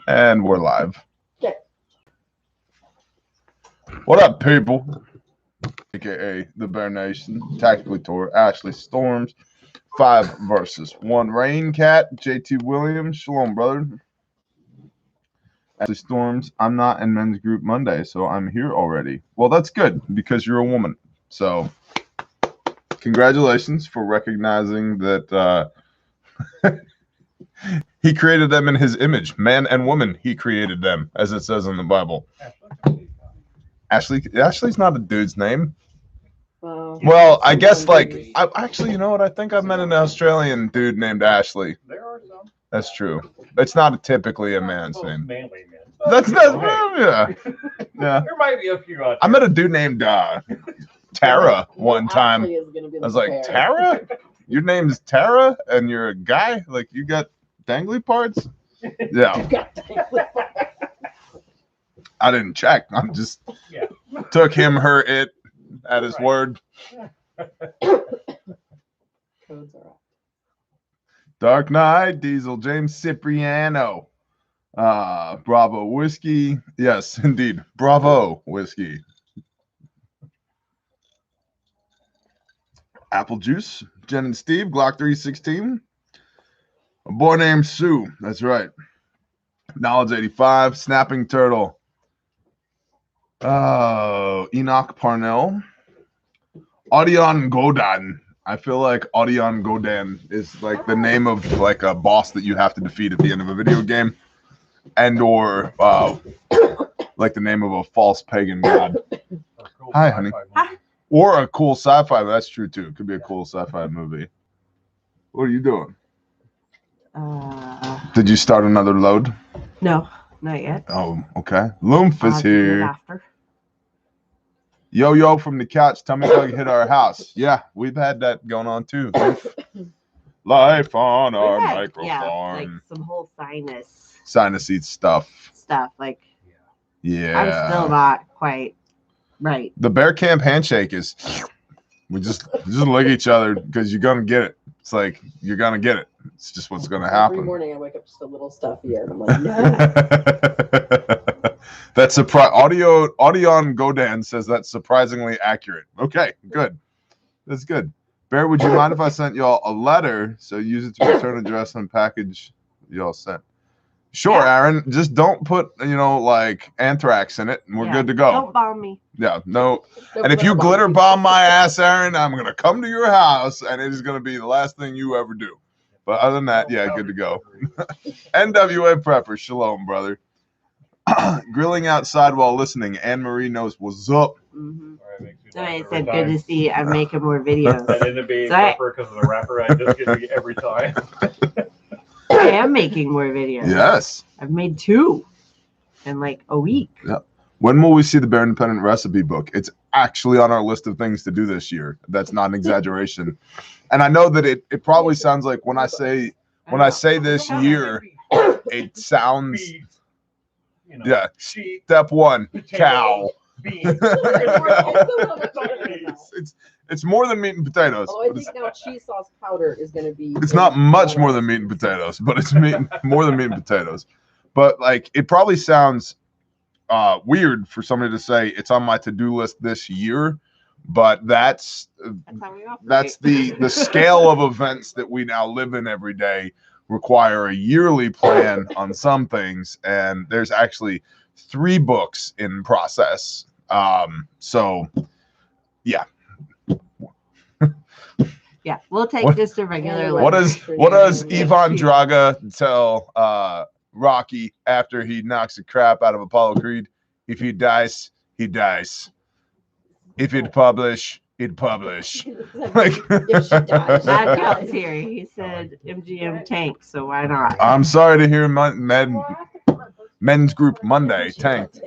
And we're live. Okay. What up, people? AKA the Bear Nation, Tactically Torah, Ashley Storms, 5 versus 1 Rain Cat, JT Williams, Shalom, brother. Ashley Storms, I'm not in men's group Monday, so I'm here already. Well, that's good because you're a woman. So, congratulations for recognizing that he created them in his image. Man and woman, he created them, as it says in the Bible. Ashley's not a dude's name. Well, I guess actually, you know what? I think I've met an Australian dude named Ashley. There are some. That's true. It's not typically a man's Most name. manly men. That's yeah. There might be a few out there. I met a dude named Tara one time. I was like, Tara? Your name's Tara, and you're a guy? Like, you got dangly parts? Yeah. I didn't check. I'm just took him, her, it at his word. Dark Knight, Diesel, James Cipriano, Bravo Whiskey. Yes, indeed. Bravo Whiskey. Apple Juice, Jen and Steve, Glock 316. A boy named Sue. That's right. Knowledge 85, Snapping Turtle. Enoch Parnell. Audion Godan. I feel like Audion Godan is like the name of like a boss that you have to defeat at the end of a video game, and or like the name of a false pagan god. Hi, honey. Or a cool sci-fi. That's true too. It could be a cool sci-fi movie. What are you doing? Did you start another load? No, not yet. Oh, okay. Loomf is here. Yo from the couch. Tummy bug hit our house. Yeah, we've had that going on too. Life on our microfarm. Yeah, like some whole sinus stuff. Like, yeah. I'm still not quite right. The bear camp handshake is we just look at each other because you're gonna get it. It's like you're gonna get it. It's just what's gonna happen. Every morning I wake up just a little stuffier, and I'm like, yeah. That's surprise. Audion Godan says that's surprisingly accurate. Okay, good. That's good. Bear, would you mind if I sent y'all a letter so use it to return address and package y'all sent? Sure, Aaron. Just don't put like anthrax in it, and we're good to go. Don't bomb me. Yeah, no. And if you glitter bomb my ass, Aaron, I'm gonna come to your house, and it is gonna be the last thing you ever do. But other than that, yeah, good to go. NWA Prepper, shalom, brother. Grilling outside while listening. Anne Marie knows what's up. Somebody said, good to see you. I'm making more videos. I ended up being rapper because of the rapper I just get me every time. I am making more videos. Yes. I've made 2 in like a week. Yeah. When will we see the Bear Independent recipe book? It's actually on our list of things to do this year. That's not an exaggeration. And I know that it probably sounds like when I say this year, it sounds Step 1, cow. It's more than meat and potatoes. Oh, I think now cheese sauce powder is going to be. It's not much more than meat and potatoes, but it's more than meat and potatoes. But like, it probably sounds weird for somebody to say it's on my to-do list this year, but that's the scale of events that we now live in every day require a yearly plan on some things, and there's actually 3 books in process. So yeah. Yeah, we'll take just a regular. What does Ivan Draga tell Rocky after he knocks the crap out of Apollo Creed? If he dies, he dies. If he'd publish, he'd publish. Like, if she dies, that counts here. He said MGM tanked, so why not? I'm sorry to hear men's group Monday tanked.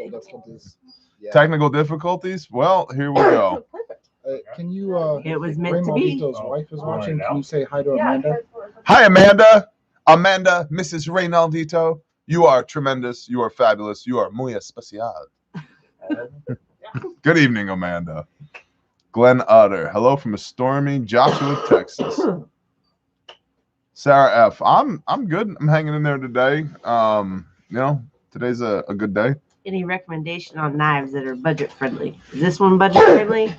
Technical difficulties? Well, here we go. Can you? It was meant to be. Reynaldito's wife is watching. Can you say hi to Amanda? Hi, Amanda. Amanda, Mrs. Reynaldito. You are tremendous. You are fabulous. You are muy especial. Good evening, Amanda. Glenn Utter. Hello from a stormy Joshua, Texas. Sarah F. I'm good. I'm hanging in there today. today's a good day. Any recommendation on knives that are budget friendly? Is this one budget friendly?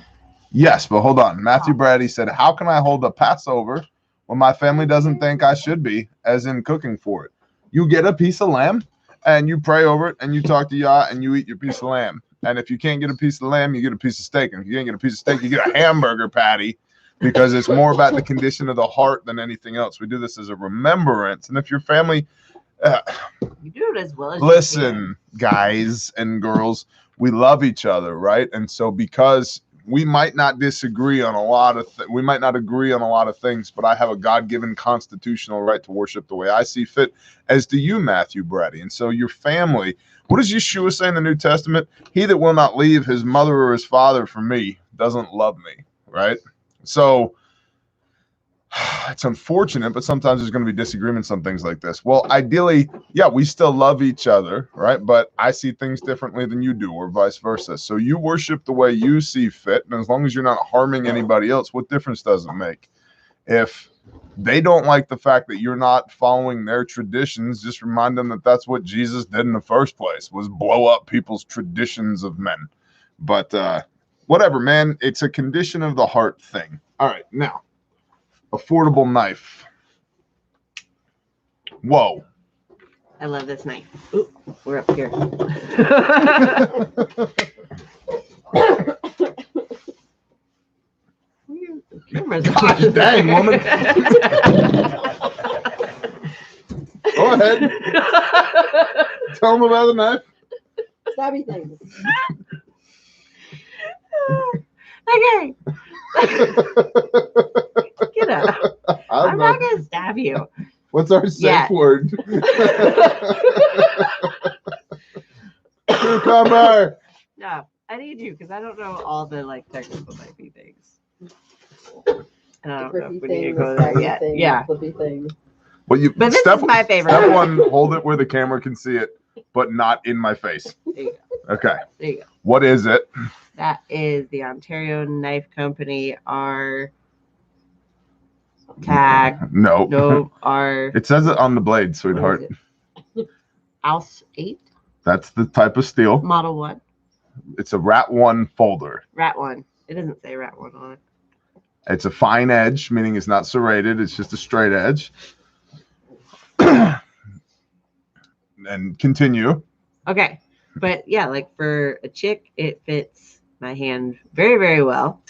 Yes, but hold on. Matthew Brady said, how can I hold a Passover when my family doesn't think I should be, as in cooking for it? You get a piece of lamb and you pray over it and you talk to Yah and you eat your piece of lamb. And if you can't get a piece of lamb, you get a piece of steak. And if you can't get a piece of steak, you get a hamburger patty, because it's more about the condition of the heart than anything else. We do this as a remembrance. And if your family... you do it as well as listen, guys and girls, we love each other, right? And so because we might not disagree on a lot of we might not agree on a lot of things, but I have a God-given constitutional right to worship the way I see fit, as do you, Matthew Brady. And so your family, what does Yeshua say in the New Testament? He that will not leave his mother or his father for me doesn't love me, right? So it's unfortunate, but sometimes there's going to be disagreements on things like this. Well, ideally, yeah, we still love each other, right? But I see things differently than you do, or vice versa. So you worship the way you see fit, and as long as you're not harming anybody else, what difference does it make? If they don't like the fact that you're not following their traditions, just remind them that that's what Jesus did in the first place, was blow up people's traditions of men. But whatever, man, it's a condition of the heart thing. All right, now. Affordable knife. Whoa. I love this knife. Ooh, we're up here. Gosh dang, woman. Go ahead. Tell them about the knife. Stabby things. Okay. Get up. I'm not going to stab you. What's our safe word? Cucumber. No, I need you because I don't know all the technical knifey things. And I don't know if we need to go there yet. Yeah. Flippy thing. Well, but this is my favorite. Step one, hold it where the camera can see it, but not in my face. There you go. Okay. There you go. What is it? That is the Ontario Knife Company, our tag. No. Our. It says it on the blade, sweetheart. Alce 8. That's the type of steel. Model 1. It's a Rat 1 folder. Rat 1. It doesn't say Rat 1 on it. It's a fine edge, meaning it's not serrated. It's just a straight edge. And continue. Okay. But yeah, for a chick, it fits my hand very, very well.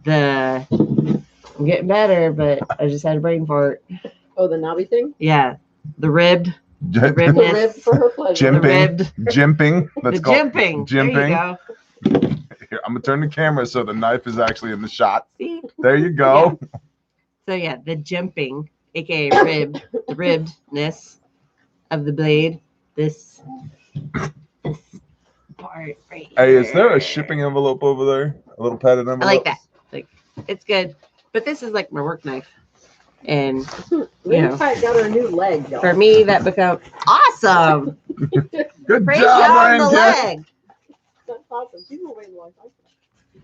I'm getting better, but I just had a brain fart. Oh, the knobby thing? Yeah. The ribbed. The rib for her pleasure. Jimping. That's called jimping. Jimping. There you go. Here, I'm gonna turn the camera so the knife is actually in the shot. See? There you go. Yeah. So yeah, the jimping, aka ribbed, the ribbedness of the blade. This part right here. Hey, is there a shipping envelope over there? A little padded envelope? I like that. It's good. But this is my work knife. And Lindsay got her new leg, y'all. for me, that becomes awesome. Good Praise job, God Brian. on the leg. That's awesome. She's been waiting a long time.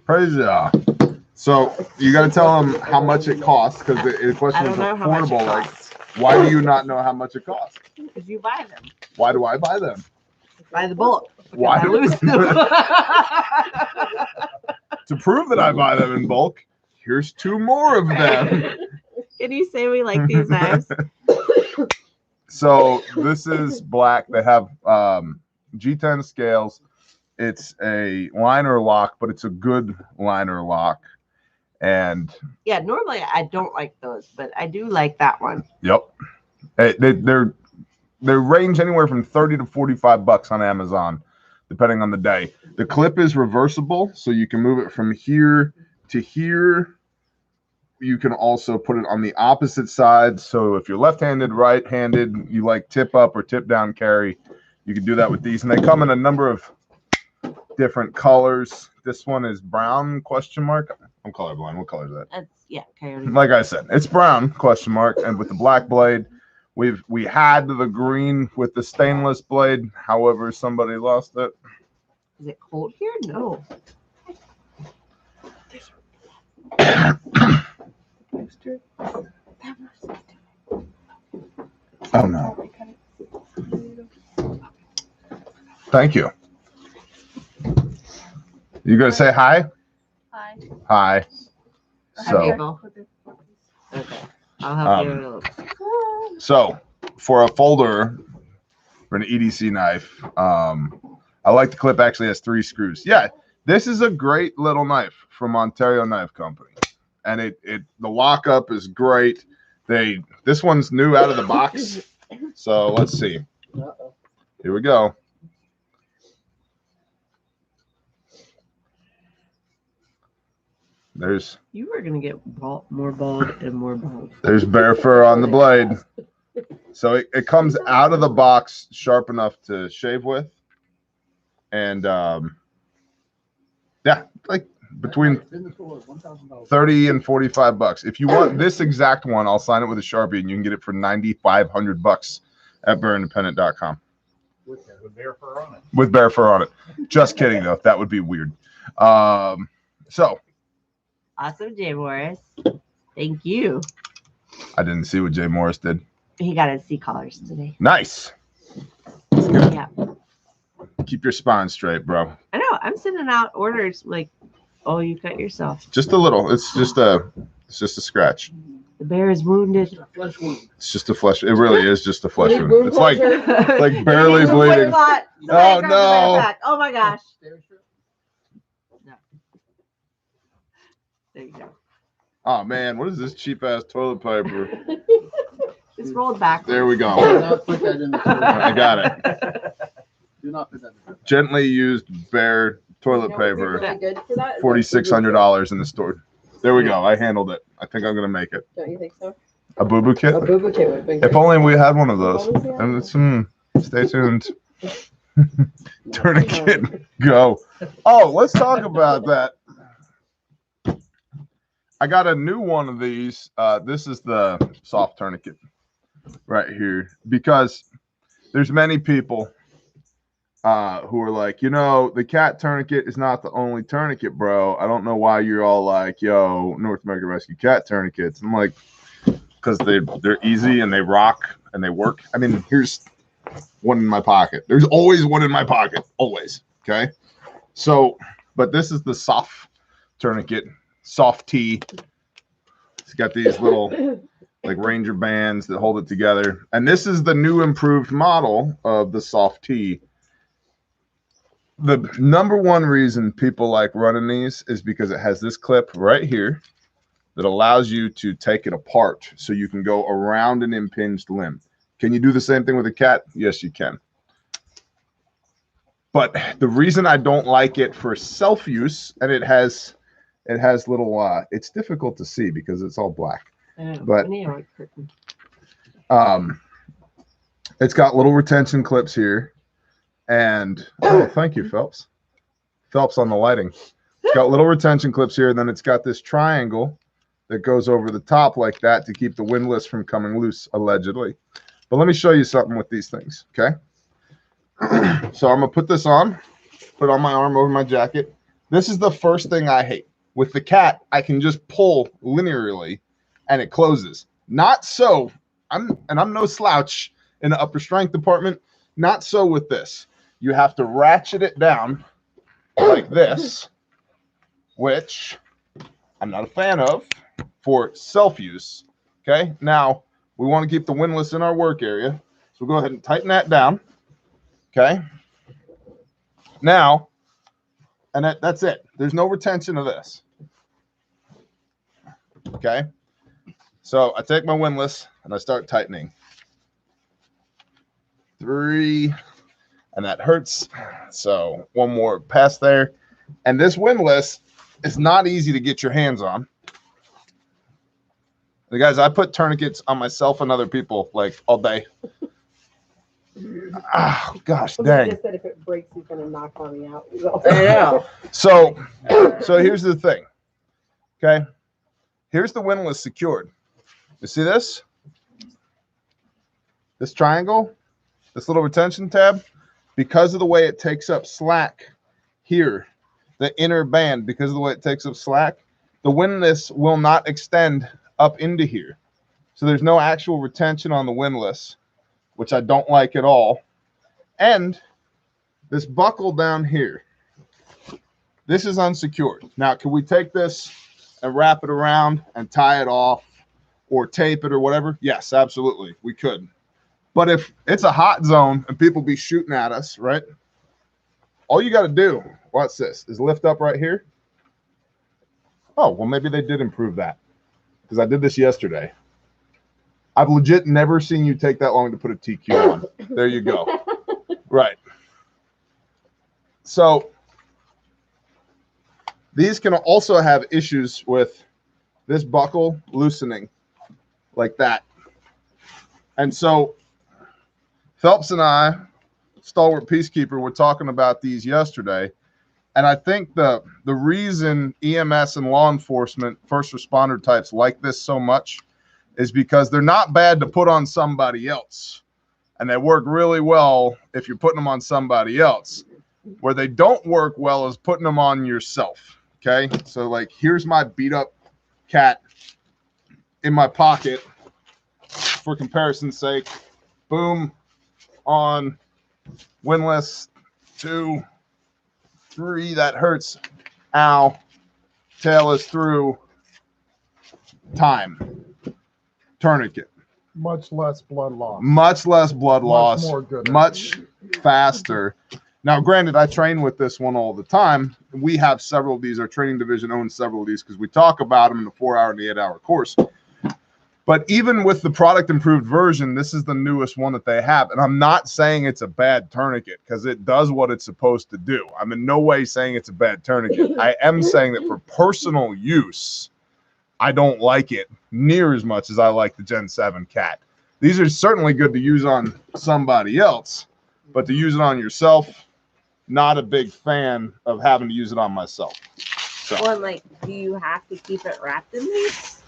Praise ya. So you got to tell them how much it costs, because the question is affordable. Why do you not know how much it costs? Because you buy them. Why do I buy them? By the bulk. Why I lose them. To prove that I buy them in bulk, here's 2 more of them. Can you say we like these knives? So this is black. They have G10 scales. It's a liner lock, but it's a good liner lock. And yeah, normally I don't like those, but I do like that one. Yep. They range anywhere from $30 to $45 on Amazon, depending on the day. The clip is reversible, so you can move it from here to here. You can also put it on the opposite side. So if you're left-handed, right-handed, you like tip up or tip down carry, you can do that with these. And they come in a number of different colors. This one is brown, question mark. I'm colorblind. What color is that? That's coyote. Like I said, it's brown, question mark. And with the black blade, we had the green with the stainless blade. However, somebody lost it. Is it cold here? No. Oh no. Thank you. You gonna say hi? Hi. Hi. So, people. Okay. I'll help you. so for a folder for an EDC knife, I like the clip actually has 3 screws. Yeah, this is a great little knife from Ontario Knife Company, and the lockup is great. This one's new out of the box. So let's see. Here we go. You are gonna get more bald and more bald. There's bear fur on the blade. So it comes out of the box sharp enough to shave with. And yeah, like between $30 and $45. If you want this exact one, I'll sign it with a Sharpie and you can get it for $9,500 at bearindependent.com. With bear fur on it. With bear fur on it. Just kidding though. That would be weird. So awesome, Jay Morris. Thank you. I didn't see what Jay Morris did. He got his sea collars today. Nice. Yeah. Keep your spine straight, bro. I know. I'm sending out orders like, oh, you cut yourself. Just a little. It's just a scratch. The bear is wounded. It's just a flesh. It really is just a flesh wound. It's like barely bleeding. Oh no. Oh my gosh. No. There you go. Oh man, what is this cheap ass toilet paper? It's rolled back. There we go. Do not put that in the toilet. I got it. Do not put that in the toilet. Gently used bare toilet paper. $4,600 in the store. There we go. I handled it. I think I'm gonna make it. Don't you think so? A boo-boo kit? A boo-boo kit would have been If good. only we had one of those. And it's stay tuned. Tourniquet, go. Oh, let's talk about that. I got a new one of these. This is the soft tourniquet right here, because there's many people who are like, the cat tourniquet is not the only tourniquet, bro. I don't know why you're all like, yo, North American Rescue cat tourniquets. I'm like, because they're easy and they rock and they work. I mean, here's one in my pocket. There's always one in my pocket, always. Okay. So, but this is the soft tourniquet, soft T. It's got these little like Ranger bands that hold it together. And this is the new improved model of the soft T. The number one reason people like running these is because it has this clip right here that allows you to take it apart so you can go around an impinged limb. Can you do the same thing with a cat? Yes, you can. But the reason I don't like it for self-use, and it has little, it's difficult to see because it's all black. But it's got little retention clips here. And oh, thank you, Phelps. Phelps on the lighting. It's got little retention clips here, and then it's got this triangle that goes over the top like that to keep the windlass from coming loose, allegedly. But let me show you something with these things, okay? So I'm gonna put this on, put it on my arm over my jacket. This is the first thing I hate. With the cat, I can just pull linearly and it closes. Not so, I'm no slouch in the upper strength department. Not so with this. You have to ratchet it down like this, which I'm not a fan of for self-use. Okay, now we want to keep the windlass in our work area, so we'll go ahead and tighten that down. Okay, now, and that's it. There's no retention of this. Okay, so I take my windlass and I start tightening. 3, and that hurts. So one more pass there. And this windlass is not easy to get your hands on. And guys, I put tourniquets on myself and other people like all day. Oh gosh, dang. He just said if it breaks, he's gonna knock mommy out. I know. So here's the thing. Okay, here's the windlass secured. You see this? This triangle, this little retention tab, because of the way it takes up slack here, the inner band, because of the way it takes up slack, the windlass will not extend up into here. So there's no actual retention on the windlass, which I don't like at all. And this buckle down here, this is unsecured. Now, can we take this and wrap it around and tie it off or tape it or whatever? Yes, absolutely, we could. But if it's a hot zone and people be shooting at us, right? All you got to do, watch this, is lift up right here. Oh, well, maybe they did improve that because I did this yesterday. I've legit never seen you take that long to put a TQ on. There you go. Right. So these can also have issues with this buckle loosening like that. And so Phelps and I, stalwart peacekeeper, were talking about these yesterday. And I think the reason EMS and law enforcement, first responder types like this so much is because they're not bad to put on somebody else. And they work really well if you're putting them on somebody else. Where they don't work well is putting them on yourself. Okay? So, like, here's my beat up cat in my pocket for comparison's sake. Boom. On. Windlass. 2. 3, that hurts. Ow. Tail is through. Time. Tourniquet. Much less blood loss. Much less blood loss. More good. Much faster. Now, granted, I train with this one all the time. We have several of these. Our training division owns several of these because we talk about them in the 4-hour and the 8-hour course. But even with the product improved version, this is the newest one that they have. And I'm not saying it's a bad tourniquet because it does what it's supposed to do. I'm in no way saying it's a bad tourniquet. I am saying that for personal use, I don't like it near as much as I like the Gen 7 cat. These are certainly good to use on somebody else, but to use it on yourself, not a big fan of having to use it on myself. So, Well, and, like, do you have to keep it wrapped in these?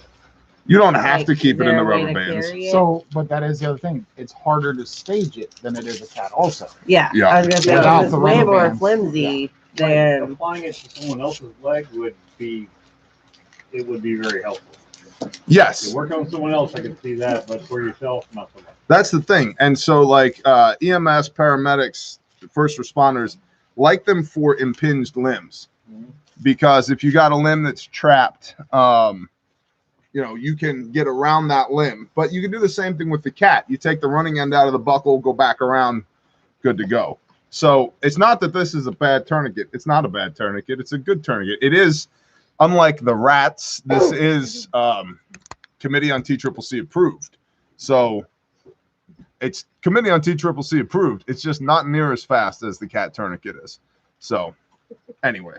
you don't have Like, to keep it in is the there a way rubber to bands. carry it? So, but that is the other thing. It's harder to stage it than it is a cat also. Yeah, Yeah. I was gonna say Without it's the way rubber more bands. flimsy Like, than applying it to someone else's leg would be very helpful. Yes. You work on someone else, I can see that, but for yourself, not so much. That's the thing. And so, like, EMS, paramedics, first responders, like them for impinged limbs. Because if you got a limb that's trapped, you know, you can get around that limb. But you can do the same thing with the cat. You take the running end out of the buckle, go back around, good to go. So it's not that this is a bad tourniquet. It's not a bad tourniquet. It's a good tourniquet. It is, unlike the rats, this is Committee on TCCC approved. So it's Committee on TCCC approved. It's just not near as fast as the cat tourniquet is. So anyway.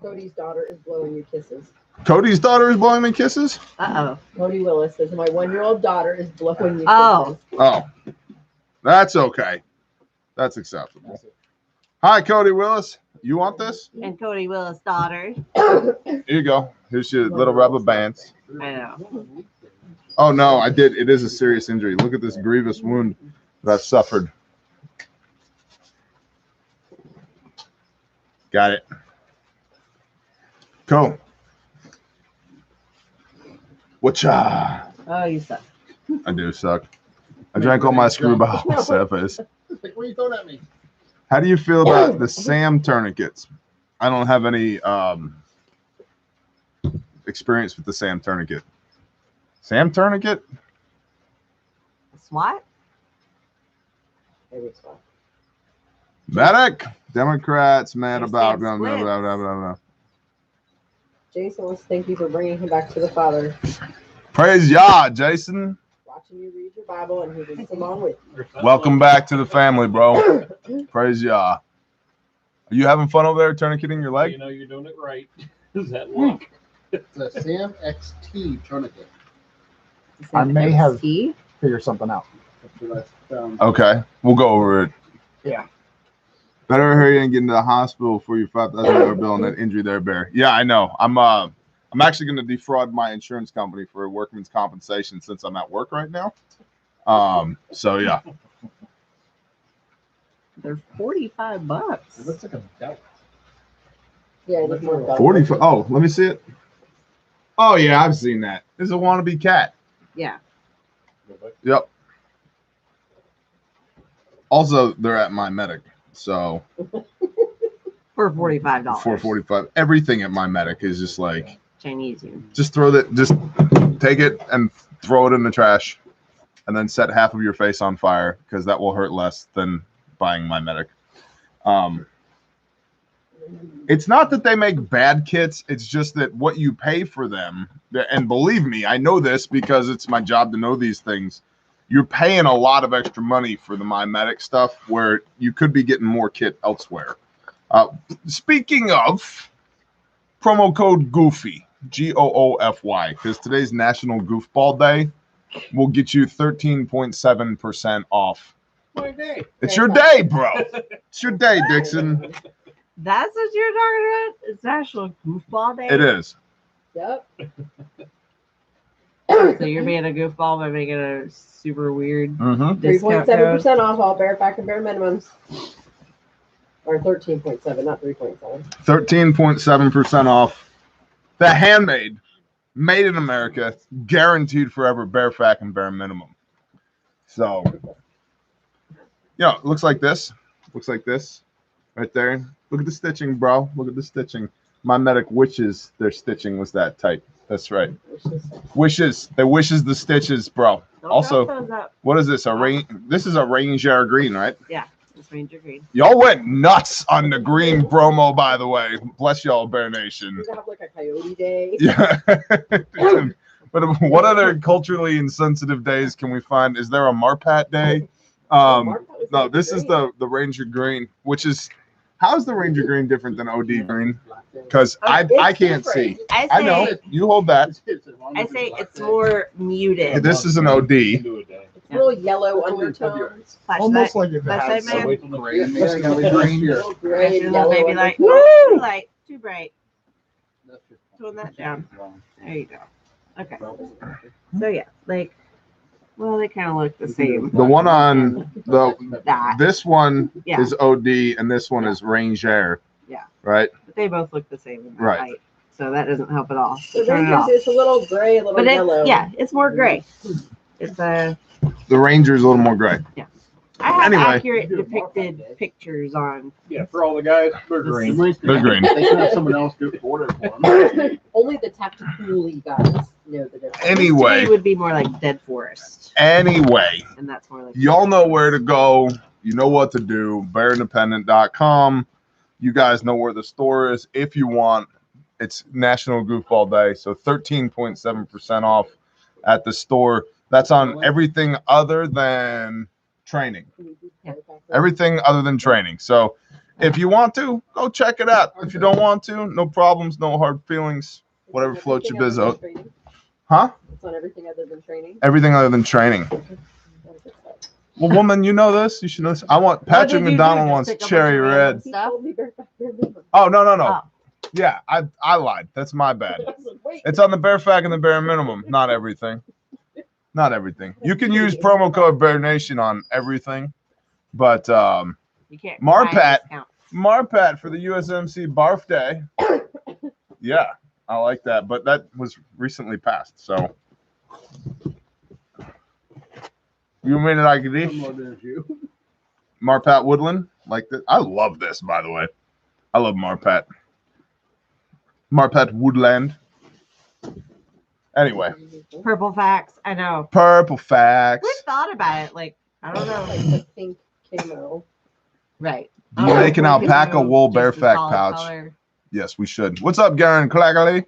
Cody's daughter is blowing you kisses. Cody's daughter is blowing me kisses? uh-oh. Cody Willis says, my 1-year-old daughter is blowing you Oh. kisses. Oh, that's okay. That's acceptable. Hi, Cody Willis. You want this? And Cody Willis' daughter. Here you go. Here's your little rubber bands. I know. Oh, no, I did. It is a serious injury. Look at this grievous wound that I've suffered. Got it. Cool. Whatcha? Oh, you suck. I do suck. I drank all my screwball surface. Like, what are you throwing at me? How do you feel about the SAM tourniquets? I don't have any experience with the SAM tourniquet. SAM tourniquet? SWAT? Maybe it's fine. Medic. Democrats mad There's about Sam blah, blah, Splits. blah, blah, blah, blah. Jason wants to thank you for bringing him back to the Father, Praise Yah, Jason. watching you read your Bible, and he reads along with you. Welcome back to the family, bro. Praise Yah. Are you having fun over there tourniqueting your leg? You know you're doing it right. Is that luck? It's a Sam XT tourniquet. I may have XT? figured something out. That's what I found. Okay, we'll go over it. Yeah. Better hurry and get into the hospital for your $5,000 bill and that injury there, Bear. Yeah, I know. I'm actually going to defraud my insurance company for workman's compensation since I'm at work right now. So yeah. They're $45. It looks like a belt. Yeah, it looks more belt. 40. Oh, let me see it. Oh yeah, I've seen that. It's a wannabe cat. Yeah. Yep. Also, they're at my medic. So For $45. for 45, everything at my medic is just like, Chinese you. just just take it and throw it in the trash, and then set half of your face on fire because that will hurt less than buying my medic. It's not that they make bad kits. It's just that what you pay for them, and believe me, I know this because it's my job to know these things. You're paying a lot of extra money for the My Medic stuff where you could be getting more kit elsewhere. Speaking of, promo code GOOFY, GOOFY, because today's National Goofball Day, will get you 13.7% off. My day. It's your day, bro. It's your day, Dixon. That's what you're talking about? It's National Goofball Day? It is. Yep. So you're being a goofball by making a super weird Mm-hmm. discount code? 3.7% off all bare back and bare minimums. Or 13.7, not 3.7. 13.7% off. The handmade, made in America, guaranteed forever, bare fact and bare minimum. So, yeah, it looks like this. Looks like this right there. Look at the stitching, bro. Look at the stitching. My medic wishes their stitching was that tight. That's right. Wishes. They wishes the stitches, bro. Don't Also, drop those up. what is this? This is a Ranger green, right? Yeah, it's Ranger Green. Y'all went nuts on the green promo, by the way. Bless y'all, Bear Nation. We're gonna have like a coyote day. Yeah. But what other culturally insensitive days can we find? Is there a Marpat day? No, this is the Ranger Green, which is, how is the Ranger Green different than OD Green? Because I can't see. I know. You hold that. I say it's more muted. This is an OD. It's real yellow undertones. Almost like if it Flashlight had some man? gray mixed with green. Little gray and yellow Maybe like, undertones. woo, like too bright. Tone that down. There you go. Okay. So yeah, like, well, they kind of look the same. The one on That. this one Yeah. is OD and this one is Ranger. Yeah. Right? But they both look the same in that Right. height. So that doesn't help at all. The Turn it Rangers, off. it's a little gray, a little But yellow. it's more gray. It's a. The Ranger's a little more gray. I have Anyway. accurate depicted pictures on. Yeah, for all the guys, they're green. They're green. They can have someone else do it for them. Only the tactical guys know the difference. Anyway. It would be more like Dead Forest, Anyway. and that's more like. Y'all know where to go. You know what to do. BearIndependent.com. You guys know where the store is. If you want, it's National Goofball Day. So 13.7% off at the store. That's on everything other than training. Everything other than training. So if you want to, go check it out. If you don't want to, no problems, no hard feelings. Whatever floats your biz out. Huh? It's on everything other than training. Everything other than training. Well, woman, you know this. You should know this. I want Patrick did you do? McDonald Just wants pick a bunch cherry of red. random He stuff? told me bare back, bare minimum. Oh, no. Oh. Yeah, I lied. That's my bad. I was like, wait. It's on the bare fact and the bare minimum. Not everything. Not everything. You can use promo code Bear Nation on everything, but You can't. Marpat. discount. Marpat for the USMC Barf Day. Yeah, I like that, but that was recently passed. So you mean it like this? Marpat Woodland, like this. I love this, by the way. I love Marpat. Marpat Woodland. Anyway, Purple facts. I know. purple facts. We thought about it. Like, I don't know. Like the pink camo. Right. You make an We could alpaca do wool just bear a fact solid pouch. color. Yes, we should. What's up, Garen Claggerly?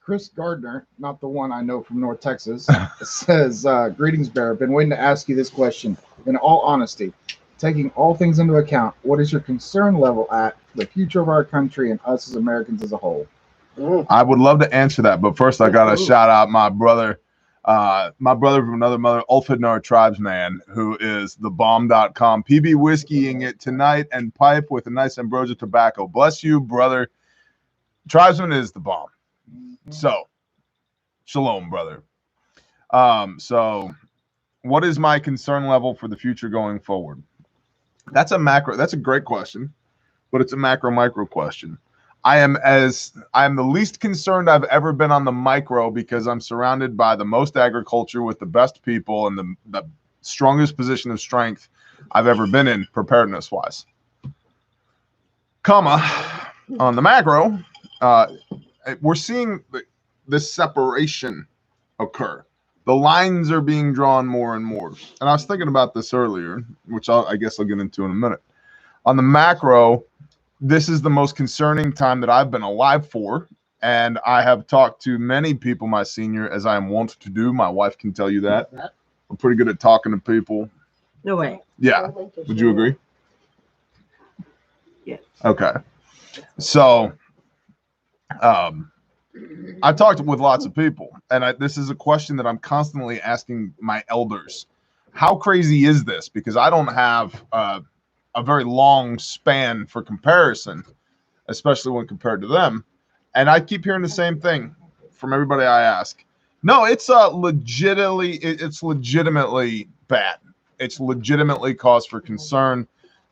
Chris Gardner, not the one I know from North Texas, says, greetings, Bear. Been waiting to ask you this question. In all honesty, taking all things into account, what is your concern level at the future of our country and us as Americans as a whole? I would love to answer that, but first I gotta shout out my brother from another mother, Ulfidnar Tribesman, who is the bomb.com PB whiskeying it tonight and pipe with a nice ambrosia tobacco. Bless you, brother. Tribesman is the bomb. So, shalom, brother. So what is my concern level for the future going forward? That's a great question, but it's a macro question. I am the least concerned I've ever been on the micro because I'm surrounded by the most agriculture with the best people and the strongest position of strength I've ever been in preparedness wise. On the macro, we're seeing this separation occur. The lines are being drawn more and more. And I was thinking about this earlier, which I guess I'll get into in a minute. On the macro, this is the most concerning time that I've been alive for. And I have talked to many people my senior, as I am wont to do. My wife can tell you that. I'm pretty good at talking to people. No way. Yeah. Would you agree? Yes. Okay. So, I've talked with lots of people, and this is a question that I'm constantly asking my elders. How crazy is this? Because I don't have a very long span for comparison, especially when compared to them. And I keep hearing the same thing from everybody I ask. No, it's legitimately bad. It's legitimately cause for concern.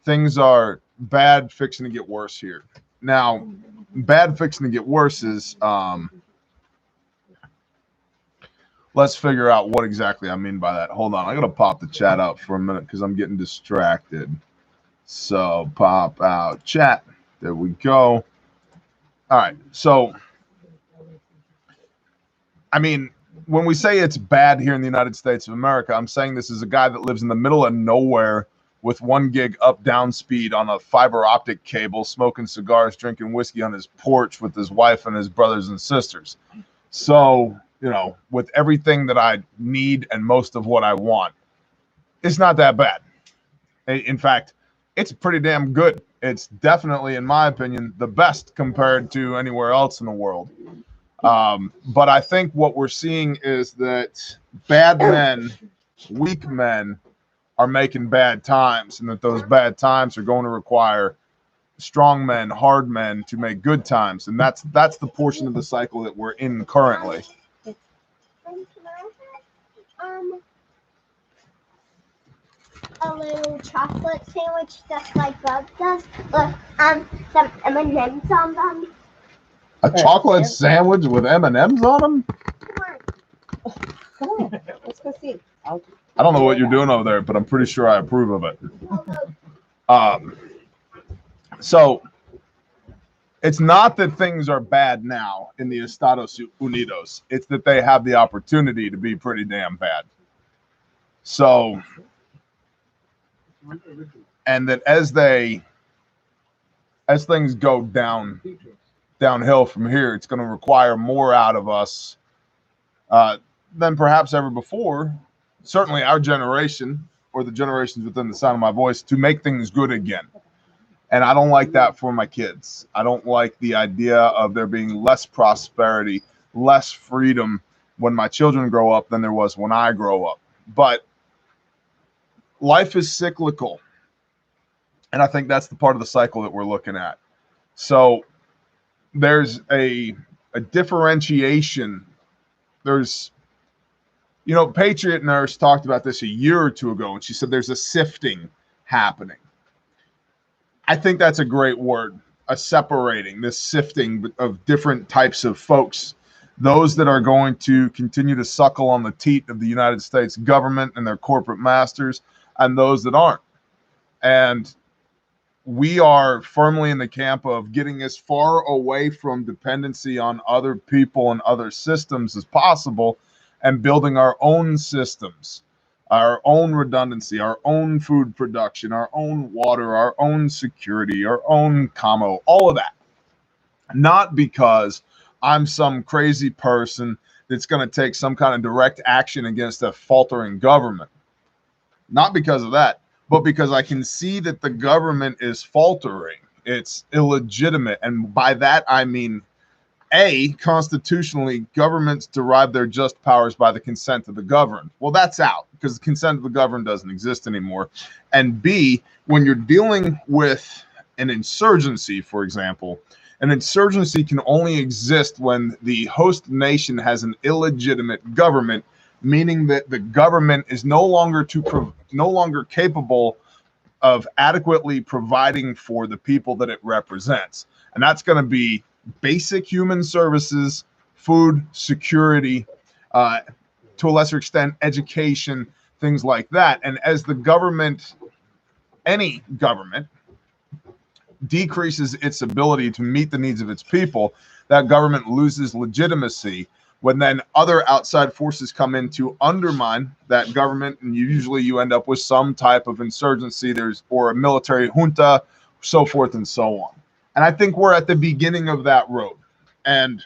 Things are bad, fixing to get worse here. Now, bad fixing to get worse is let's figure out what exactly I mean by that. Hold on, I gotta pop the chat out for a minute because I'm getting distracted. So pop out chat. There we go. All right. So, I mean, when we say it's bad here in the United States of America, I'm saying this is a guy that lives in the middle of nowhere with 1 gig up down speed on a fiber optic cable, smoking cigars, drinking whiskey on his porch with his wife and his brothers and sisters. So, you know, with everything that I need and most of what I want, it's not that bad. In fact, it's pretty damn good. It's definitely, in my opinion, the best compared to anywhere else in the world. But I think what we're seeing is that bad men, weak men, are making bad times, and that those bad times are going to require strong men, hard men to make good times. And that's the portion of the cycle that we're in currently. Can I have a little chocolate sandwich just like Bub does? With some M&Ms on them? A chocolate sandwich with M&Ms on them? Come on, let's go see. I don't know what you're doing over there, but I'm pretty sure I approve of it. So it's not that things are bad now in the Estados Unidos. It's that they have the opportunity to be pretty damn bad. So, and that as things go downhill from here, it's going to require more out of us than perhaps ever before. Certainly our generation, or the generations within the sound of my voice, to make things good again. And I don't like that for my kids. I don't like the idea of there being less prosperity, less freedom when my children grow up than there was when I grow up. But life is cyclical. And I think that's the part of the cycle that we're looking at. So there's a differentiation. There's, you know, Patriot Nurse talked about this a year or two ago, and she said there's a sifting happening. I think that's a great word, a separating, this sifting of different types of folks, those that are going to continue to suckle on the teat of the United States government and their corporate masters, and those that aren't. And we are firmly in the camp of getting as far away from dependency on other people and other systems as possible, and building our own systems, our own redundancy, our own food production, our own water, our own security, our own commo, all of that. Not because I'm some crazy person that's going to take some kind of direct action against a faltering government. Not because of that, but because I can see that the government is faltering. It's illegitimate. And by that, I mean, A, constitutionally, governments derive their just powers by the consent of the governed. Well, that's out because the consent of the governed doesn't exist anymore. And B, when you're dealing with an insurgency, for example, an insurgency can only exist when the host nation has an illegitimate government, meaning that the government is no longer capable of adequately providing for the people that it represents. And that's going to be basic human services, food, security, to a lesser extent, education, things like that. And as the government any government decreases its ability to meet the needs of its people, that government loses legitimacy when then other outside forces come in to undermine that government, and usually you end up with some type of insurgency, or a military junta, so forth and so on. And I think we're at the beginning of that road. And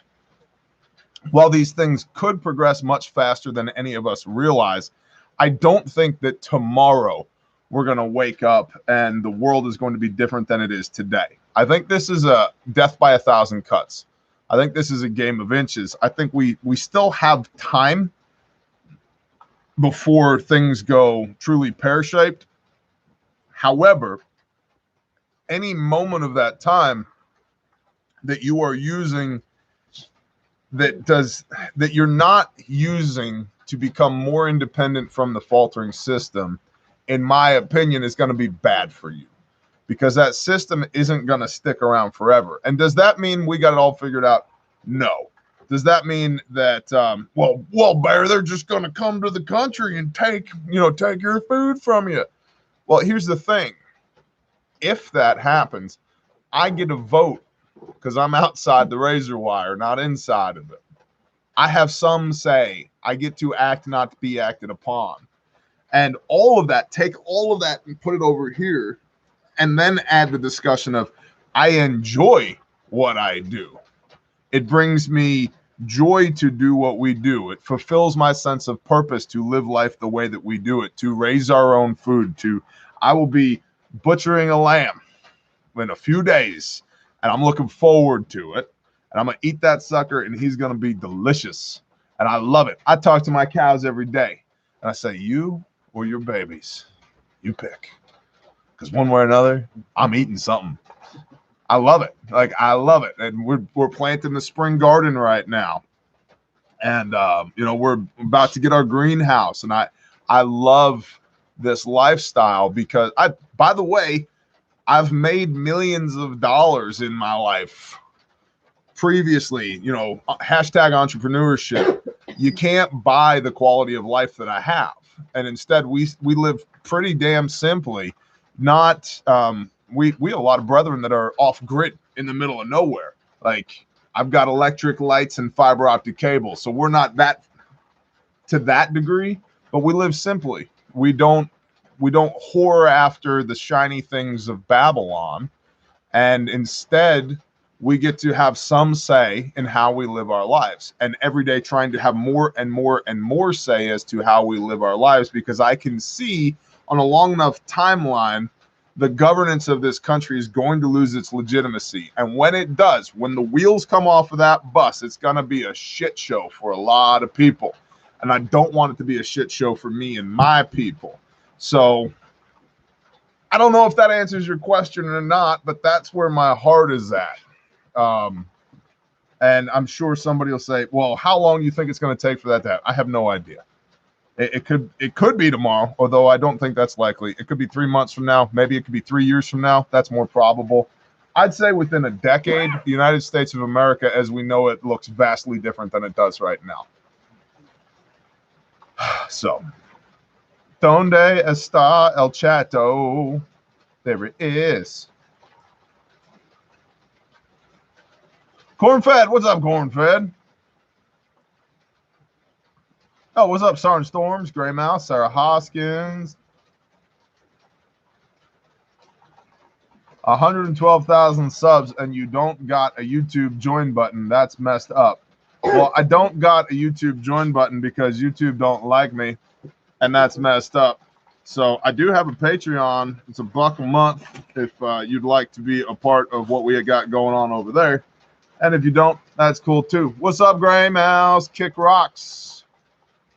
while these things could progress much faster than any of us realize, I don't think that tomorrow we're going to wake up and the world is going to be different than it is today. I think this is a death by 1,000 cuts. I think this is a game of inches. I think we still have time before things go truly pear-shaped. However, any moment of that time that you are using that you're not using to become more independent from the faltering system, in my opinion, is going to be bad for you, because that system isn't going to stick around forever. And does that mean we got it all figured out? No. Does that mean that well, Bear, they're just going to come to the country and take your food from you? Well, here's the thing. If that happens, I get a vote because I'm outside the razor wire, not inside of it. I have some say. I get to act, not to be acted upon. And all of that, take all of that and put it over here, and then add the discussion of, I enjoy what I do. It brings me joy to do what we do. It fulfills my sense of purpose to live life the way that we do it, to raise our own food, I will be butchering a lamb in a few days, and I'm looking forward to it. And I'm going to eat that sucker, and he's going to be delicious. And I love it. I talk to my cows every day, and I say, you or your babies, you pick. Because one way or another, I'm eating something. I love it. I love it. And we're planting the spring garden right now. And, we're about to get our greenhouse. And I love this lifestyle because by the way, I've made millions of dollars in my life previously, hashtag entrepreneurship. You can't buy the quality of life that I have. And instead we live pretty damn simply. Not, we have a lot of brethren that are off grid in the middle of nowhere. Like, I've got electric lights and fiber optic cable. So we're not that to that degree, but we live simply. We don't whore after the shiny things of Babylon. And instead, we get to have some say in how we live our lives, and every day trying to have more and more and more say as to how we live our lives, because I can see on a long enough timeline, the governance of this country is going to lose its legitimacy. And when it does, when the wheels come off of that bus, it's going to be a shit show for a lot of people. And I don't want it to be a shit show for me and my people. So I don't know if that answers your question or not, but that's where my heart is at. And I'm sure somebody will say, well, how long do you think it's going to take for that to happen? I have no idea. It could be tomorrow, although I don't think that's likely. It could be 3 months from now. Maybe it could be 3 years from now. That's more probable. I'd say within a decade, the United States of America, as we know it, looks vastly different than it does right now. So, donde está el chato? There it is. Corn-fed, what's up, Corn-fed? Oh, what's up, Sergeant Storms, Gray Mouse, Sarah Hoskins. 112,000 subs, and you don't got a YouTube join button. That's messed up. Well, I don't got a YouTube join button because YouTube don't like me, and that's messed up. So I do have a Patreon. It's $1 a month if you'd like to be a part of what we got going on over there. And if you don't, that's cool too. What's up, Gray Mouse? Kick rocks.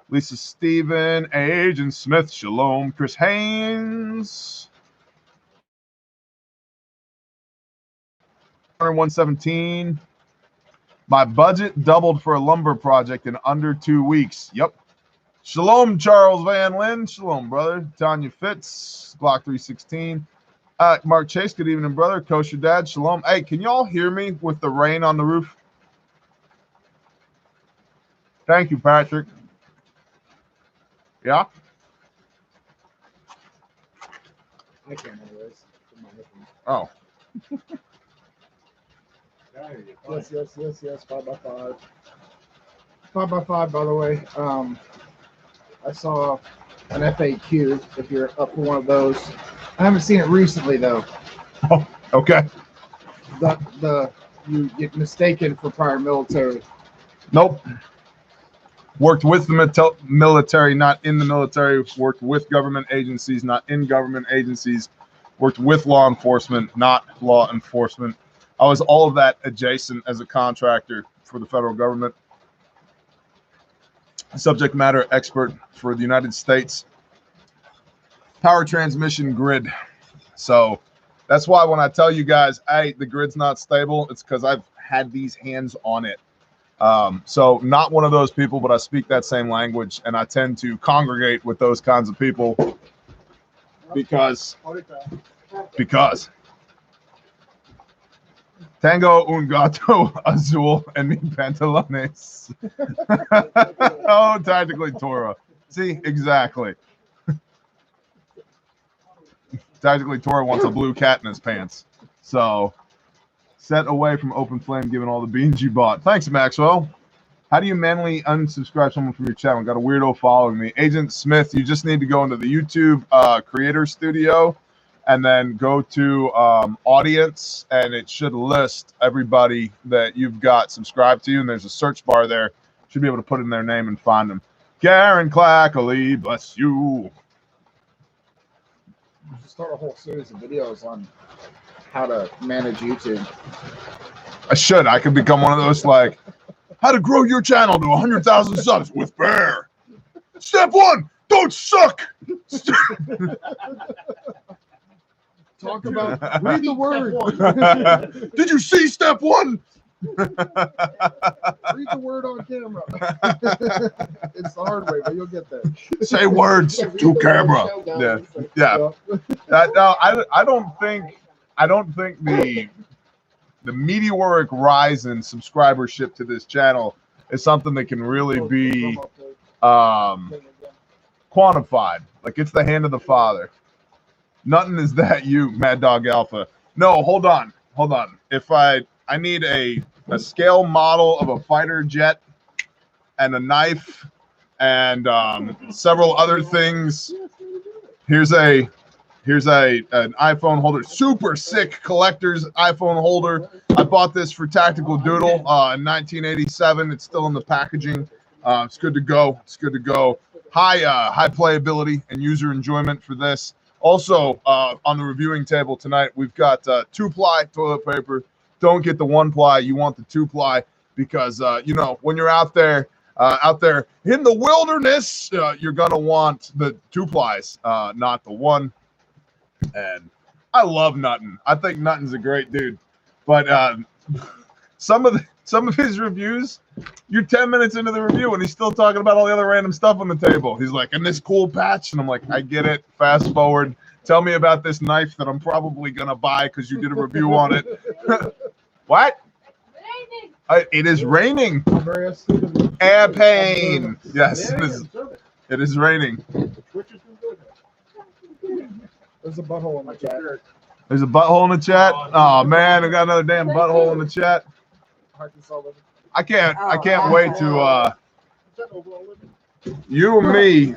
Lisa Steven, Agent Smith, Shalom, Chris Haynes. 117. My budget doubled for a lumber project in under 2 weeks. Yep. Shalom, Charles Van Lynn. Shalom, brother. Tanya Fitz, Glock 316. Mark Chase, good evening, brother. Kosher Dad, shalom. Hey, can y'all hear me with the rain on the roof? Thank you, Patrick. Yeah. I can't anyways. Oh, Yes. 5x5. 5x5, by the way. I saw an FAQ if you're up for one of those. I haven't seen it recently though. okay. You get mistaken for prior military. Nope. Worked with the military, not in the military. Worked with government agencies, not in government agencies. Worked with law enforcement, not law enforcement. I was all of that adjacent as a contractor for the federal government. Subject matter expert for the United States power transmission grid. So that's why when I tell you guys, hey, the grid's not stable, it's because I've had these hands on it. So not one of those people, but I speak that same language, and I tend to congregate with those kinds of people because Tango un gato azul en mi pantalones. Oh, tactically Torah. See, exactly. Tactically Torah wants a blue cat in his pants. So set away from open flame, given all the beans you bought. Thanks, Maxwell. How do you manually unsubscribe someone from your channel? Got a weirdo following me. Agent Smith, you just need to go into the YouTube creator studio and then go to audience, and it should list everybody that you've got subscribed to you, and there's a search bar there. Should be able to put in their name and find them. Garen Clackley, bless you. Start a whole series of videos on how to manage YouTube. I should. I could become one of those, like, how to grow your channel to 100,000 subs with Bear. Step 1, don't suck. Talk about, read the word. Did you see step 1? Read the word on camera. It's the hard way, but you'll get there. Say words to camera. Yeah. No, I don't think the meteoric rise in subscribership to this channel is something that can really be quantified. Like, it's the hand of the Father. Nothing is that you, Mad Dog Alpha. No, hold on. If I need a scale model of a fighter jet and a knife and several other things. Here's an iPhone holder, super sick collector's iPhone holder. I bought this for Tactical Doodle in 1987. It's still in the packaging. It's good to go. High playability and user enjoyment for this. Also, on the reviewing table tonight, we've got 2-ply toilet paper. Don't get the 1-ply. You want the 2-ply because, when you're out there in the wilderness, you're going to want the 2-plies, not the 1. And I love Nuttin. I think Nuttin's a great dude. But some of his reviews, you're 10 minutes into the review and he's still talking about all the other random stuff on the table. He's like, and this cool patch. And I'm like, I get it. Fast forward. Tell me about this knife that I'm probably going to buy because you did a review on it. What? It is raining. Airplane. Yes, it is raining. There's a butthole in the chat. There's a butthole in the chat. Oh man, I got another damn butthole in the chat. I can't wait to you and me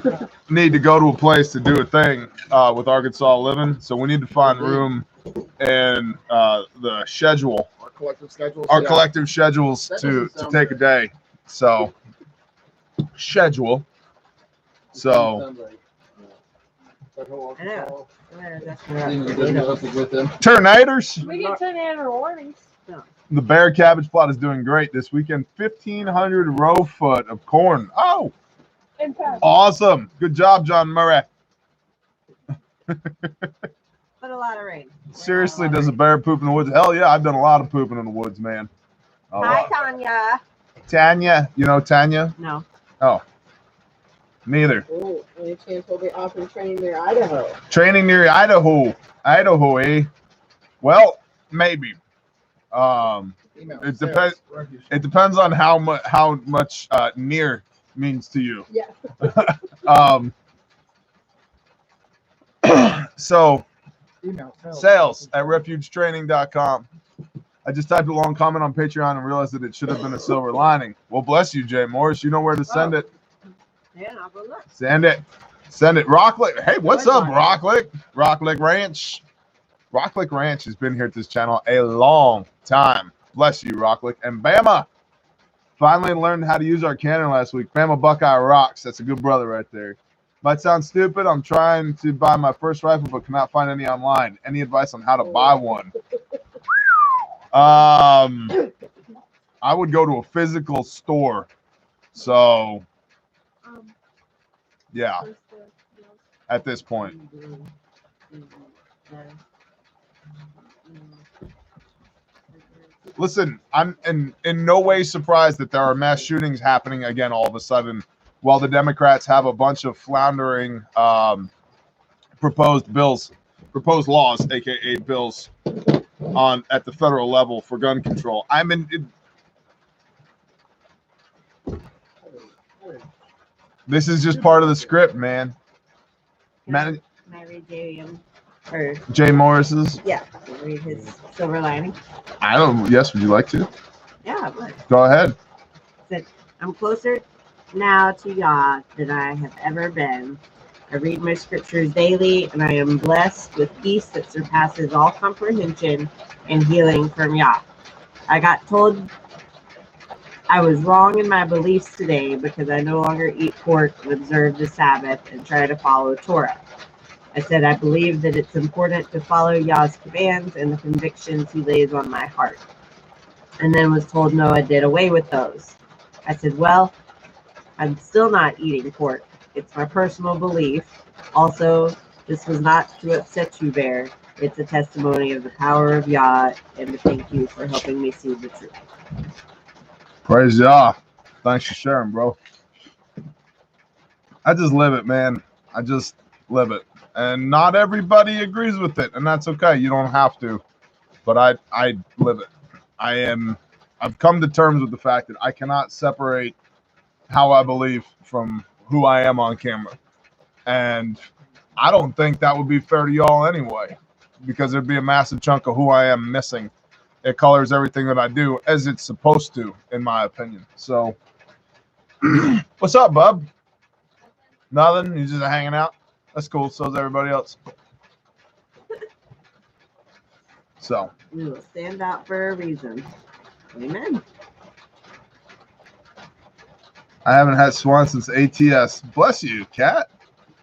need to go to a place to do a thing with Arkansas Living. So we need to find room in the schedule. Our collective schedules to take a day. So schedule. So Tornaders. We get 10 hour warnings. The Bear Cabbage Plot is doing great this weekend. 1,500 row foot of corn. Oh, awesome! Good job, John Murray. But a lot of rain. Seriously, does a bear poop in the woods? Hell yeah, I've done a lot of pooping in the woods, man. Hi, Tanya. Tanya, you know Tanya? No. Oh, neither. Oh, any chance we'll be offering training near Idaho? Training near Idaho, eh? Well, maybe. It depends. It depends on how much near means to you. Yeah. So Email sales@refugetraining.com. I just typed a long comment on Patreon and realized that it should have been a silver lining. Well, bless you, Jay Morris. You know where to send it. Yeah, I'll go look. Send it. Send it. Rocklick. Hey, what's up, Rocklick? Rocklick Ranch. Rocklick Ranch has been here at this channel a long time. Bless you, Rocklick. And Bama finally learned how to use our cannon last week. Bama Buckeye rocks. That's a good brother right there. Might sound stupid. I'm trying to buy my first rifle, but cannot find any online. Any advice on how to buy one? I would go to a physical store. So, yeah, at this point. Listen, I'm in no way surprised that there are mass shootings happening again all of a sudden, while the Democrats have a bunch of floundering proposed laws, aka bills, at the federal level for gun control. This is just part of the script, man. Can I read Jay Morris's? Yeah, read his silver lining. I don't. Yes, would you like to? Yeah, but Go ahead. said, I'm closer now to Yah than I have ever been. I read my scriptures daily, and I am blessed with peace that surpasses all comprehension and healing from Yah. I got told I was wrong in my beliefs today because I no longer eat pork and observe the Sabbath and try to follow Torah. I said I believe that it's important to follow Yah's commands and the convictions he lays on my heart. And then was told no, I did away with those. I said, well, I'm still not eating pork. It's my personal belief. Also, this was not to upset you, Bear. It's a testimony of the power of Yah, and to thank you for helping me see the truth. Praise Yah. Thanks for sharing, bro. I just live it, man. I just live it. And not everybody agrees with it, and that's okay. You don't have to. But I live it. I've come to terms with the fact that I cannot separate how I believe from who I am on camera. And I don't think that would be fair to y'all anyway, because there'd be a massive chunk of who I am missing. It colors everything that I do as it's supposed to, in my opinion. So, what's up, bub? Nothing? You just hanging out? That's cool. So is everybody else. So. We will stand out for a reason. Amen. I haven't had swan since ATS. Bless you, Cat.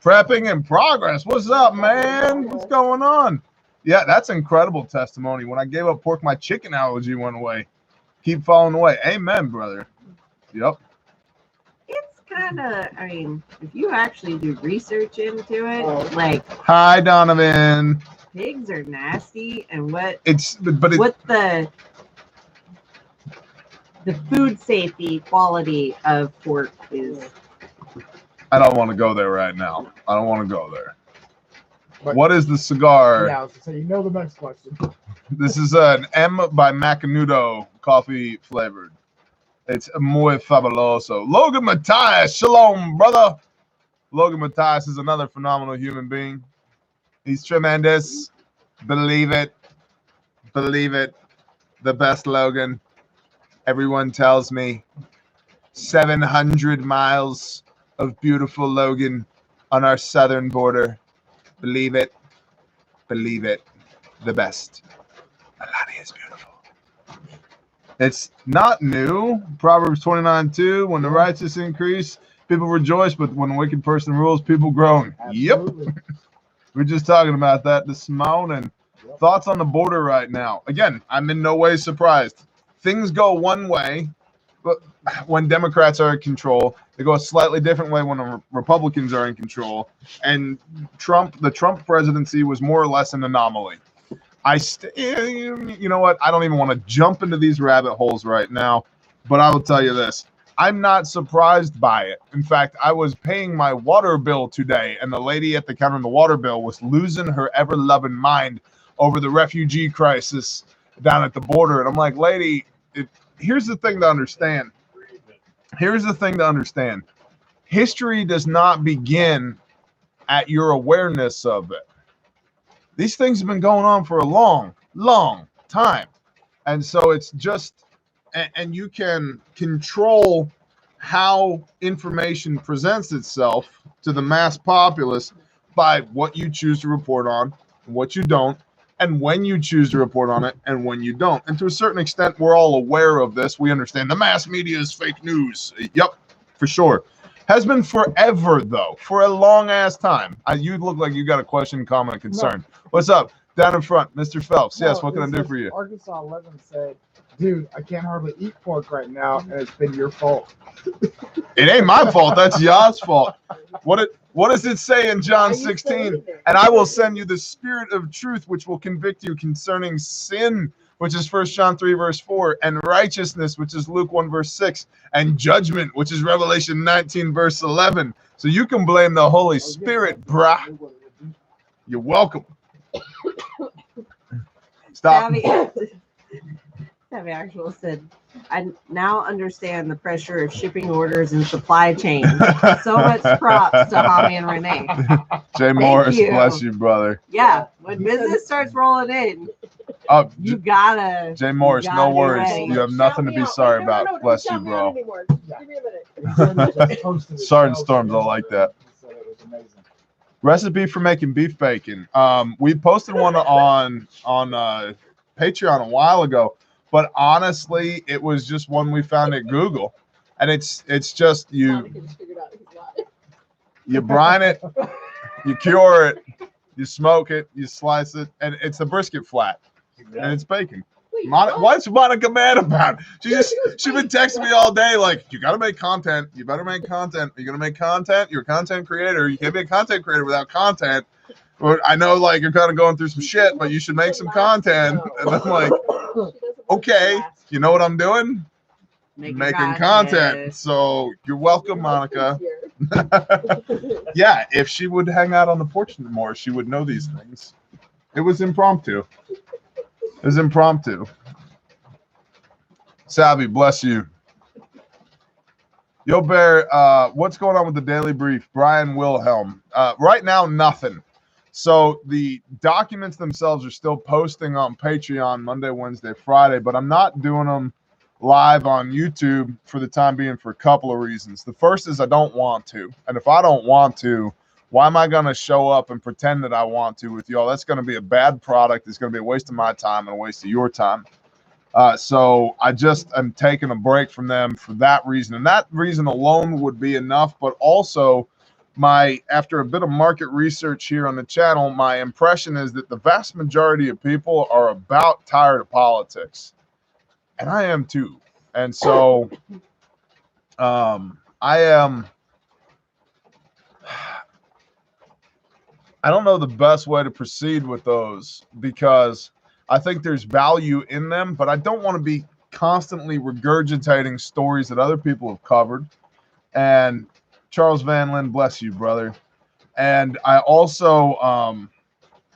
Prepping in progress. What's up, man? What's going on? Yeah, that's incredible testimony. When I gave up pork, my chicken allergy went away. Keep falling away. Amen, brother. Yep. It's kind of, I mean, if you actually do research into it, like, hi, Donovan. Pigs are nasty, and what the food safety quality of pork is. I don't want to go there right now. I don't want to go there. But, what is the cigar? Yeah, so you know the next question. This is an M by Macanudo coffee flavored. It's muy fabuloso. Logan Matthias, shalom, brother. Logan Matthias is another phenomenal human being. He's tremendous. Believe it. Believe it. The best Logan. Everyone tells me 700 miles of beautiful Logan on our southern border. Believe it. Believe it. The best. Alani is beautiful. It's not new. Proverbs 29:2. When the righteous increase, people rejoice, but when a wicked person rules, people groan. Absolutely. Yep. We're just talking about that this morning. Yep. Thoughts on the border right now? Again, I'm in no way surprised. Things go one way, but when Democrats are in control, they go a slightly different way when the Republicans are in control. And the Trump presidency was more or less an anomaly. You know what? I don't even want to jump into these rabbit holes right now, but I will tell you this. I'm not surprised by it. In fact, I was paying my water bill today, and the lady at the counter on the water bill was losing her ever-loving mind over the refugee crisis down at the border. And I'm like, lady, here's the thing to understand. Here's the thing to understand. History does not begin at your awareness of it. These things have been going on for a long, long time. And so it's just, and you can control how information presents itself to the mass populace by what you choose to report on, what you don't, and when you choose to report on it and when you don't. And to a certain extent, we're all aware of this. We understand the mass media is fake news. Yep, for sure. Has been forever, though, for a long-ass time. You look like you got a question, comment, concern. No. What's up? Down in front, Mr. Phelps. Yes, what can I do for you? Arkansas 11 said, dude, I can't hardly eat pork right now, and it's been your fault. It ain't my fault. That's y'all's fault. What does it say in John 16? And I will send you the spirit of truth, which will convict you concerning sin, which is 1 John 3, verse 4, and righteousness, which is Luke 1, verse 6, and judgment, which is Revelation 19, verse 11. So you can blame the Holy Spirit, brah. You're welcome. Stop. Savvy Actual said, I now understand the pressure of shipping orders and supply chains. So much props to Javi and Renee. Jay Morris, bless you, brother. Yeah, when business starts rolling in, you gotta. Jay Morris, no worries. You have nothing to be sorry about. Bless you, bro. Give me a minute. Sergeant Storms, I like that. Recipe for making beef bacon. We posted one on Patreon a while ago, but honestly, it was just one we found at Google, and it's just you brine it, you cure it, you smoke it, you slice it, and it's a brisket flat, and it's bacon. What's Monica mad about? She's been texting me all day like, you gotta make content, you better make content. You're gonna make content, you're a content creator, you can't be a content creator without content. But I know like you're kind of going through some shit, but you should make some content. And I'm like, okay, you know what I'm doing? Making content. So you're welcome, Monica. Yeah, if she would hang out on the porch more, she would know these things. It was impromptu. Savvy, bless you. Yo, Bear, what's going on with the Daily Brief? Brian Wilhelm. Right now, nothing. So the documents themselves are still posting on Patreon Monday, Wednesday, Friday, but I'm not doing them live on YouTube for the time being for a couple of reasons. The first is I don't want to. And if I don't want to, why am I going to show up and pretend that I want to with y'all? That's going to be a bad product. It's going to be a waste of my time and a waste of your time. So I just am taking a break from them for that reason. And that reason alone would be enough. But also, after a bit of market research here on the channel, my impression is that the vast majority of people are about tired of politics. And I am too. And so I don't know the best way to proceed with those because I think there's value in them, but I don't want to be constantly regurgitating stories that other people have covered. And Charles Van Lin, bless you, brother. And I also,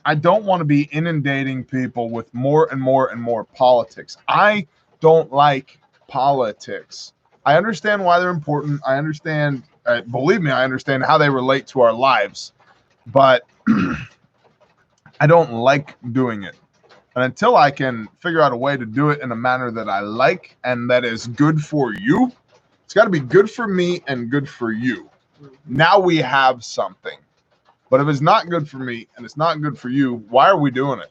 I don't want to be inundating people with more and more and more politics. I don't like politics. I understand why they're important. I understand, believe me, I understand how they relate to our lives, but I don't like doing it. And until I can figure out a way to do it in a manner that I like and that is good for you, it's got to be good for me and good for you. Now we have something. But if it's not good for me and it's not good for you, why are we doing it?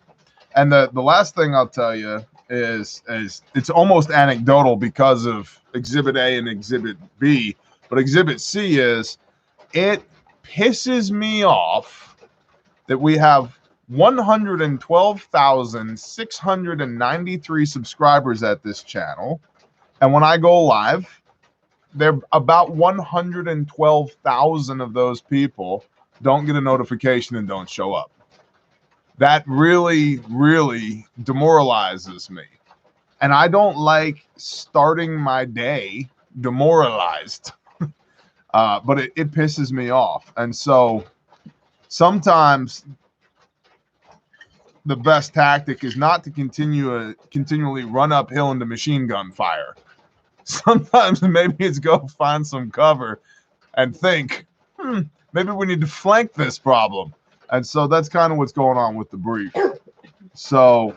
And the last thing I'll tell you is it's almost anecdotal because of Exhibit A and Exhibit B. But Exhibit C is, it pisses me off that we have 112,693 subscribers at this channel. And when I go live, there about 112,000 of those people don't get a notification and don't show up. That really, really demoralizes me. And I don't like starting my day demoralized. But it pisses me off. And so sometimes the best tactic is not to continually run uphill into machine gun fire. Sometimes maybe it's go find some cover and think, maybe we need to flank this problem. And so that's kind of what's going on with the brief. So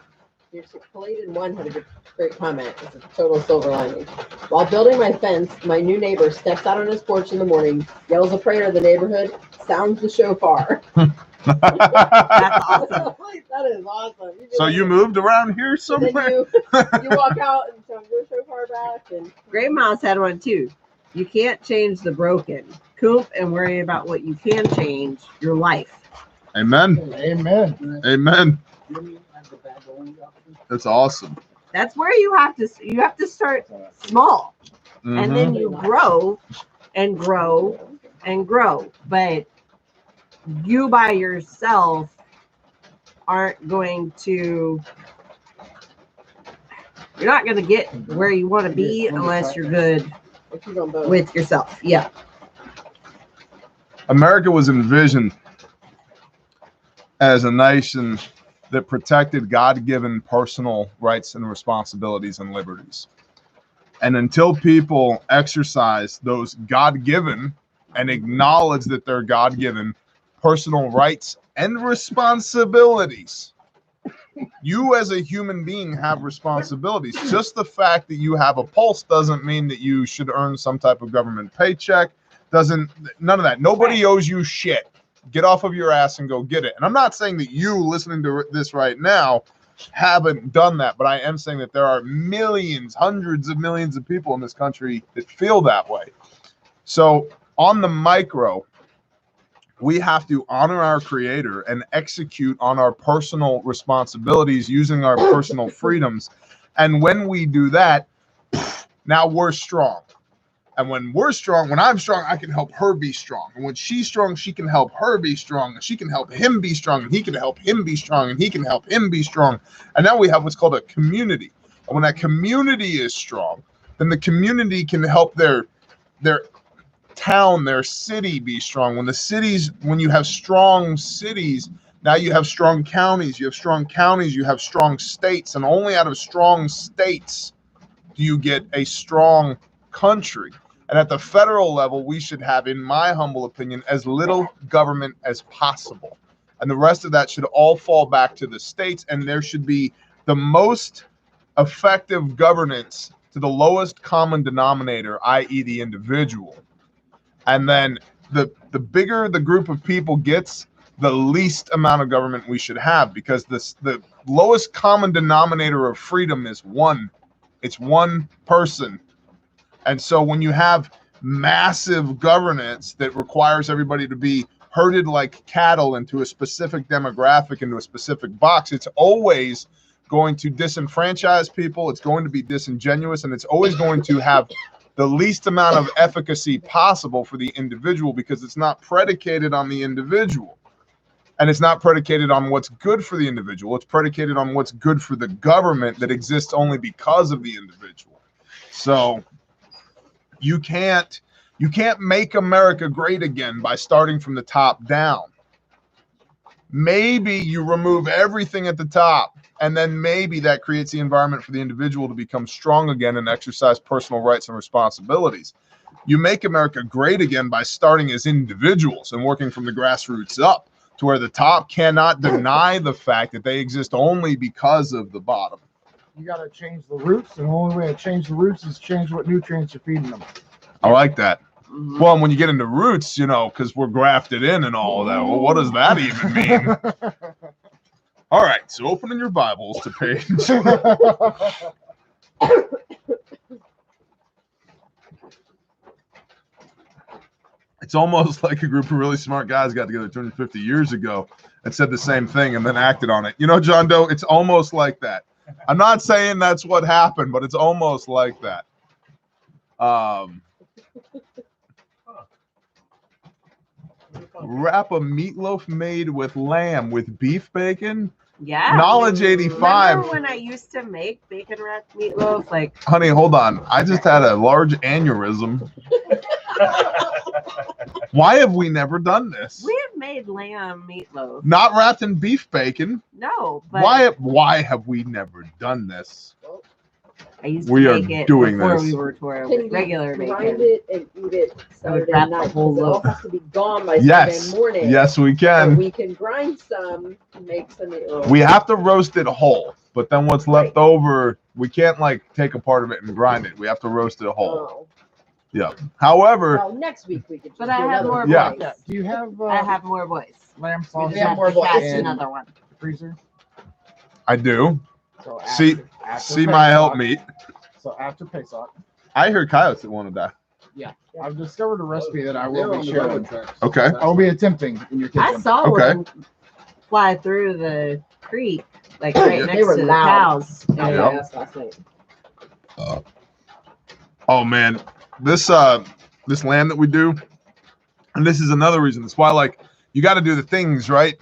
Plated One had a great comment. It's a total silver lining. While building my fence, my new neighbor steps out on his porch in the morning, yells a prayer to the neighborhood, sounds the shofar. That's awesome. That is awesome. So you moved around here somewhere? Then you walk out and sound your shofar back. And Gray Mouse had one too. You can't change the broken. Coop and worry about what you can change, your life. Amen. Amen. Amen. That's awesome. That's where you have to start small. And then you grow and grow and grow. But you by yourself aren't going to, you're not going to get where you want to be unless you're good with yourself. Yeah. America was envisioned as a nation that protected God-given personal rights and responsibilities and liberties. And until people exercise those God-given and acknowledge that they're God-given personal rights and responsibilities, you as a human being have responsibilities. Just the fact that you have a pulse doesn't mean that you should earn some type of government paycheck. None of that. Nobody owes you shit. Get off of your ass and go get it. And I'm not saying that you listening to this right now haven't done that, but I am saying that there are millions, hundreds of millions of people in this country that feel that way. So on the micro, we have to honor our Creator and execute on our personal responsibilities using our personal freedoms. And when we do that, now we're strong. And when we're strong, when I'm strong, I can help her be strong. And when she's strong, she can help her be strong. And she can help him be strong. And he can help him be strong. And he can help him be strong. And now we have what's called a community. And when that community is strong, then the community can help their town, their city be strong. When you have strong cities, now you have strong counties. You have strong counties, you have strong states. And only out of strong states do you get a strong country. And at the federal level, we should have, in my humble opinion, as little government as possible. And the rest of that should all fall back to the states. And there should be the most effective governance to the lowest common denominator, i.e. the individual. And then the bigger the group of people gets, the least amount of government we should have, because the lowest common denominator of freedom is one. It's one person. And so when you have massive governance that requires everybody to be herded like cattle into a specific demographic, into a specific box, it's always going to disenfranchise people. It's going to be disingenuous, and it's always going to have the least amount of efficacy possible for the individual, because it's not predicated on the individual. And it's not predicated on what's good for the individual. It's predicated on what's good for the government that exists only because of the individual. So you can't make America great again by starting from the top down. Maybe you remove everything at the top, and then maybe that creates the environment for the individual to become strong again and exercise personal rights and responsibilities. You make America great again by starting as individuals and working from the grassroots up to where the top cannot deny the fact that they exist only because of the bottom. You got to change the roots, and the only way to change the roots is change what nutrients you're feeding them. I like that. Well, and when you get into roots, because we're grafted in and all of that, well, what does that even mean? All right, so opening your Bibles to page. It's almost like a group of really smart guys got together 250 years ago and said the same thing and then acted on it. John Doe, it's almost like that. I'm not saying that's what happened, but it's almost like that. Wrap a meatloaf made with lamb with beef bacon. Yeah. Knowledge 85. Remember when I used to make bacon wrapped meatloaf? Like, honey, hold on. I just had a large aneurysm. Why have we never done this? We have made lamb meatloaf. Not wrapped in beef bacon. No, but Why have we never done this? I used We to are make it doing before this. we were Torah Can with regular we grind bacon. it and eat it Saturday wrap night? the whole Because it all loaf. has to be gone by Yes. Sunday morning. Yes, we And can. we can grind some to make Sunday rolls. We have to roast it whole, but then what's left over, we can't like take a part of it and grind it. We have to roast it whole. Oh. However, Well, next week we could just But do I have another more one. Yeah. boys. Do you have I have more boys. lamb We sausage just have more to boys. catch in another one. the freezer? I do. So See- See my help meet. So after Pesach, I heard coyotes that want to die. I've discovered a recipe that I will be sharing. Okay. I will be attempting in your I kitchen. saw Okay. one fly through the creek, like right They next were to the loud. cows. Oh, Yeah. yes, last night. Oh man, this this land that we do, and this is another reason. That's why like you got to do the things right.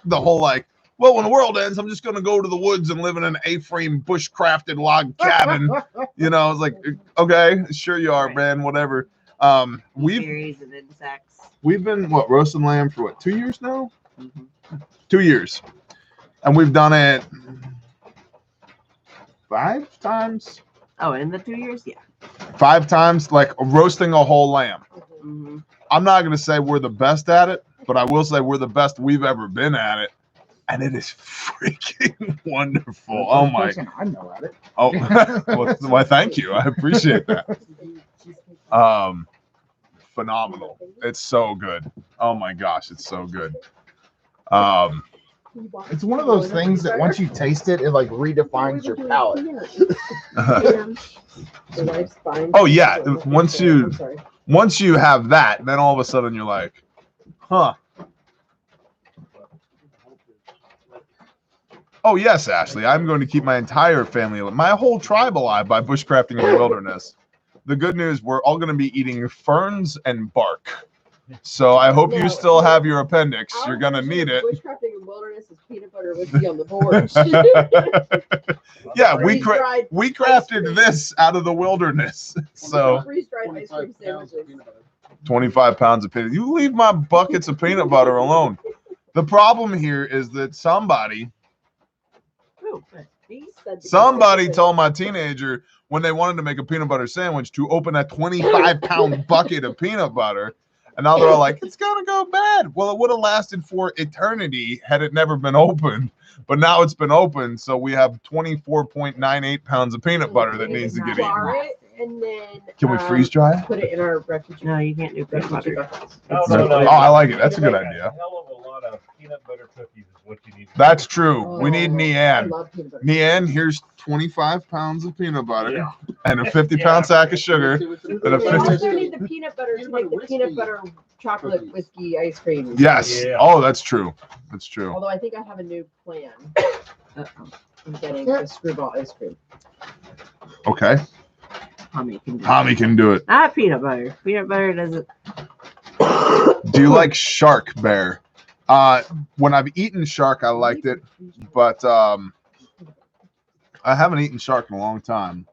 The whole like, well, when the world ends, I'm just gonna go to the woods and live in an A-frame bushcrafted log cabin. You know, it's like, okay, sure you are, man. Whatever. We've Berries and insects. been roasting lamb for 2 years now. Mhm. 2 years, and we've done it 5 times. Oh, in the 2 years, yeah. 5 times, like roasting a whole lamb. Mm-hmm. I'm not gonna say we're the best at it, but I will say we're the best we've ever been at it, and it is freaking wonderful. Oh my! I know at it. Oh, well, thank you. I appreciate that. Phenomenal. It's so good. Oh my gosh, it's so good. It's one of those things that once you taste it, it like redefines your palate. Oh, yeah, once you- I'm sorry. Once you have that, then all of a sudden you're like, huh. Oh yes, Ashley. I'm going to keep my entire family, my whole tribe alive by bushcrafting in the wilderness. The good news, we're all going to be eating ferns and bark. So I hope you still have your appendix. You're going to need it. Bushcrafting in wilderness is peanut butter whiskey on the porch. Yeah, Freeze-dried we ice crafted cream. this out of the wilderness. So Freeze-dried ice cream sandwiches. 25 pounds of peanut. You leave my buckets of peanut butter alone. The problem here is that somebody told my teenager when they wanted to make a peanut butter sandwich to open a 25-pound bucket of peanut butter. And now they're all like, it's going to go bad. Well, it would have lasted for eternity had it never been opened. But now it's been opened, so we have 24.98 pounds of peanut butter that needs to get Jar eaten. it, and then Can we freeze dry it? put it in our refrigerator. No, you can't do peanut butter. No, Oh, I like it. That's a good idea. A hell of a lot of peanut butter cookies is what you need. That's true. We need I Neanne. love peanut butter. Neanne, here's 25 pounds of peanut butter Yeah. and a 50-pound sack of sugar. And a We 50 also need the peanut butter to make the peanut butter chocolate whiskey ice cream. Yes. Yeah. Oh, that's true. That's true. Although I think I have a new plan. Uh-oh. I'm getting a screwball ice cream. Okay. Tommy can do it. Tommy can do it. Not peanut butter. Peanut butter doesn't. Do you like shark, Bear? When I've eaten shark, I liked it, but I haven't eaten shark in a long time.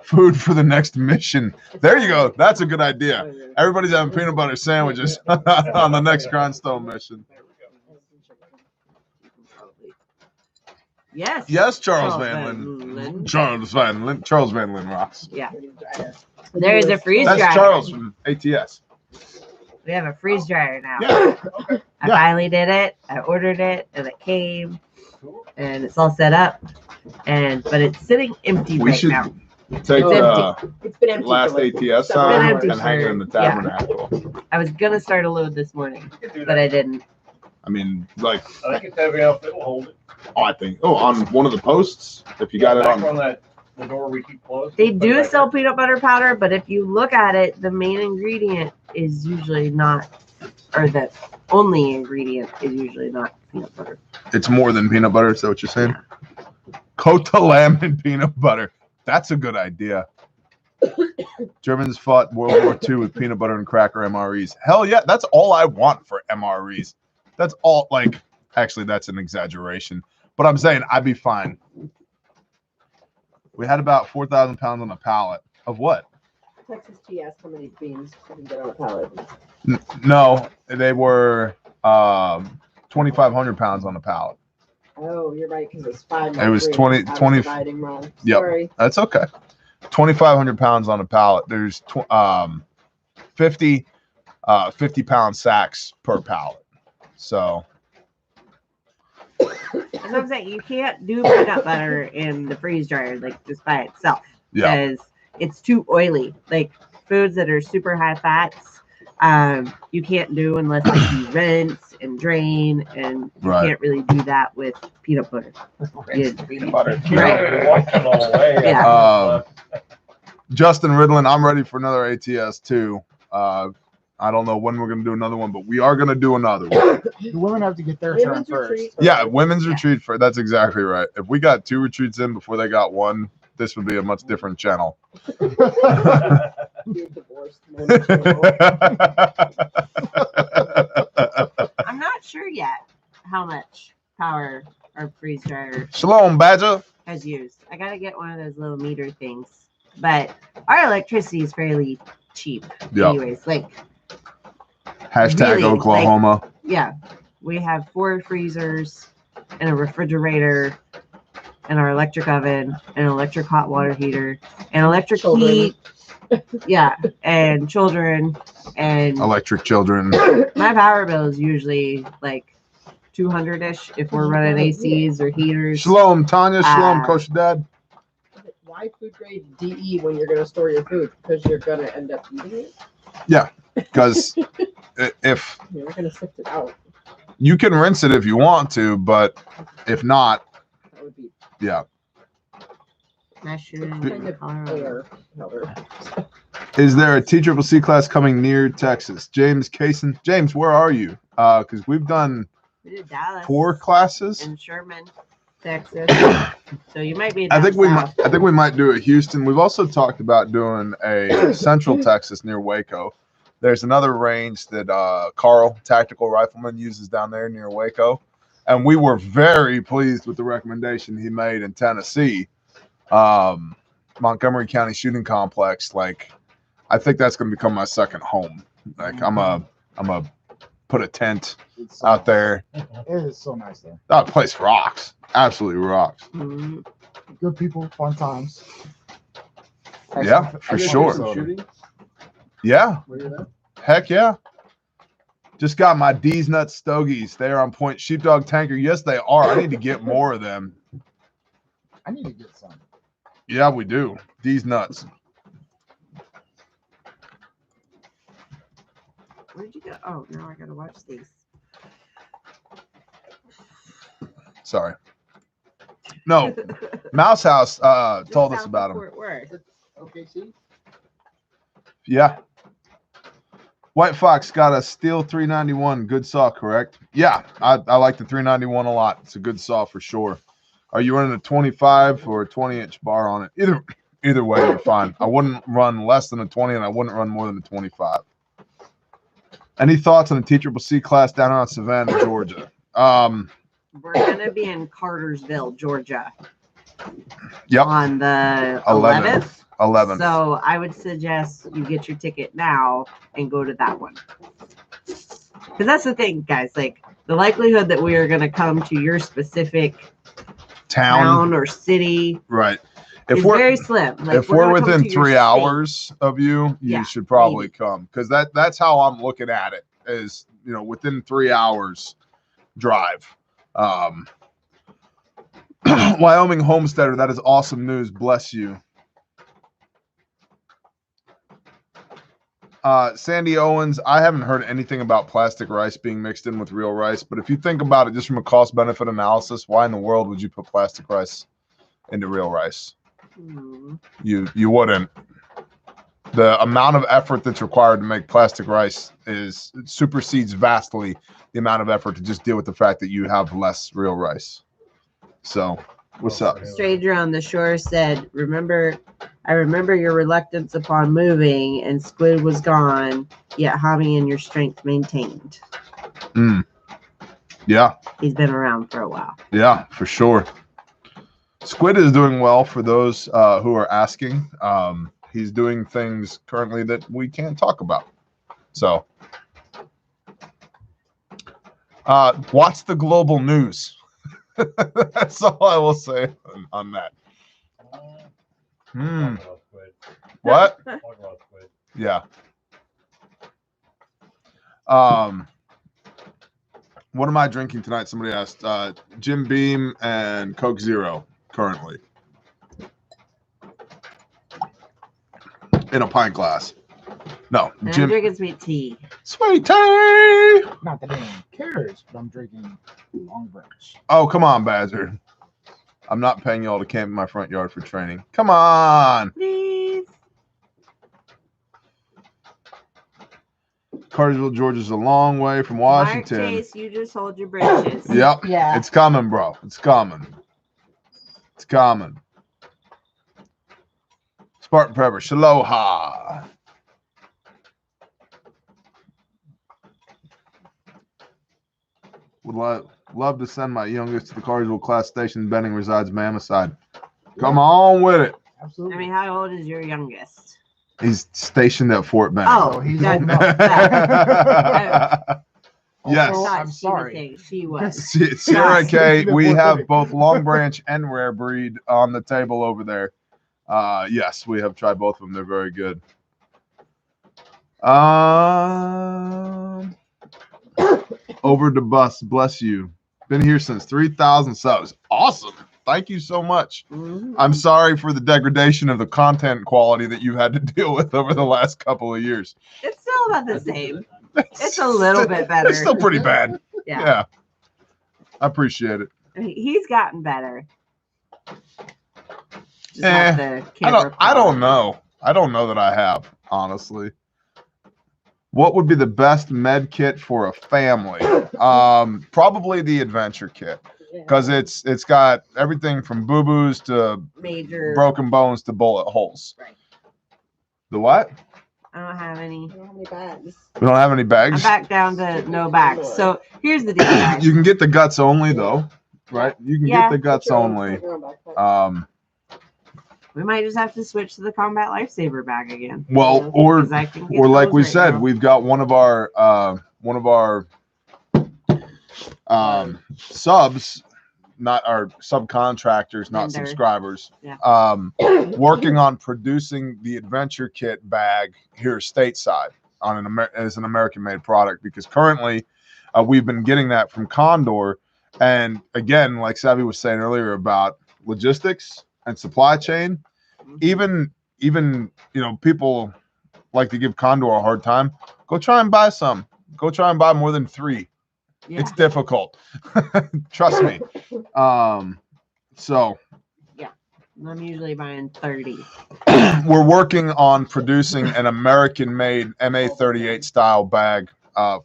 Food for the next mission. There you go. That's a good idea. Everybody's having peanut butter sandwiches on the next grindstone mission. Yes. Yes, Charles Van Lin. Charles Van Lin Ross. Yeah. There is a freeze dryer. That's Charles from ATS. We have a freeze dryer now. Yeah. I Yeah. finally did it. I ordered it and it came and it's all set up. But it's sitting empty We right should now. take It's been empty. last for like ATS several sign hours. and hang it in the Yeah. tabernacle. I was gonna start a load this morning, but I didn't. I mean, like, I think it's heavy enough that will hold it. on one of the posts, if you got it Back on. that the door we keep closed. They Put it do back sell there. peanut butter powder, but if you look at it, the main ingredient is usually not, or the only ingredient is usually not peanut butter. It's more than peanut butter. Is that what you're saying? Coat the lamb in peanut butter. That's a good idea. Germans fought World War II with peanut butter and cracker MREs. Hell yeah, that's all I want for MREs. That's all. Like, actually, that's an exaggeration. But I'm saying I'd be fine. We had about 4,000 pounds on a pallet of what? Texas TS, how many beans you can get on a pallet? No, they were 2,500 pounds on a pallet. Oh, you're right, because it's 5. It was 20 I was 20 dividing wrong. Yep. Sorry. That's okay. 2,500 pounds on a pallet. There's 50 50-pound sacks per pallet. So That's what I'm saying. You can't do peanut butter in the freeze dryer like just by itself yeah, because it's too oily. Like foods that are super high fats, you can't do unless like you rinse and drain, and you Right. can't really do that with peanut butter. Peanut butter. Right. Walking all the way. Yeah. Justin Ridlin, I'm ready for another ATS too. I don't know when we're gonna do another one, but we are gonna do another one. The women have to get their turn Women's first. retreat. Yeah, women's Yeah. retreat for that's exactly right. If we got 2 retreats in before they got 1, this would be a much different channel. You're divorced. I'm not sure yet how much power our freeze dryer Shalom, Badger. has used. I gotta get one of those little meter things, but our electricity is fairly cheap. Yeah. Anyways, like Hashtag Really, Oklahoma. yeah, we have 4 freezers and a refrigerator and our electric oven and an electric hot water heater and electric Children. heat. Yeah, and children and Electric children. my power bill is usually like 200-ish if we're running ACs or heaters. Shalom, Tanya. Shalom, Uh, Kosher Dad. Why food grade DE when you're going to store your food? Because you're going to end up eating it. Because if You're not going to sift it out. you can rinse it if you want to, but if not, That would be yeah. Mushroom, kind of Colorado. color. Is there a TCCC class coming near Texas? James Kaysen. James, where are you? Because we've done We did Dallas 4 classes. and Sherman, Texas. So you might be. I think down south. I think we might do it Houston. We've also talked about doing a Central Texas near Waco. There's another range that Carl, tactical rifleman, uses down there near Waco, and we were very pleased with the recommendation he made in Tennessee, Montgomery County Shooting Complex. Like, I think that's going to become my second home. Like, I'm a put a tent It's out there. It is so nice there. That place rocks. Absolutely rocks. Mhm. Good people, fun times. Yeah, for sure. Shooting? Yeah. Where you at? Heck yeah. Just got my D's Nuts Stogies. They're on point. Sheepdog Tanker. Yes, they are. I need to get more of them. I need to get some. Yeah, we do. D's Nuts. Where'd you go? Oh, now I gotta watch these. Sorry. No, Mouse House Just told us south of about them. Fort Worth. Okay, see? Yeah. White Fox got a steel 391. Good saw, correct? Yeah, I like the 391 a lot. It's a good saw for sure. Are you running a 25 or a 20-inch bar on it? Either way, you're fine. I wouldn't run less than a 20, and I wouldn't run more than a 25. Any thoughts on the TCCC class down on Savannah, Georgia? We're gonna be in Cartersville, Georgia, Yep, on the 11th. 11th. 11. So I would suggest you get your ticket now and go to that one. Because that's the thing, guys. Like the likelihood that we are going to come to your specific town or city Right. is very slim. Like, If we're gonna come within to your 3 state. hours of you, you Yeah, should probably maybe. come, because that's how I'm looking at it. Is within 3 hours drive. Wyoming homesteader. That is awesome news. Bless you. Sandy Owens, I haven't heard anything about plastic rice being mixed in with real rice, but if you think about it just from a cost-benefit analysis, why in the world would you put plastic rice into real rice? You wouldn't. The amount of effort that's required to make plastic rice supersedes vastly the amount of effort to just deal with the fact that you have less real rice. So, what's up? Stranger on the shore said, I remember your reluctance upon moving, and Squid was gone, yet Hami and your strength maintained. Yeah. He's been around for a while. Yeah, for sure. Squid is doing well for those who are asking. He's doing things currently that we can't talk about. So, watch the global news. That's all I will say on that. Hmm. Talk about squid. What? Talk about squid. Yeah. What am I drinking tonight? Somebody asked. Jim Beam and Coke Zero currently in a pint glass. No, And I'm Jim. drinking sweet tea. Sweet tea. Not that anyone cares, but I'm drinking Long Branch. Oh, come on, Badger. I'm not paying y'all to camp in my front yard for training. Come on. Please. Cartersville, Georgia's a long way from Mark Washington. Chase, you just hold your britches. Yep. Yeah. It's coming, bro. It's coming. It's coming. Spartan Prepper, Shaloha. Would love to send my youngest to the Cartersville class station. Benning resides Mama side. Come on with it. Absolutely. I mean, how old is your youngest? He's stationed at Fort Benning. Oh, he's that- old enough. Yes. Also, thought I'm she sorry. would think she was. Sierra K, Yes. we have both Long Branch and Rare Breed on the table over there. Yes, we have tried both of them. They're very good. Over the bus, bless you. Been here since 3,000 subs. Awesome. Thank you so much. Mhm. I'm sorry for the degradation of the content quality that you've had to deal with over the last couple of years. It's still about the same. It's a little bit better. It's still pretty bad. Yeah. Yeah. I appreciate it. I mean, he's gotten better. Just Eh, not the I camera don't quality. know. I don't know that I have, honestly. What would be the best med kit for a family? Probably the adventure kit, because it's got everything from boo-boos to Major. broken bones to bullet holes. Right. The what? I don't have any. I don't have any bags. We don't have any I'm bags. back down to no bags. So here's the deal, guys. You can get the guts only though, right? You can Yeah. get the guts Sure, only. take your own backpack. We might just have to switch to the combat lifesaver bag again. Well, or 'Cause I can get like those we right said, now. we've got one of our subs, not our subcontractors, not Vendor. subscribers, Yeah. working on producing the adventure kit bag here stateside on as an American-made product, because currently we've been getting that from Condor, and again, like Savvy was saying earlier about logistics and supply chain, even people like to give Condor a hard time. Go try and buy some. Go try and buy more than 3. Yeah. It's difficult. Trust me. So I'm usually buying 30. we're working on producing an American-made MA38 style bag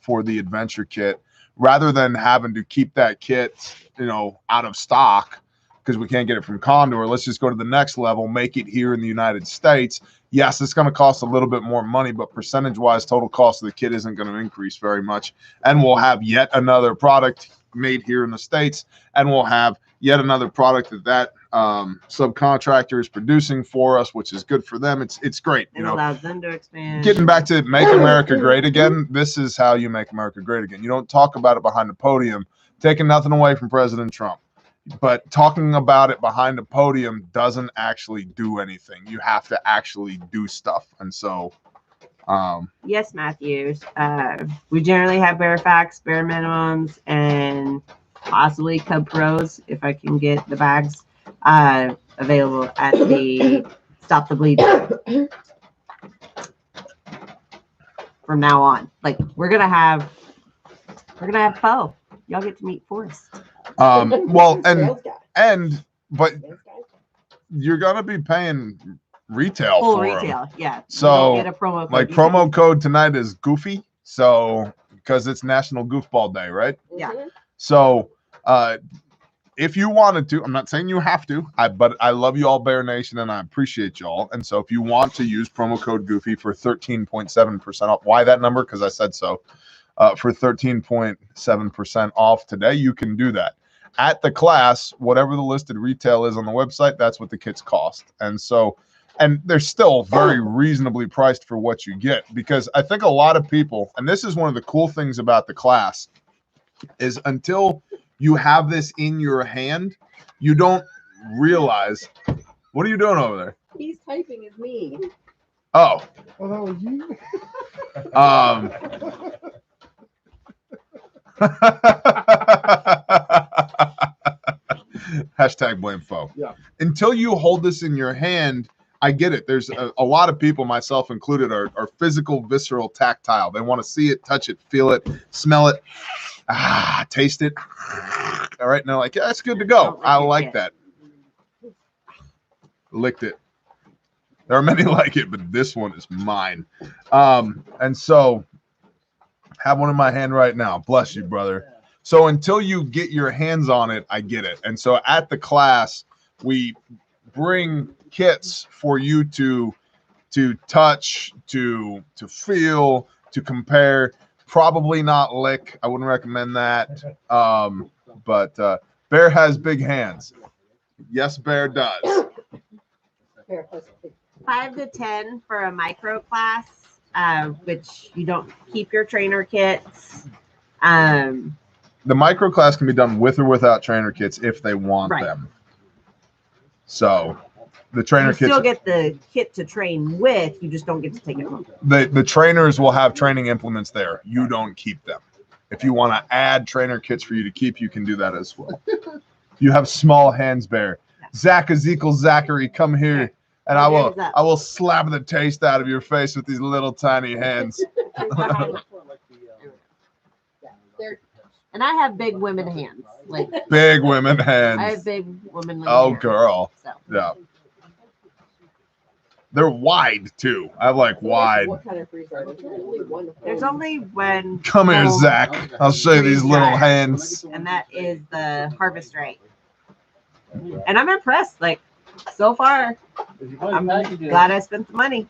for the adventure kit, rather than having to keep that kit, out of stock because we can't get it from Condor. Let's just go to the next level, make it here in the United States. Yes, it's going to cost a little bit more money, but percentage-wise, total cost of the kit isn't going to increase very much. And we'll have yet another product made here in the States, and we'll have yet another product that subcontractor is producing for us, which is good for them. It's great. It allows them to expand. Getting back to make America great again, this is how you make America great again. You don't talk about it behind the podium, taking nothing away from President Trump. But talking about it behind the podium doesn't actually do anything. You have to actually do stuff. And so, Yes, Matthews. We generally have bare facts, bare minimums, and possibly Cub Pros if I can get the bags available at the Stop the Bleed from now on. Like we're gonna have Poe. Y'all get to meet Forrest. well, Sales guy. but Sales guy. you're gonna be paying retail Full for 'em. retail, yeah. You So, don't get a promo code. Like You promo code tonight is Goofy, so because it's National Goofball Day, right? Yeah. Mhm. So if you wanted to, I'm not saying you have to, but I love you all, Bear Nation, and I appreciate y'all. And so if you want to use promo code Goofy for 13.7% off, why that number? Because I said so. For 13.7% off today, you can do that. At the class, whatever the listed retail is on the website, that's what the kits cost. And so, and they're still very reasonably priced for what you get, because I think a lot of people, and this is one of the cool things about the class, is until you have this in your hand, you don't realize. What are you doing over there? He's typing as me. Oh, Oh, that was you. Hashtag blame foe. Yeah. Until you hold this in your hand, I get it. There's a lot of people, myself included, are physical, visceral, tactile. They want to see it, touch it, feel it, smell it, taste it. All right, and they're like, yeah, that's good to go. I like that. Licked it. There are many like it, but this one is mine. And so, have one in my hand right now. Bless you, brother. So until you get your hands on it, I get it. And so at the class, we bring kits for you to touch, to feel, to compare. Probably not lick. I wouldn't recommend that. But Bear has big hands. Yes, Bear does. 5 to 10 for a micro class, which you don't keep your trainer kits. The micro class can be done with or without trainer kits if they want them. So the trainer you kits still get the kit to train with, you just don't get to take it home. The trainers will have training implements there. You don't keep them. If you want to add trainer kits for you to keep, you can do that as well. You have small hands, Bear. Zach Ezekiel Zachary, come here, and I will slap the taste out of your face with these little tiny hands. And I have big women hands. Like big women hands. I have big womanly Oh, hands, girl. So. Yeah. They're wide, too. I like wide. What kind of freeze dryer? There's only one. Come here, Zach. I'll show you these little hands. And that is the Harvest Right. And I'm impressed. Like, so far, I'm glad I spent the money.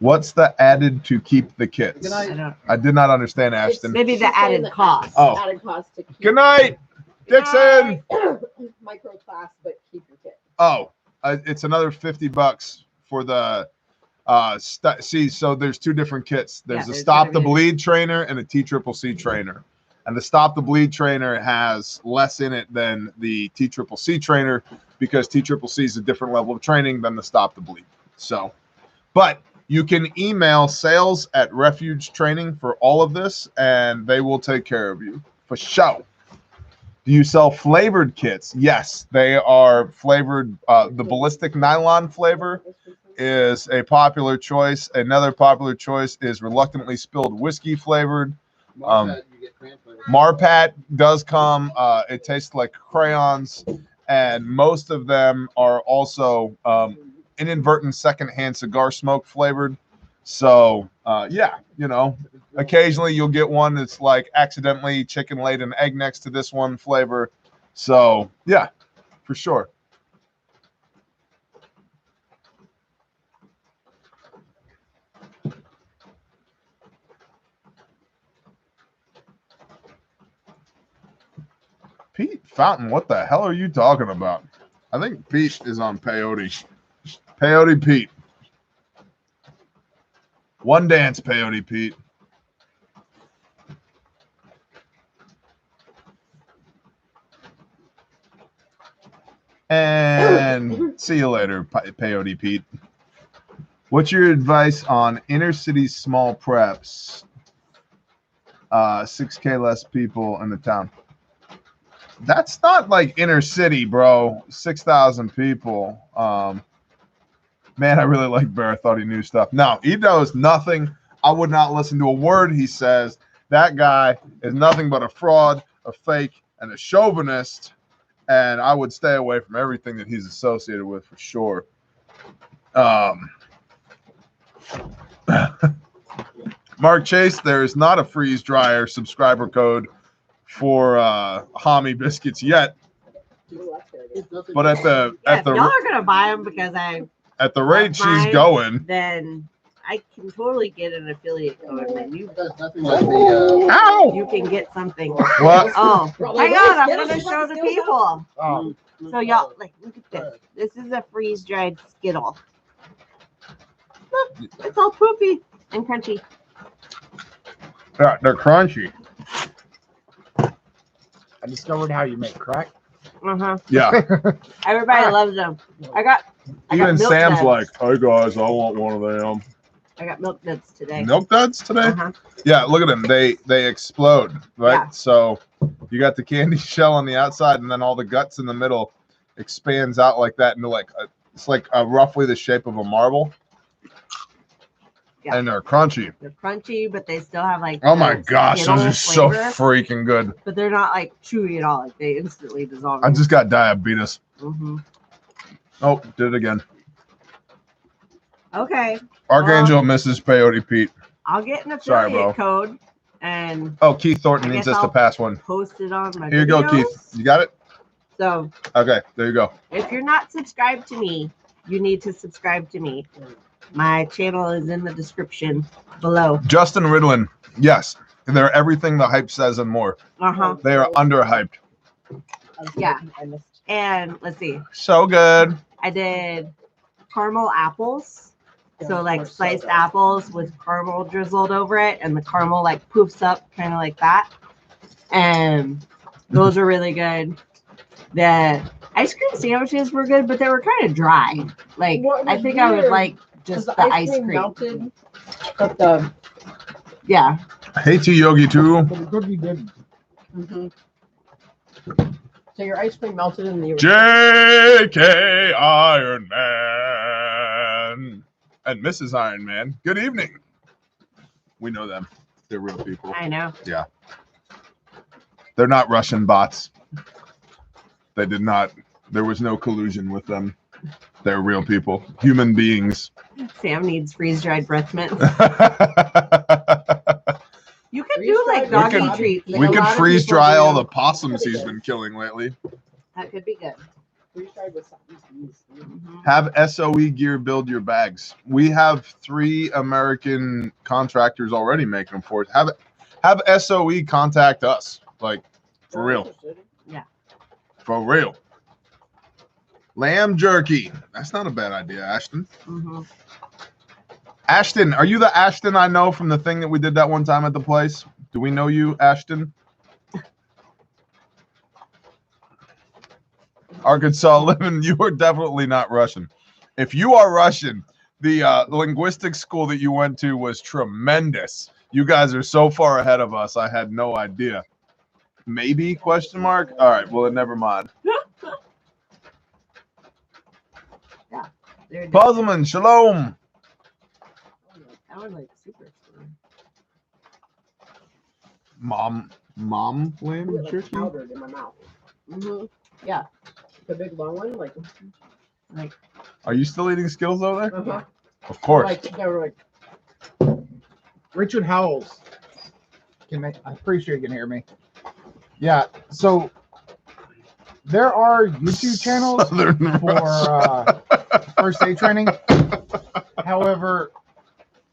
What's the added to keep the kits? I did not understand, Ashton. Maybe the added cost. Oh. Added cost to keep Good night, Dixon. micro class, but keep your kit. Oh, it's another $50 for the see. So there's two different kits. There's a Stop the Bleed trainer and a TCCC trainer. And the Stop the Bleed trainer has less in it than the TCCC trainer because TCCC is a different level of training than the Stop the Bleed. So, but you can email sales at Refuge Training for all of this, and they will take care of you for sure. Do you sell flavored kits? Yes, they are flavored. The ballistic nylon flavor is a popular choice. Another popular choice is reluctantly spilled whiskey flavored. Marpat does come. It tastes like crayons, and most of them are also inadvertent secondhand cigar smoke flavored. So yeah, you know, occasionally you'll get one that's like accidentally chicken laid an egg next to this one flavor. So yeah, for sure. Pete Fountain, what the hell are you talking about? I think Pete is on peyote. Peyote Pete. One dance, peyote Pete. And see you later, peyote Pete. What's your advice on inner city small preps? 6K less people in the town. That's not like inner city, bro. 6,000 people. Man, I really like Bear. I thought he knew stuff. No, he knows nothing. I would not listen to a word he says. That guy is nothing but a fraud, a fake, and a chauvinist. And I would stay away from everything that he's associated with for sure. Mark Chase, there is not a freeze dryer subscriber code for Hami biscuits yet. But at the y'all are gonna buy them because at the rate she's going, then I can totally get an affiliate code, and you can get something. What? Oh, hang on, I'm gonna show the people. Oh. So y'all, like, look at this. This is a freeze dried Skittle. Look, it's all poopy and crunchy. Yeah, they're crunchy. I discovered how you make crack. Yeah. Everybody loves them. I got Even milk Sam's duds. like, hey guys, I want one of them. I got milk duds today. Milk duds today? Uh-huh. Yeah, look at them. They explode, right? Yeah. So you got the candy shell on the outside, and then all the guts in the middle expands out like that into like it's like roughly the shape of a marble. Yeah. And they're crunchy. They're crunchy, but they still have like. Oh my gosh, those are so flavor, freaking good. But they're not like chewy at all. Like they instantly dissolve. I just got diabetes. Mm-hmm. Oh, did it again. Okay. Archangel, Mrs. Peyote Pete. I'll get an Sorry, affiliate bro. code and Oh, Keith Thornton I needs guess us to I'll pass one. post it on my Here you go, videos. Keith. You got it? So Okay, there you go. if you're not subscribed to me, you need to subscribe to me. My channel is in the description below. Justin Ridlin. Yes, they're everything the hype says and more. Uh-huh. They are underhyped. Yeah. And let's see. So good. I did caramel apples. So like sliced apples with caramel drizzled over it, and the caramel like poofs up kind of like that. And those are really good. The ice cream sandwiches were good, but they were kind of dry. Like I think I would like just the ice cream. Melted, but the Yeah. Hey to Yogi too. But the cookie did. so your ice cream melted in the JK Iron Man and Mrs. Iron Man. Good evening. We know them. They're real people. I know. Yeah. They're not Russian bots. They did not. There was no collusion with them. They're real people. Human beings. Sam needs freeze-dried breath mint. We You could do like Freeze-dried doggy could- treats. Like, a could lot of freeze people dry do. all the possums he's been killing lately. That could be good. freeze-dried with something. Mhm. Have SOE gear build your bags. We have 3 American contractors already making them for us. Have SOE contact us. Like, for real. For real. Lamb jerky. That's not a bad idea, Ashton. Mhm. Ashton, are you the Ashton I know from the thing that we did that one time at the place? Do we know you, Ashton? Arkansas living, you are definitely not Russian. If you are Russian, the linguistics school that you went to was tremendous. You guys are so far ahead of us. I had no idea. Maybe, question mark? All right, well, then never mind. They're Puzzleman, shalom. That one like super strong. Mom lamb Like jerky? powdered in my mouth. Yeah, the big long one, like Are you still eating Skittles over there? uh-huh. Of course. Like they were like Richard Howells. I'm pretty sure you can hear me. Yeah. So there are YouTube channels Southern for first aid training. However,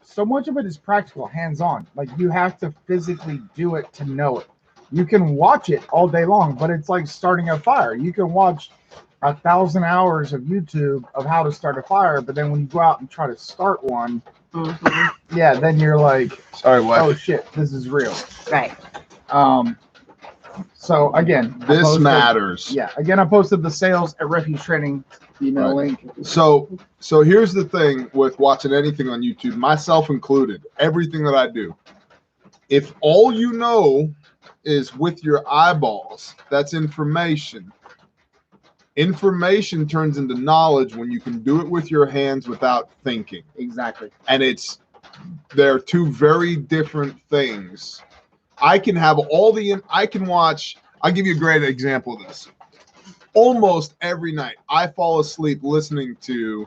so much of it is practical, hands-on. Like you have to physically do it to know it. You can watch it all day long, but it's like starting a fire. You can watch 1,000 hours of YouTube of how to start a fire, but then when you go out and try to start one, yeah, then you're like, Sorry, what? oh shit, this is real. Right. So again, I This posted- matters. Yeah, again, I posted the sales at Refuge Training email Right. link. So here's the thing with watching anything on YouTube, myself included, everything that I do. If all you know is with your eyeballs, that's information. Information turns into knowledge when you can do it with your hands without thinking. Exactly. And they're 2 very different things. I can have I can watch, I'll give you a great example of this. Almost every night, I fall asleep listening to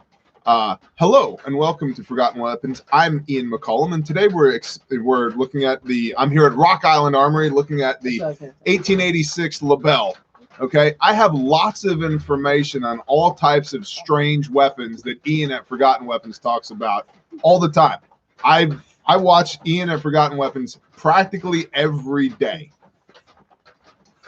hello and welcome to Forgotten Weapons. I'm Ian McCollum, and today we're looking at I'm here at Rock Island Armory looking at the 1886 Lebel. Okay, I have lots of information on all types of strange weapons that Ian at Forgotten Weapons talks about all the time. I watch Ian at Forgotten Weapons practically every day.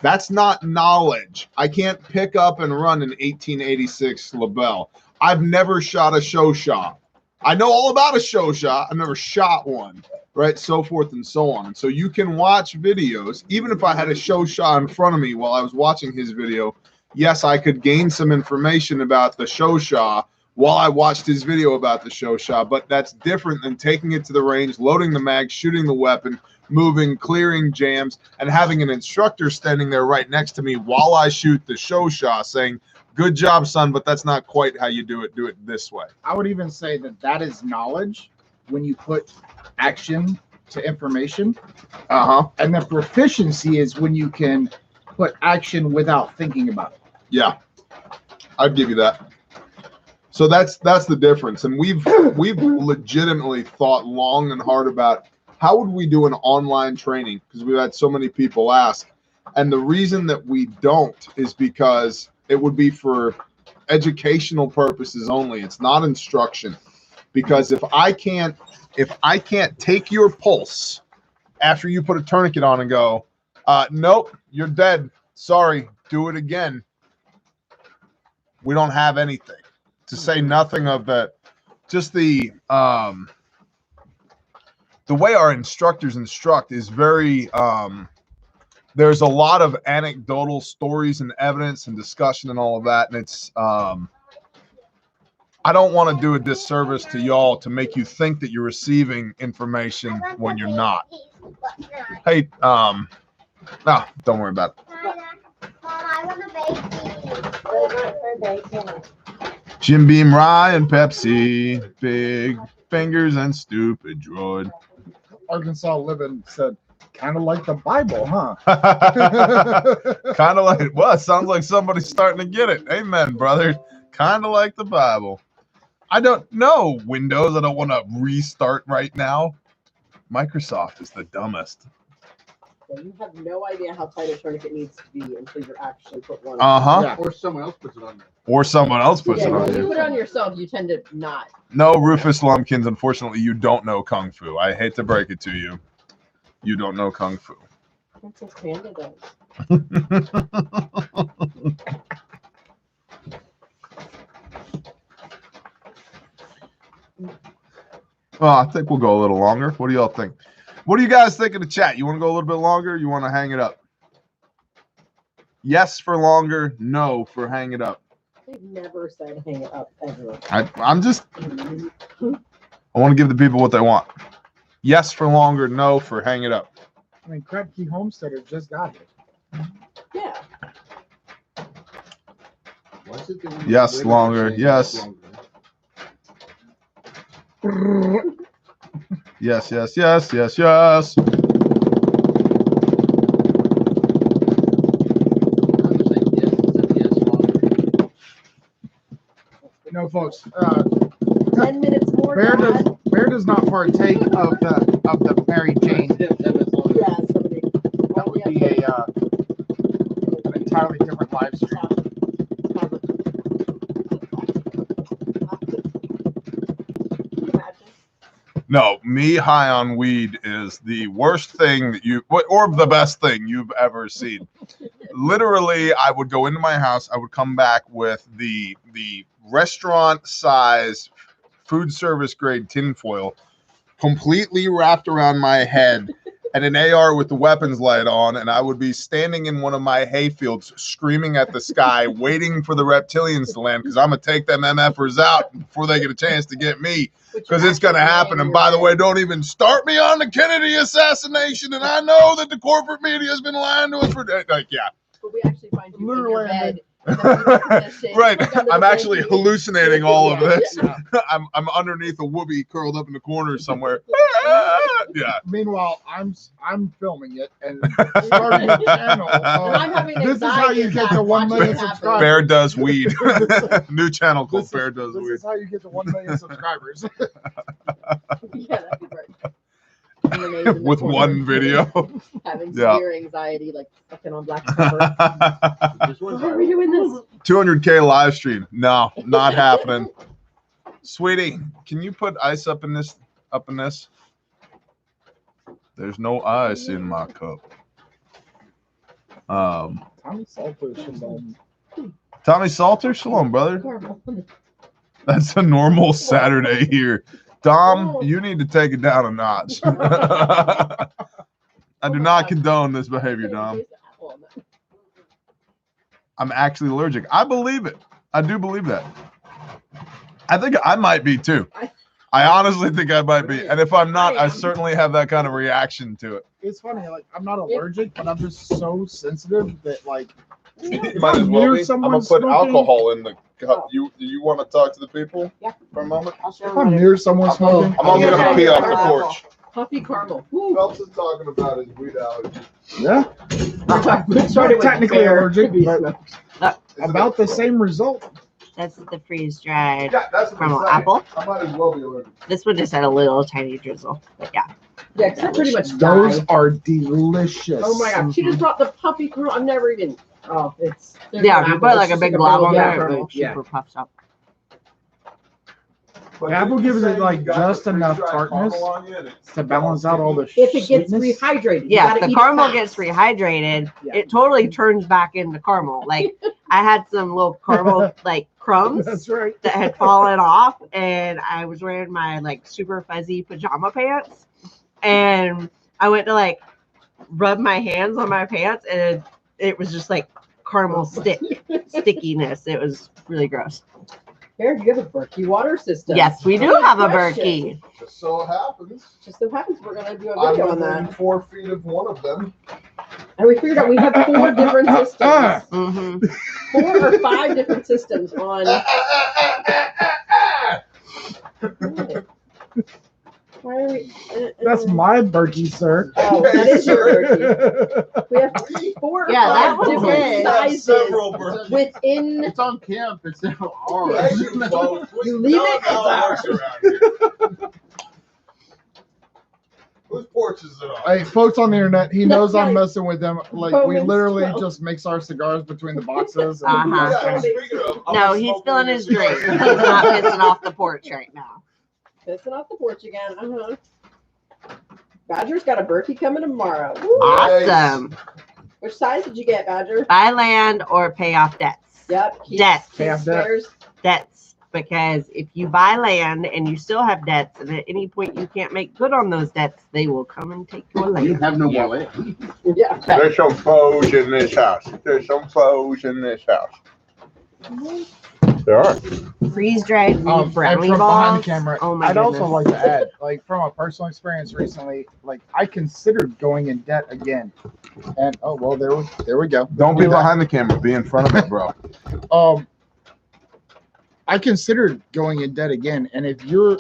That's not knowledge. I can't pick up and run an 1886 Lebel. I've never shot a show shot. I know all about a show shot. I've never shot one. right? So forth and so on. And so you can watch videos, even if I had a show shot in front of me while I was watching his video. Yes, I could gain some information about the show shot while I watched his video about the show shot, but that's different than taking it to the range, loading the mag, shooting the weapon, moving, clearing jams, and having an instructor standing there right next to me while I shoot the show shot saying, good job, son, but that's not quite how you do it. Do it this way. I would even say that is knowledge when you put action to information. And the proficiency is when you can put action without thinking about it. Yeah, I'd give you that. So that's the difference. And we've legitimately thought long and hard about how would we do an online training, because we've had so many people ask. And the reason that we don't is because it would be for educational purposes only. It's not instruction. Because if I can't take your pulse after you put a tourniquet on and go, nope, you're dead. Sorry, do it again. We don't have anything. To say nothing of that, just the way our instructors instruct is very there's a lot of anecdotal stories and evidence and discussion and all of that, and it's I don't want to do a disservice to y'all to make you think that you're receiving information when you're not. Hey, no, don't worry about it. Mom, I want a baby. Jim Beam, Rye, and Pepsi, big fingers and stupid droid. Arkansas Living said, kind of like the Bible, huh? Kind of like, well, it sounds like somebody's starting to get it. Amen, brother. Kind of like the Bible. I don't know Windows. I don't want to restart right now. Microsoft is the dumbest. Yeah, you have no idea how tight a tourniquet needs to be until you actually put one on. Yeah. Or someone else puts it on there. Or someone else puts it on when you you. put it on yourself, you tend to not. No, Rufus Lumpkins, unfortunately, you don't know Kung Fu. I hate to break it to you. You don't know Kung Fu. That's what Panda does. Well, I think we'll go a little longer. What do y'all think? What do you guys think of the chat? You want to go a little bit longer? Or you want to hang it up? Yes for longer. No for hang it up. They've never said hang it up ever. I'm just. I want to give the people what they want. Yes for longer. No for hang it up. I mean, Kratky Homesteaders just got it. Yeah. Why is it that we- Yes, we're longer. saying Yes. longer? Yes, yes, yes, yes, yes. I'm saying yes, except yes, longer. No, folks. 10 minutes more. Bear Dad. does not partake of the Mary Jane. Yeah, somebody. That would be an entirely different live stream. No, me high on weed is the worst thing that you, or the best thing you've ever seen. Literally, I would go into my house. I would come back with the restaurant size food service grade tinfoil completely wrapped around my head and an AR with the weapons light on, and I would be standing in one of my hayfields screaming at the sky, waiting for the reptilians to land, because I'm going to take them MFers out before they get a chance to get me, because it's going to happen. And by the way, don't even start me on the Kennedy assassination, and I know that the corporate media has been lying to us for days. Like, yeah. But we actually find you in your bed. Right, I'm actually hallucinating all of this. I'm underneath a whoopee curled up in the corner somewhere. Yeah. Meanwhile, I'm filming it and starting a channel. I'm having This is how you get to 1 million subscribers. Bear Does Weed. New channel called Bear Does Weed. This is how you get to 1 million subscribers. Yeah, that'd be great. With one video. Having severe anxiety, like fucking on black cover. Why are we doing this? 200K live stream. No, not happening. Sweetie, can you put ice up in this? There's no ice in my cup. Tommy Salter, shalom. Tommy Salter, shalom, brother. That's a normal Saturday here. Dom, you need to take it down a notch. I do not condone this behavior, Dom. I'm actually allergic. I believe it. I do believe that. I think I might be too. I honestly think I might be. And if I'm not, I certainly have that kind of reaction to it. It's funny, like I'm not allergic, but I'm just so sensitive that like Might as well be. I'm gonna put smoking- alcohol in the cup. You want to talk to the people for a moment? I'll show if I'm near someone smoking, I'm only gonna pee off the porch. Puffy caramel. Woo. Phelps is talking about his weed allergy. yeah, Started with technically beer. allergic, but about the same result. That's the freeze dried Yeah, that's what caramel I'm saying. apple. I might as well be allergic. This one just had a little tiny drizzle. But yeah. Yeah, because I pretty much Those died. are delicious. Oh my god, she just brought the puppy caramel. I've never even. Oh, it's. Yeah, if you put like a big glob on there, caramel. it super puffs up. But Apple didn't you gives say it, you like, got just the enough freeze-dried tartness caramel on you and it's to balance out all the If it gets sweetness. rehydrated, you Yeah, gotta if the eat it caramel fast. gets rehydrated, Yeah. it totally turns back into caramel. Like I had some little caramel like crumbs That's right. that had fallen off, and I was wearing my like super fuzzy pajama pants, and I went to like rub my hands on my pants, and it was just like caramel stickiness. It was really gross. Here, you have a Berkey water system. Yes, we do Good have a question. Berkey. just so happens. Just so happens we're gonna do a I'm video on within that. 4 feet of one of them. And we figured out we have 4 different systems. hmm 4 or 5 different systems on. Why are we? That's my Berkey, sir. Oh, that is your Berkey. We have 4 or Yeah, that 5 one's different big. sizes Several birds. within. It's on camp. It's now Thank ours. you, folks. You leave it, No, it's works around here. Whose porch is it on? Hey, folks on the internet, he knows I'm Right. messing with them. Like we Bowman's literally 12. just mix our cigars between the boxes. Uh-huh. Yeah, speaking of, I'm No, gonna he's smoke filling one of his these drink. He's cigars. not pissing off the porch right now. Pissing off the porch again. Badger's got a Berkey coming tomorrow. Woo. Awesome. Which size did you get, Badger? Buy land or pay off debts. Yep. Debts. Pay off debt. Spares. Debts. Because if you buy land and you still have debts, and at any point you can't make good on those debts, they will come and take your You land. have no more land. Yeah. There's some foes in this house. There's some foes in this house. There are. Freeze dried And brownie from behind balls. the camera, Oh my I'd also goodness. like to add, like from a personal experience recently, like I considered going in debt again, and oh well, there we go. Don't be Do that. behind the camera. Be in front of it, bro. I considered going in debt again, and if you're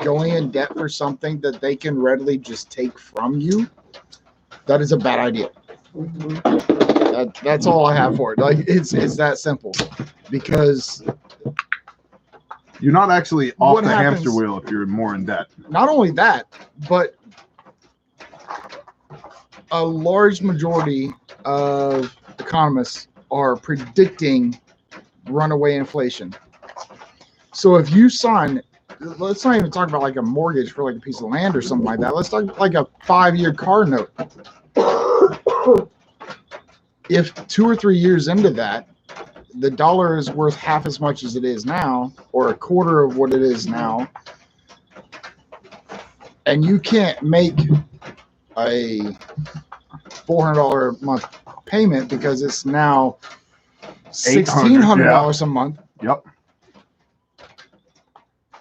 going in debt for something that they can readily just take from you, that is a bad idea. That's all I have for it. Like it's that simple, because You're not actually off What the happens- hamster wheel if you're more in debt. not only that, but a large majority of economists are predicting runaway inflation. So if you sign, let's not even talk about like a mortgage for like a piece of land or something like that. Let's talk like a 5-year car note. If 2 or 3 years into that, the dollar is worth half as much as it is now, or a quarter of what it is now, and you can't make a $400 a month payment because it's now $1,600 a month, Yep.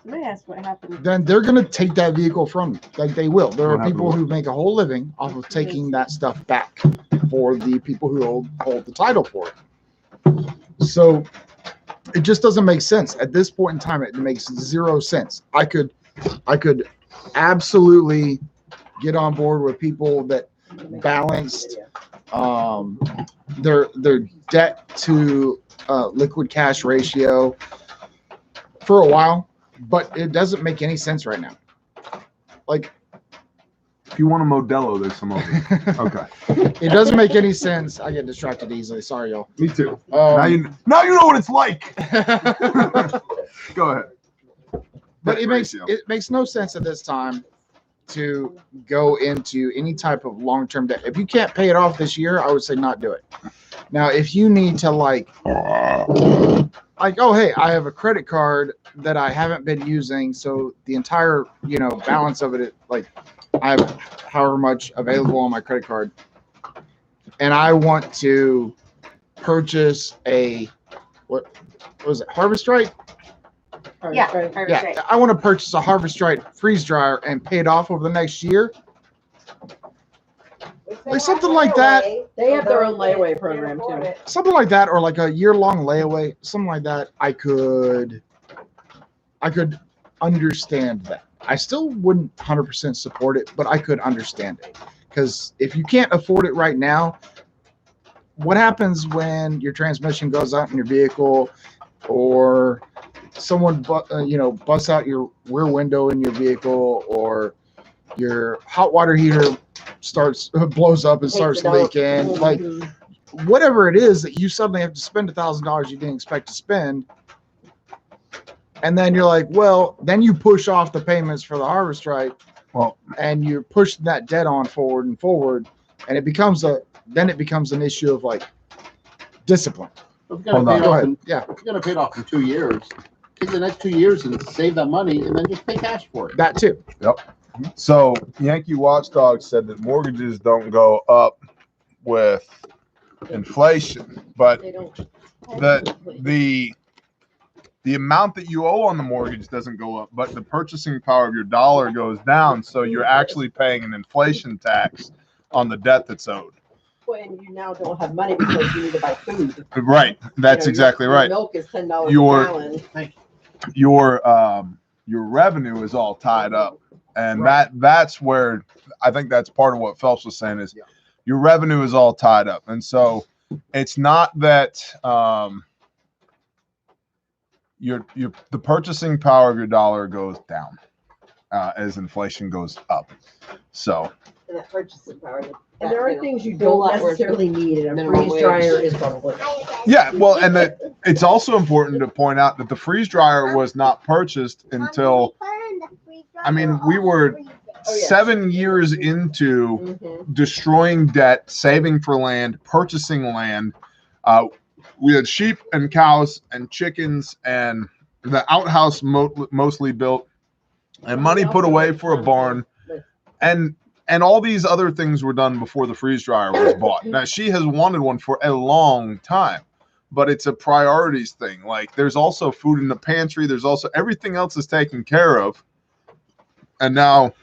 Let me ask what happened. then they're going to take that vehicle from you. Like they will. There What are people happened? who make a whole living off of taking that stuff back for the people who hold the title for it. So it just doesn't make sense. At this point in time, it makes 0 sense. I could absolutely get on board with people that balanced their debt to liquid cash ratio for a while, but it doesn't make any sense right now. Like If you want a Modelo, there's some over here. Okay. it doesn't make any sense. I get distracted easily. Sorry, y'all. Me too. Now you know what it's like. Go ahead. But Debt ratio. it makes no sense at this time to go into any type of long-term debt. If you can't pay it off this year, I would say not do it. Now, if you need to like like, oh, hey, I have a credit card that I haven't been using, so the entire, balance of it, like, I have however much available on my credit card, and I want to purchase a, what was it, Harvest Right? Yeah, Right. perfect. Yeah, I want to purchase a Harvest Right freeze dryer and pay it off over the next year. Like something like that. They have their own layaway program too. Something like that, or like a year-long layaway, something like that. I could understand that. I still wouldn't 100% support it, but I could understand it. Because if you can't afford it right now, what happens when your transmission goes out in your vehicle, or someone busts out your rear window in your vehicle, or your hot water heater blows up and starts leaking, like whatever it is that you suddenly have to spend $1,000 you didn't expect to spend, and then you're like, well, then you push off the payments for the Harvest Right, and you're pushing that debt on forward and forward, and it becomes an issue of like discipline. If you're gonna Go ahead. if you're gonna pay it off in 2 years, take the next 2 years and save that money, and then just pay cash for it. That too. So Yankee Watchdog said that mortgages don't go up with inflation, but They don't. the amount that you owe on the mortgage doesn't go up, but the purchasing power of your dollar goes down. So you're actually paying an inflation tax on the debt that's owed. When you now don't have money because you need to buy food. Right. That's exactly right. Milk is $10 Your- a gallon. Your revenue is all tied up. And that's where I think that's part of what Phelps was saying is your revenue is all tied up. And so it's not that the purchasing power of your dollar goes down as inflation goes up. So And that purchasing power. And there are things you a don't lot worse necessarily need, and a minimum freeze wage. dryer is probably. yeah, well, and that it's also important to point out that the freeze dryer was not purchased until, I mean, we were 7 years into destroying debt, saving for land, purchasing land. We had sheep and cows and chickens and the outhouse mostly built, and money put away for a barn, and all these other things were done before the freeze dryer was bought. Now, she has wanted one for a long time, but it's a priorities thing. Like, there's also food in the pantry. There's also everything else is taken care of. And now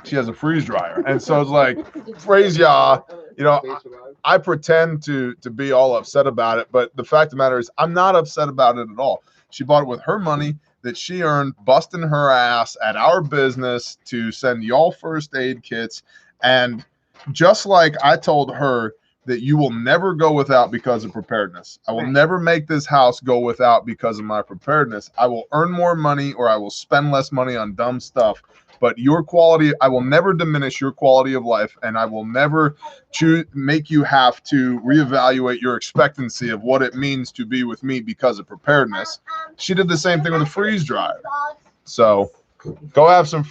she has a freeze dryer. And so it's like, praise Yah. You know, I pretend to be all upset about it, but the fact of the matter is I'm not upset about it at all. She bought it with her money that she earned, busting her ass at our business to send y'all first aid kits. And just like I told her that you will never go without because of preparedness. I will never make this house go without because of my preparedness. I will earn more money or I will spend less money on dumb stuff. But your quality, I will never diminish your quality of life, and I will never make you have to reevaluate your expectancy of what it means to be with me because of preparedness. She did the same thing with a freeze dryer. So go have some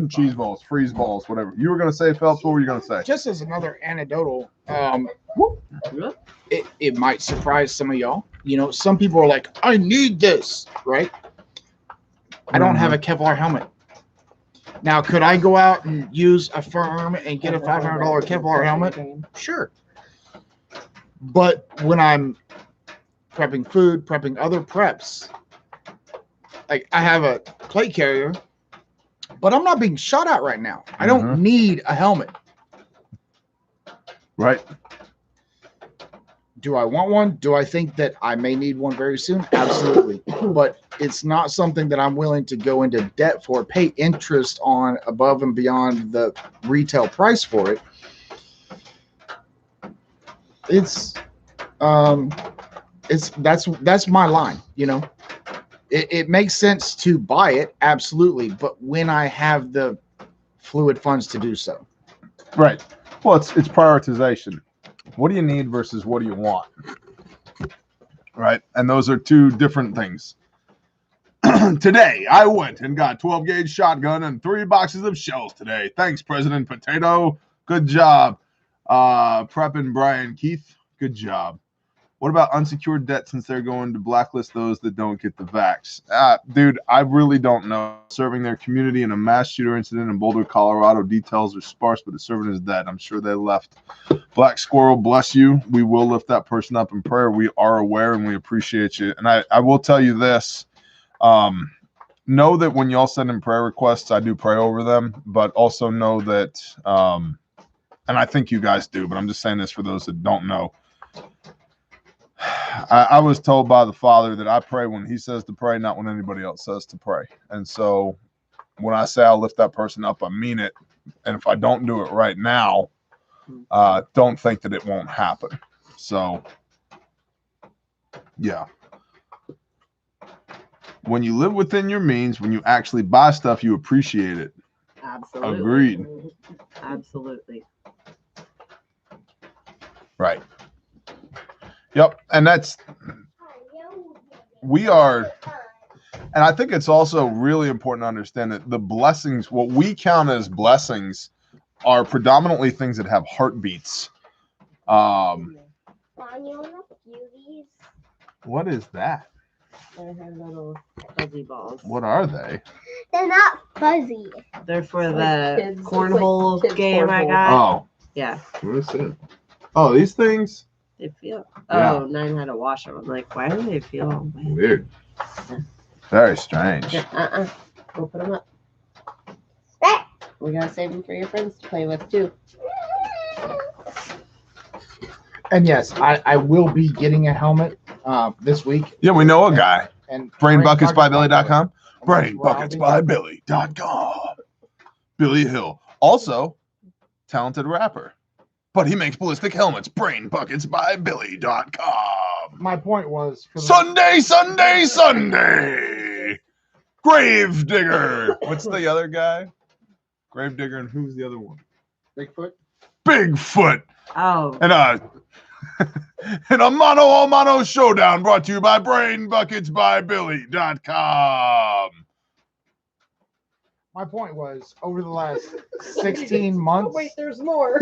cheese balls, freeze balls, whatever. You were going to say, Phelps, what were you going to say? Just as another anecdotal, it might surprise some of y'all. You know, some people are like, I need this, right? I don't have a Kevlar helmet. Now, could I go out and use a firm and get a $500 Kevlar helmet? Sure. But when I'm prepping food, prepping other preps, like I have a plate carrier, but I'm not being shot at right now. I don't need a helmet. Right. Do I want one? Do I think that I may need one very soon? Absolutely. But it's not something that I'm willing to go into debt for, pay interest on above and beyond the retail price for it. That's my line, you know. It makes sense to buy it, absolutely, but when I have the fluid funds to do so. Right. Well, it's prioritization. What do you need versus what do you want? Right. And those are two different things. Today, I went and got 12-gauge shotgun and 3 boxes of shells today. Thanks, President Potato. Good job. Prepping Brian Keith. Good job. What about unsecured debt since they're going to blacklist those that don't get the vax? Dude, I really don't know. Serving their community in a mass shooter incident in Boulder, Colorado. Details are sparse, but the servant is dead. I'm sure they left. Black Squirrel, bless you. We will lift that person up in prayer. We are aware and we appreciate you. And I will tell you this. Know that when y'all send in prayer requests, I do pray over them, but also know that, and I think you guys do, but I'm just saying this for those that don't know. I was told by the Father that I pray when he says to pray, not when anybody else says to pray. And so when I say I'll lift that person up, I mean it. And if I don't do it right now, don't think that it won't happen. So, yeah. When you live within your means, when you actually buy stuff, you appreciate it. Absolutely. Agreed. Absolutely. Right. Yep. And we are, and I think it's also really important to understand that the blessings, what we count as blessings, are predominantly things that have heartbeats. Mom, you want a few of these? What is that? They're her little fuzzy balls. What are they? They're not fuzzy. They're for Like the kids- cornhole it's like kids' game I cornhole. got. Oh, Yeah, what is it? Oh, these things? they feel. Yeah. Oh, Nine had to wash them. I'm like, why do they feel all wet? Weird. Very strange. Yeah, We'll put them up. That- We gotta save them for your friends to play with too. And yes, I will be getting a helmet this week. Yeah, we know a guy. And BrainBucketsByBilly.com. And that's where I'll be. BrainBucketsByBilly.com. Billy Hill. Also, talented rapper. But he makes ballistic helmets. BrainBucketsByBilly.com. My point was for the- Sunday. Gravedigger. What's the other guy? Gravedigger, and who's the other one? Bigfoot. Bigfoot. Oh, And and a mano showdown brought to you by BrainBucketsByBilly.com. My point was over the last 16 months. Oh, wait, there's more.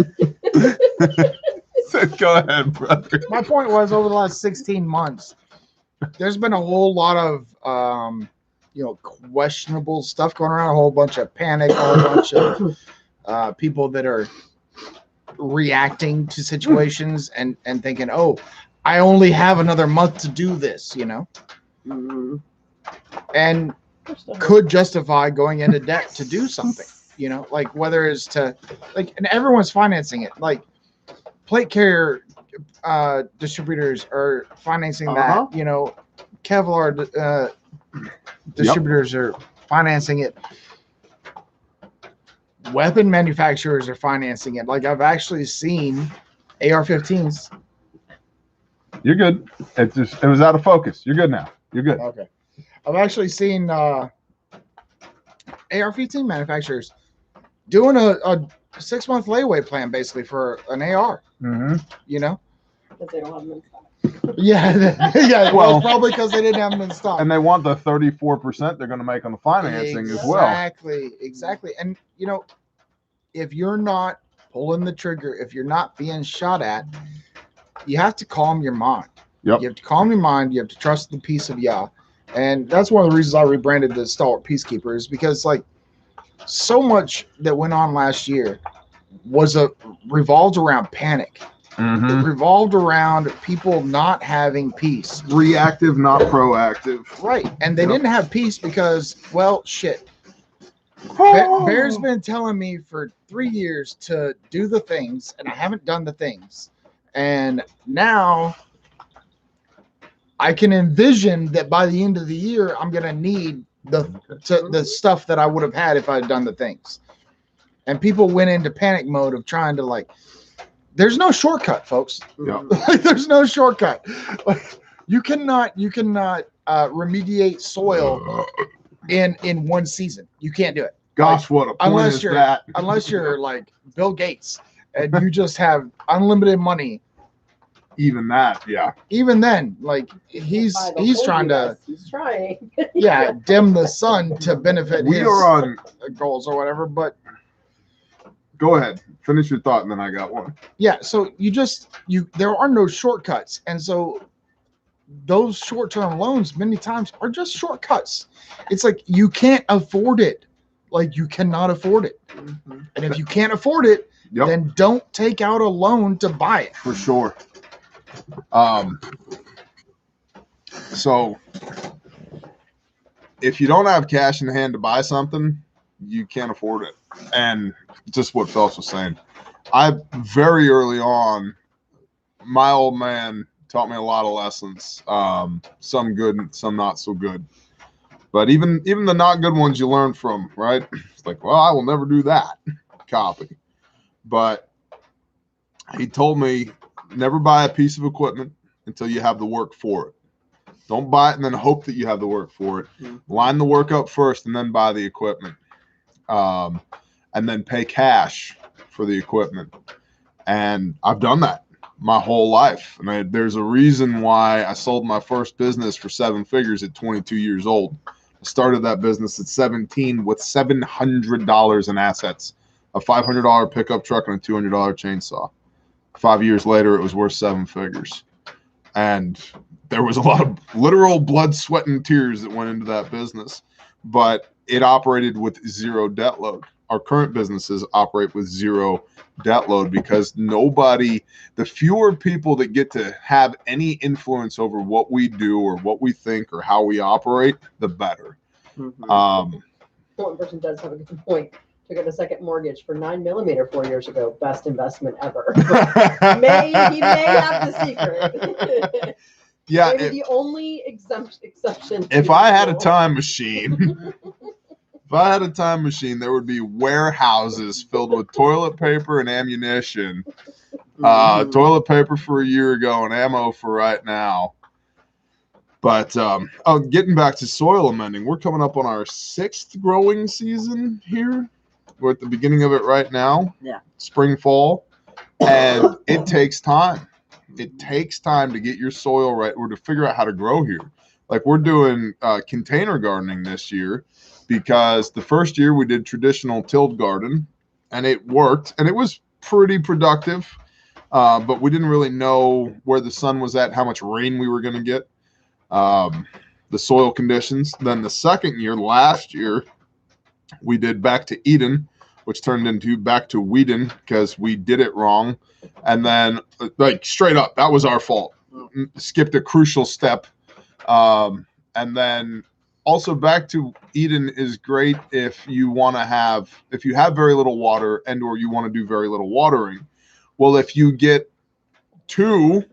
Go ahead, brother. My point was over the last 16 months, there's been a whole lot of questionable stuff going around, a whole bunch of panic, a whole bunch of people that are reacting to situations and thinking, oh, I only have another month to do this, mhm. and could justify going into debt to do something, like whether it's to and everyone's financing it, like plate carrier distributors are financing that, Kevlar distributors are financing it. Weapon manufacturers are financing it. Like I've actually seen AR-15s. You're good. It was out of focus. You're good now. You're good. Okay. I've actually seen AR-15 manufacturers doing a 6-month layaway plan basically for an AR. Mm-hmm. Because they don't have them in stock. Yeah, yeah. Well, probably because they didn't have them in stock. And they want the 34% they're going to make on the financing as well. Exactly. And if you're not pulling the trigger, if you're not being shot at, you have to calm your mind. Yep. You have to calm your mind. You have to trust the peace of Yah. And that's one of the reasons I rebranded the Stalwart Peacekeeper, is because so much that went on last year was revolved around panic. Mm-hmm. It revolved around people not having peace. Reactive, not proactive. Right. And they didn't have peace because, well, shit. Bear's been telling me for 3 years to do the things, and I haven't done the things. And now I can envision that by the end of the year, I'm going to need the stuff that I would have had if I had done the things. And people went into panic mode of trying to there's no shortcut, folks. Yeah. There's no shortcut. You cannot remediate soil in one season. You can't do it. Gosh, what a point is that? Unless you're like Bill Gates and you just have unlimited money. Even that, yeah. Even then, he's trying to dim the sun to benefit his goals or whatever. But go ahead. Finish your thought, and then I got one. Yeah, so there are no shortcuts. And so those short-term loans many times are just shortcuts. It's like you can't afford it. Like you cannot afford it. Mm-hmm. And if you can't afford it, Yep. then don't take out a loan to buy it. For sure. So if you don't have cash in hand to buy something, you can't afford it. And just what Phelps was saying, I very early on, my old man taught me a lot of lessons, some good and some not so good. But even the not good ones you learn from, right? It's like, well, I will never do that. Copy. But he told me, never buy a piece of equipment until you have the work for it. Don't buy it and then hope that you have the work for it. Line the work up first and then buy the equipment. And then pay cash for the equipment. And I've done that my whole life. And there's a reason why I sold my first business for 7 figures at 22 years old. I started that business at 17 with $700 in assets, a $500 pickup truck and a $200 chainsaw. 5 years later, it was worth 7 figures. And there was a lot of literal blood, sweat, and tears that went into that business. But it operated with zero debt load. Our current businesses operate with zero debt load because the fewer people that get to have any influence over what we do or what we think or how we operate, the better. One person does have a good point. Took out a second mortgage for 9mm 4 years ago. Best investment ever. He may have the secret. Yeah. Maybe the only exception. If I had a time machine, there would be warehouses filled with toilet paper and ammunition. Toilet paper for a year ago and ammo for right now. But getting back to soil amending, we're coming up on our 6th growing season here. We're at the beginning of it right now. Yeah. Spring, fall. And it takes time. It takes time to get your soil right or to figure out how to grow here. Like we're doing container gardening this year because the first year we did traditional tilled garden and it worked and it was pretty productive. But we didn't really know where the sun was at, how much rain we were going to get, the soil conditions. Then the second year, last year, we did back to Eden, which turned into back to Whedon because we did it wrong. And then like straight up, that was our fault. Skipped a crucial step. And then also back to Eden is great if you have very little water and or you want to do very little watering. Well, if you get two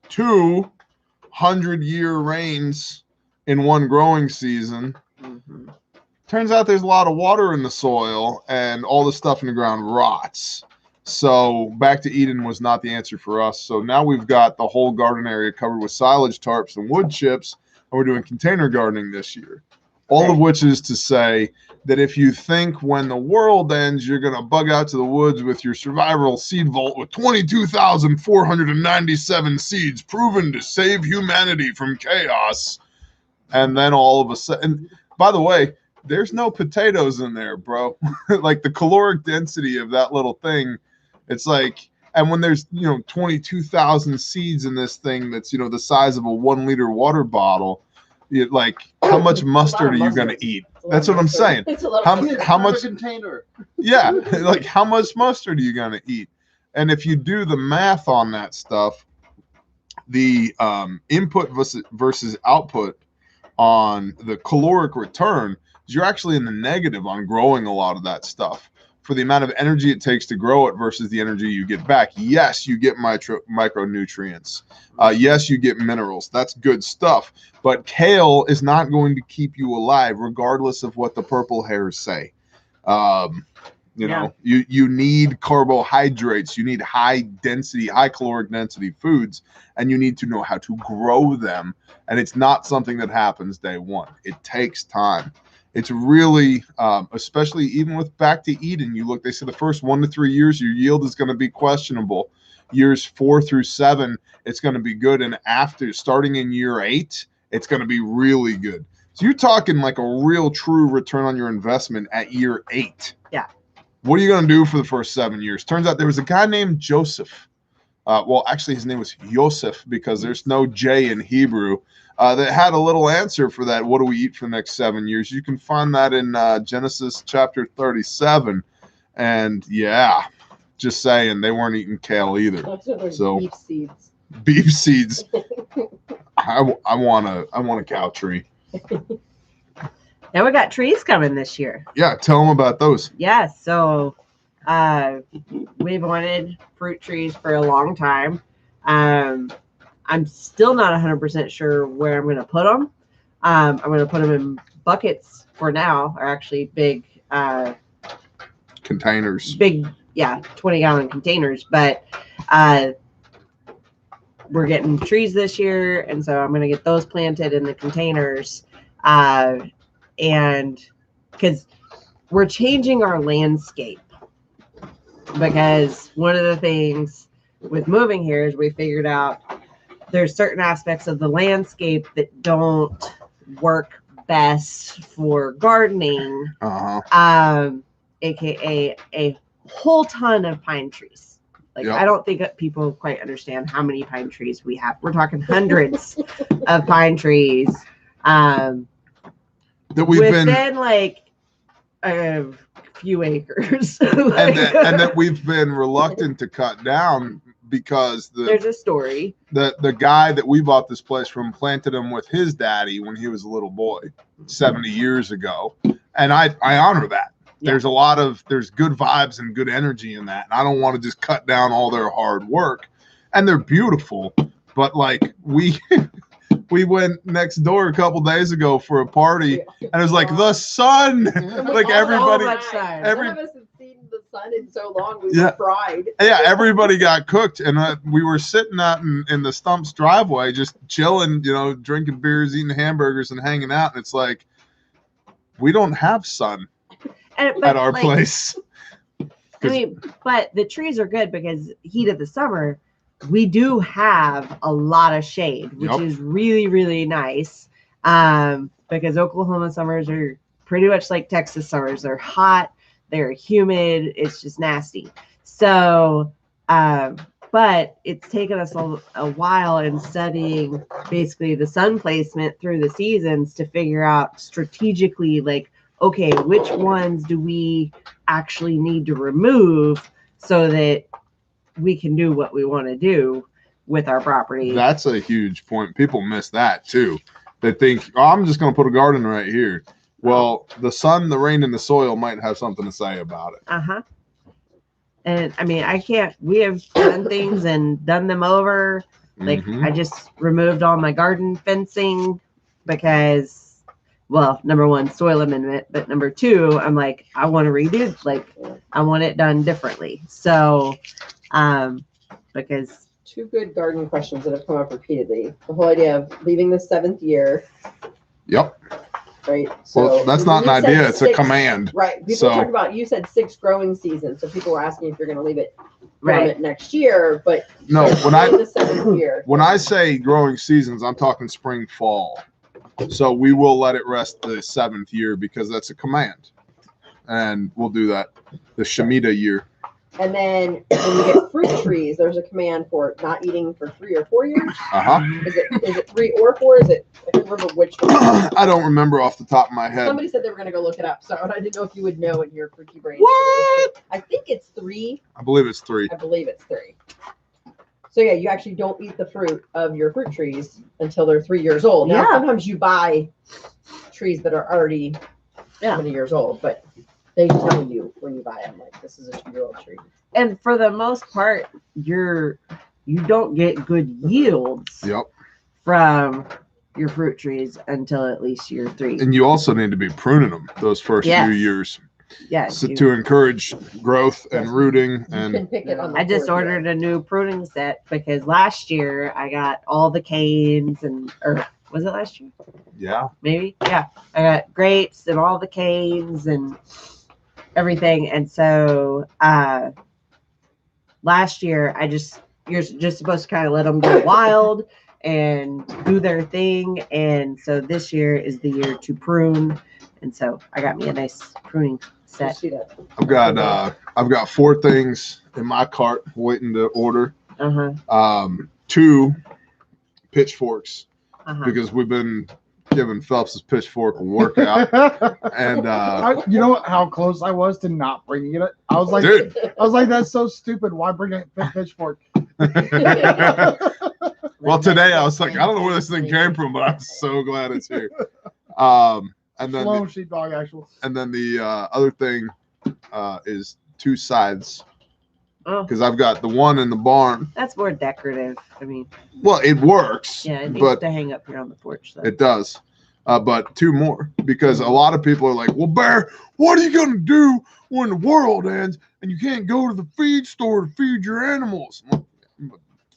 100-year rains in one growing season, turns out there's a lot of water in the soil and all the stuff in the ground rots. So back to Eden was not the answer for us. So now we've got the whole garden area covered with silage tarps and wood chips, and we're doing container gardening this year. All of which is to say that if you think when the world ends, you're going to bug out to the woods with your survival seed vault with 22,497 seeds proven to save humanity from chaos. And then all of a sudden, by the way, there's no potatoes in there, bro. Like the caloric density of that little thing, it's like, and when there's, 22,000 seeds in this thing that's, the size of a 1-liter water bottle, like how much mustard are you going to eat? That's what I'm saying. It's a lot How much container? Yeah, like how much mustard are you going to eat? And if you do the math on that stuff, the input versus output on the caloric return, you're actually in the negative on growing a lot of that stuff for the amount of energy it takes to grow it versus the energy you get back. Yes, you get micronutrients. Yes, you get minerals. That's good stuff. But kale is not going to keep you alive regardless of what the purple hairs say. You need carbohydrates. You need high caloric density foods, and you need to know how to grow them. And it's not something that happens day one. It takes time. It's really, especially even with back to Eden, they say the first 1 to 3 years, your yield is going to be questionable. Years 4 through 7, it's going to be good. And after starting in year 8, it's going to be really good. So you're talking like a real true return on your investment at year 8. Yeah. what are you going to do for the first 7 years? Turns out there was a guy named Joseph. Well, actually, his name was Yosef because there's no J in Hebrew. That had a little answer for that. What do we eat for the next 7 years? You can find that in Genesis chapter 37. And yeah, just saying, they weren't eating kale either. So beef seeds. Beef seeds. I want a cow tree. Now we got trees coming this year. Yeah, tell them about those. Yeah, so we've wanted fruit trees for a long time. I'm still not 100% sure where I'm going to put them. I'm going to put them in buckets for now, or actually big containers. Big, 20-gallon containers. But we're getting trees this year, and so I'm going to get those planted in the containers. And because we're changing our landscape, because one of the things with moving here is we figured out there's certain aspects of the landscape that don't work best for gardening, aka a whole ton of pine trees. Like, I don't think that people quite understand how many pine trees we have. We're talking hundreds of pine trees. That we've been like a few acres. and that we've been reluctant to cut down because there's a story. The guy that we bought this place from planted them with his daddy when he was a little boy 70 years ago. And I honor that. Yeah. There's good vibes and good energy in that. And I don't want to just cut down all their hard work. And they're beautiful. But like we went next door a couple days ago for a party, and it was like the sun. Like everybody, none of us had seen the sun in so long. We cried. Yeah, everybody got cooked, and we were sitting out in the Stumps driveway, just chilling, drinking beers, eating hamburgers, and hanging out. And it's like we don't have sun at our place. I mean, but the trees are good because heat of the summer. We do have a lot of shade, which is really, really nice. Because Oklahoma summers are pretty much like Texas summers. They're hot, they're humid, it's just nasty. So, but it's taken us a while in studying basically the sun placement through the seasons to figure out strategically, like, okay, which ones do we actually need to remove so that we can do what we want to do with our property. That's a huge point. People miss that too. They think, I'm just going to put a garden right here. Well, the sun, the rain, and the soil might have something to say about it. And I mean, we have done things and done them over. Like I just removed all my garden fencing because, well, number one, soil amendment, but number two, I'm like, I want to redo, like, I want it done differently. So, because two good garden questions that have come up repeatedly. The whole idea of leaving the 7th year. Yep. Right. So well, that's not an idea. It's a command. Right. People talk about, you said 6 growing seasons. So people were asking if you're going to leave it next year, but no, the 7th year. When I say growing seasons, I'm talking spring, fall. So we will let it rest the 7th year because that's a command. And we'll do that the Shemitah year. And then when you get fruit trees, there's a command for not eating for 3 or 4 years. Is it 3 or 4? Is it? I can't remember which one. I don't remember off the top of my head. Somebody said they were going to go look it up, so I didn't know if you would know in your freaky brain. What? I think it's 3. I believe it's 3. I believe it's 3. So yeah, you actually don't eat the fruit of your fruit trees until they're 3 years old. Now sometimes you buy trees that are already 20 years old, but they tell you when you buy them, like, this is a 2-year-old tree. And for the most part, you don't get good yields from your fruit trees until at least year 3. And you also need to be pruning them those first few years. Yes. So to encourage growth and rooting. And I just ordered a new pruning set because last year I got all the canes or was it last year? Yeah. Maybe. Yeah. I got grapes and all the canes and everything. And so last year you're just supposed to kind of let them go wild and do their thing. And so this year is the year to prune. And so I got me a nice pruning set. See that? I've got 4 things in my cart waiting to order. 2 pitchforks because we've been giving Phelps his pitchfork a workout. And you know what, how close I was to not bringing it. I was like, dude. That's so stupid. Why bring a pitchfork? Well, today I was like, I don't know where this thing came from, but I'm so glad it's here. And then sheepdog actual. And then the other thing is 2 sides. Because I've got the one in the barn. That's more decorative. I mean, well, it works. Yeah, it needs to hang up here on the porch. Though. It does. But 2 more, because a lot of people are like, well, Bear, what are you going to do when the world ends and you can't go to the feed store to feed your animals?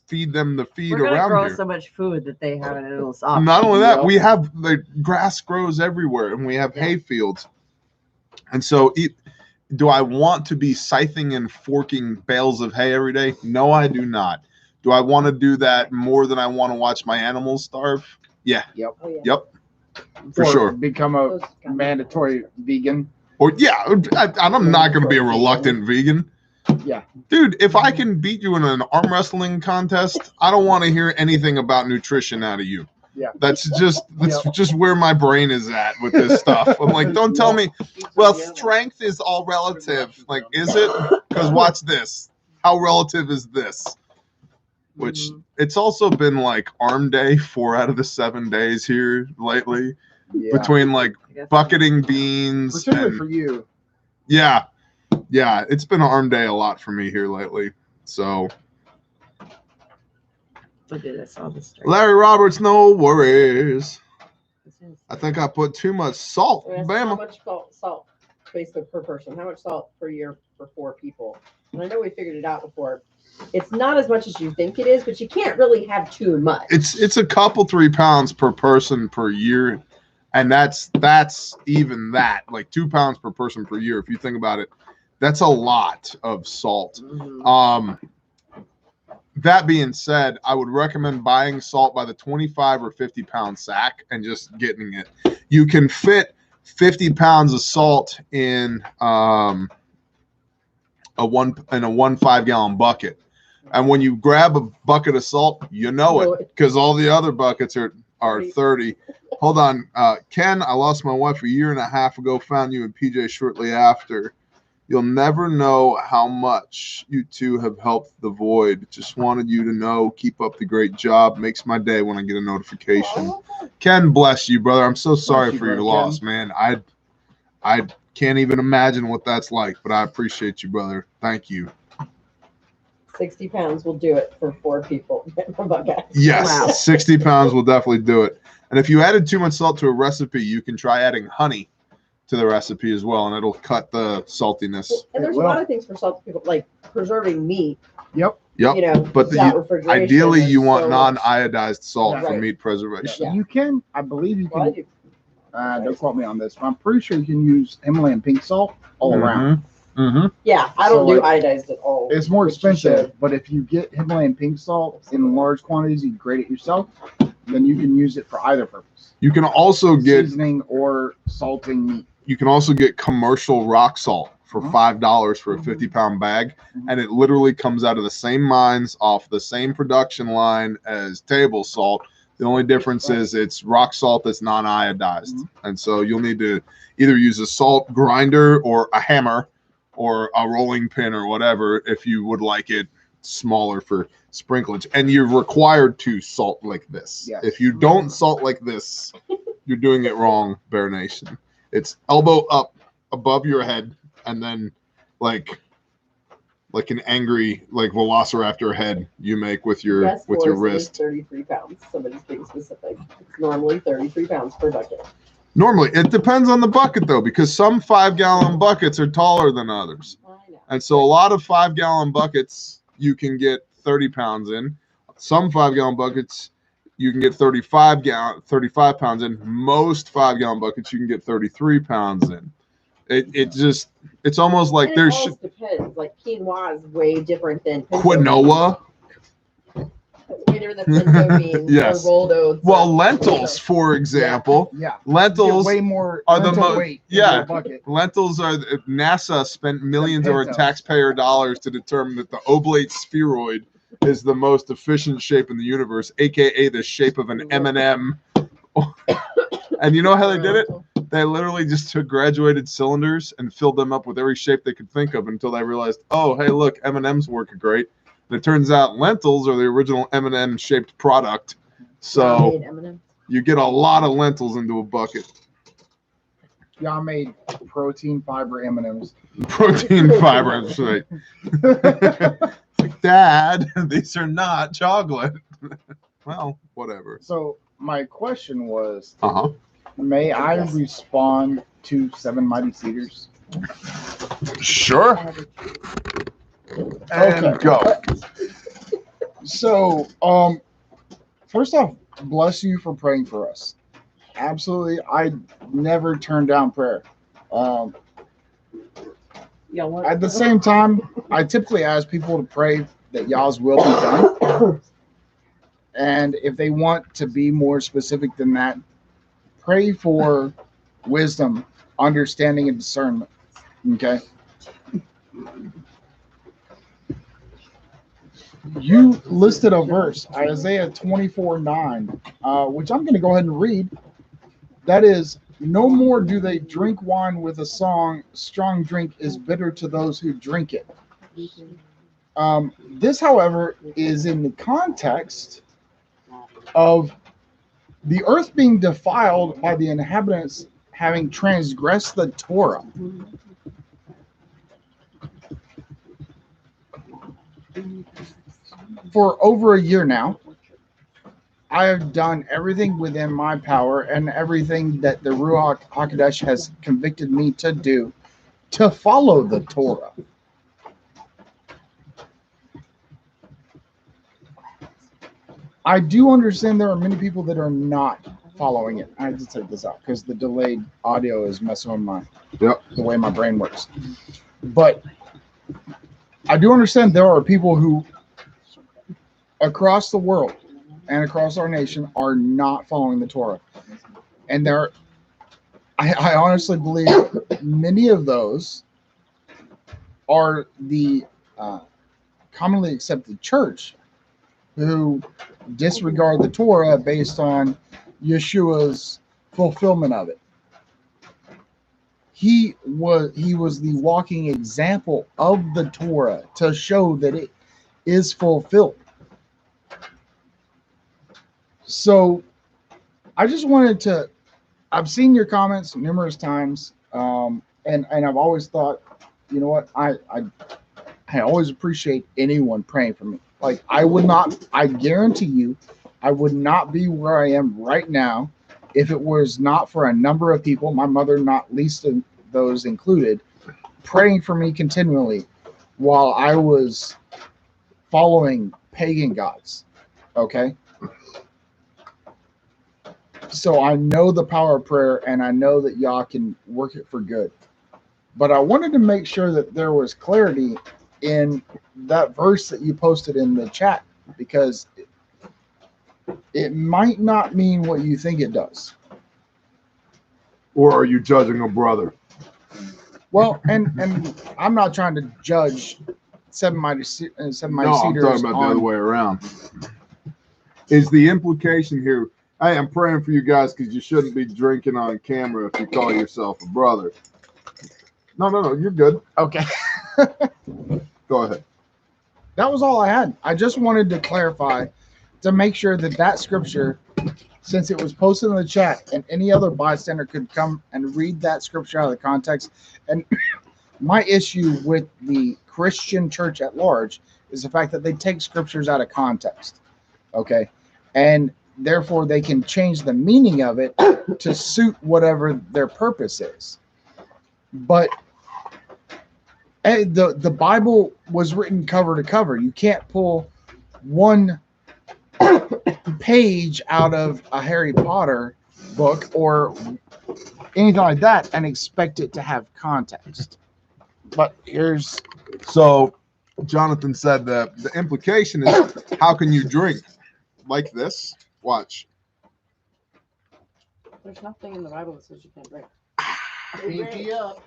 Feed them the feed We're around grow here. so much food that they have an endless option. Not only that, we have the grass grows everywhere, and we have hay fields. And so, do I want to be scything and forking bales of hay every day? No, I do not. Do I want to do that more than I want to watch my animals starve? Yeah. Yep. Oh, yeah. Yep. For sure. Become a mandatory vegan. Or I'm not going to be a reluctant vegan. Yeah. Dude, if I can beat you in an arm wrestling contest, I don't want to hear anything about nutrition out of you. Yeah. That's just where my brain is at with this stuff. I'm like, don't tell me, well, strength is all relative. Like, is it? Because watch this. How relative is this? Which it's also been like arm day 4 out of the 7 days here lately. Yeah. Between like bucketing beans. Particularly for you. Yeah. Yeah, it's been arm day a lot for me here lately. So, Look at this. Larry Roberts, no worries. I think I put too much salt. Bam. How much salt basically per person? How much salt per year for 4 people? And I know we figured it out before. It's not as much as you think it is, but you can't really have too much. It's a couple 3 pounds per person per year, and that's even that, like 2 pounds per person per year. If you think about it, that's a lot of salt. That being said, I would recommend buying salt by the 25 or 50 pound sack and just getting it. You can fit 50 pounds of salt in a 1 5-gallon bucket. And when you grab a bucket of salt, you know it, because all the other buckets are 30. Hold on. Ken, I lost my wife a year and a half ago, found you in PJ shortly after. You'll never know how much you two have helped the void. Just wanted you to know. Keep up the great job. Makes my day when I get a notification. Ken, bless you, brother. I'm so sorry for your loss, man. I can't even imagine what that's like, but I appreciate you, brother. Thank you. 60 pounds will do it for 4 people. Yes, wow. 60 pounds will definitely do it. And if you added too much salt to a recipe, you can try adding honey to the recipe as well, and it'll cut the saltiness. And there's a lot of things for salty people, like preserving meat. Yep. You know, but ideally you want non-iodized salt for meat preservation. Yeah. You can, I believe you can. Don't quote me on this, but I'm pretty sure you can use Himalayan pink salt all around. Yeah, I don't do iodized at all. It's more expensive, but if you get Himalayan pink salt in large quantities, you grate it yourself, then you can use it for either purpose. You can also get seasoning or salting meat. You can also get commercial rock salt for $5 for a 50-pound bag, and it literally comes out of the same mines off the same production line as table salt. The only difference is it's rock salt that's non-iodized, and so you'll need to either use a salt grinder or a hammer or a rolling pin or whatever if you would like it smaller for sprinklage. And you're required to salt like this. Yes. If you don't salt like this, you're doing it wrong, Bear Nation. It's elbow up above your head, and then like an angry velociraptor head you make with your wrist. 33 pounds. Somebody's being specific. It's normally 33 pounds per bucket. Normally, it depends on the bucket though, because some 5-gallon buckets are taller than others, and so a lot of 5-gallon buckets you can get 30 pounds in. Some 5-gallon buckets you can get 35 pounds in. Most 5-gallon buckets you can get 33 pounds in. It's almost like there's depends. Like quinoa is way different than quinoa. Later, the pinto beans Yes. or rolled oats. Well, lentils, for example, Yeah. lentils Way more are the lentil most. weight in Yeah, your bucket. lentils are. NASA spent millions of our pintos. taxpayer dollars to determine that the oblate spheroid is the most efficient shape in the universe, aka the shape of an M&M. And you know how they did it? They literally just took graduated cylinders and filled them up with every shape they could think of until they realized, oh, hey, look, M&Ms work great. And it turns out lentils are the original M&M shaped product. So you get a lot of lentils into a bucket. Y'all made protein fiber M&Ms. Protein fiber, that's right. Like, Dad, these are not chocolate. Well, whatever. So my question was, Uh-huh. may I respond to 7 Mighty Cedars? Sure. And Okay. go. So, first off, bless you for praying for us. Absolutely, I never turn down prayer. At the same time, I typically ask people to pray that y'all's will be done. And if they want to be more specific than that, pray for wisdom, understanding, and discernment. Okay? You listed a verse, Isaiah 24:9, which I'm going to go ahead and read. That is, no more do they drink wine with a song. Strong drink is bitter to those who drink it. This, however, is in the context of the earth being defiled by the inhabitants having transgressed the Torah. For over a year now, I have done everything within my power and everything that the Ruach HaKodesh has convicted me to do to follow the Torah. I do understand there are many people that are not following it. I have to take this out because the delayed audio is messing with the way my brain works. But I do understand there are people who across the world and across our nation are not following the Torah. And I honestly believe many of those are the commonly accepted church who disregard the Torah based on Yeshua's fulfillment of it. He was the walking example of the Torah to show that it is fulfilled. So I just wanted to, I've seen your comments numerous times, and I've always thought, you know what, I always appreciate anyone praying for me. Like, I guarantee you, I would not be where I am right now if it was not for a number of people, my mother not least of those included, praying for me continually while I was following pagan gods. Okay? So I know the power of prayer, and I know that y'all can work it for good. But I wanted to make sure that there was clarity in that verse that you posted in the chat, because it might not mean what you think it does. Or are you judging a brother? Well, and I'm not trying to judge Seven Mighty Cedars. I'm talking about the other way around. Is the implication here, hey, I'm praying for you guys because you shouldn't be drinking on camera if you call yourself a brother? No, you're good. Okay. Go ahead. That was all I had. I just wanted to clarify to make sure that scripture, since it was posted in the chat and any other bystander could come and read that scripture out of the context. And my issue with the Christian church at large is the fact that they take scriptures out of context. Okay. And therefore they can change the meaning of it to suit whatever their purpose is. But the Bible was written cover to cover. You can't pull one page out of a Harry Potter book or anything like that and expect it to have context. But here's... So Jonathan said that the implication is, how can you drink? like this. Watch. There's nothing in the Bible that says you can't drink. Pinky up.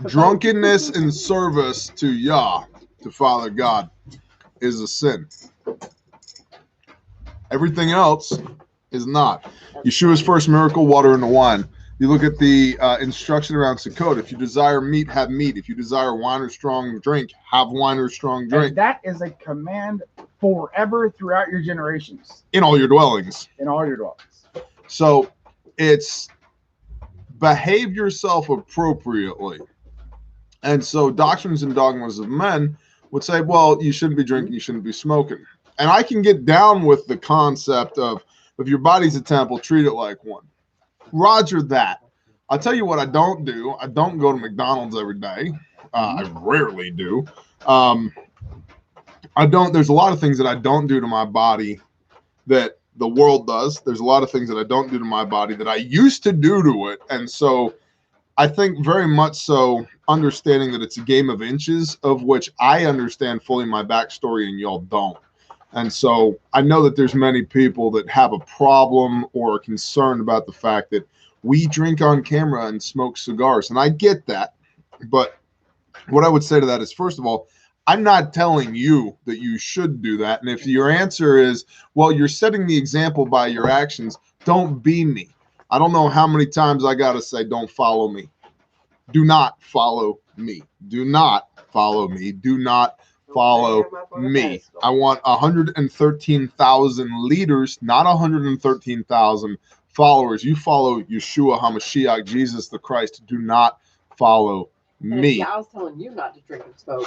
Drunkenness in service to Yah, to Father God, is a sin. Everything else is not. Yeshua's first miracle, water into wine. You look at the instruction around Sukkot. If you desire meat, have meat. If you desire wine or strong drink, have wine or strong drink. And that is a command forever throughout your generations. In all your dwellings. In all your dwellings. So it's behave yourself appropriately. And so doctrines and dogmas of men would say, well, you shouldn't be drinking, you shouldn't be smoking. And I can get down with the concept of if your body's a temple, treat it like one. Roger that. I'll tell you what I don't do. I don't go to McDonald's every day. I rarely do. There's a lot of things that I don't do to my body that the world does. There's a lot of things that I don't do to my body that I used to do to it. And so I think very much so understanding that it's a game of inches, of which I understand fully my backstory and y'all don't. And so I know that there's many people that have a problem or are concerned about the fact that we drink on camera and smoke cigars. And I get that. But what I would say to that is, first of all, I'm not telling you that you should do that. And if your answer is, well, you're setting the example by your actions, don't be me. I don't know how many times I got to say, don't follow me. Do not follow me. Do not follow me. Do not follow me. I want 113,000 leaders, not 113,000 followers. You follow Yeshua HaMashiach, Jesus the Christ. Do not follow me. I was telling you not to drink and smoke.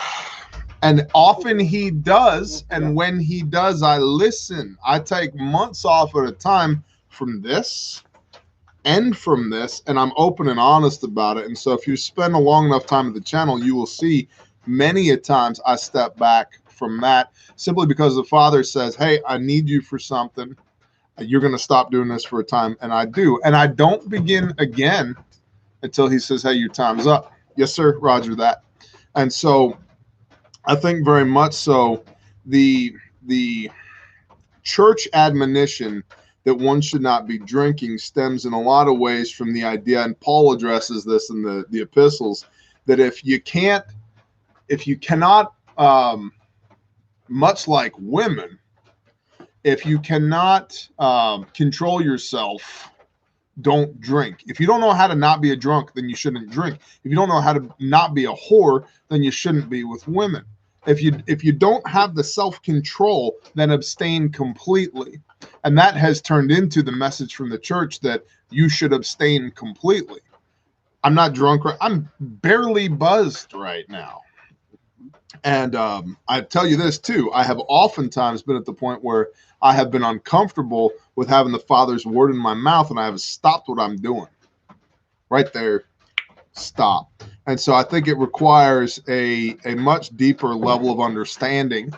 And often he does, and when he does, I listen. I take months off at a time from this and from this, and I'm open and honest about it. And so if you spend a long enough time at the channel, you will see many a times I step back from that simply because the Father says, hey, I need you for something. You're going to stop doing this for a time. And I do. And I don't begin again until he says, hey, your time's up. Yes, sir. Roger that. And so I think very much so the church admonition that one should not be drinking stems in a lot of ways from the idea, and Paul addresses this in the epistles, that if you cannot, much like women, if you cannot control yourself, don't drink. If you don't know how to not be a drunk, then you shouldn't drink. If you don't know how to not be a whore, then you shouldn't be with women. If you don't have the self-control, then abstain completely. And that has turned into the message from the church that you should abstain completely. I'm not drunk. I'm barely buzzed right now. And I tell you this too, I have oftentimes been at the point where I have been uncomfortable with having the Father's word in my mouth, and I have stopped what I'm doing. Right there, stop. And so I think it requires a much deeper level of understanding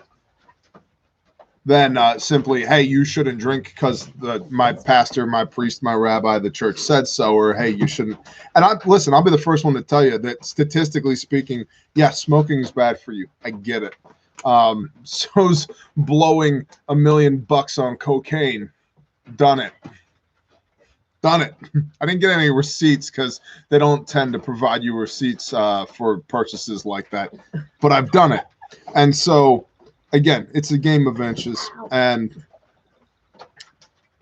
than simply, hey, you shouldn't drink because my pastor, my priest, my rabbi, the church said so, or hey, you shouldn't. And listen, I'll be the first one to tell you that statistically speaking, yeah, smoking is bad for you. I get it. So's blowing $1 million on cocaine. Done it. Done it. I didn't get any receipts because they don't tend to provide you receipts for purchases like that. But I've done it. And so, again, it's a game of inches. And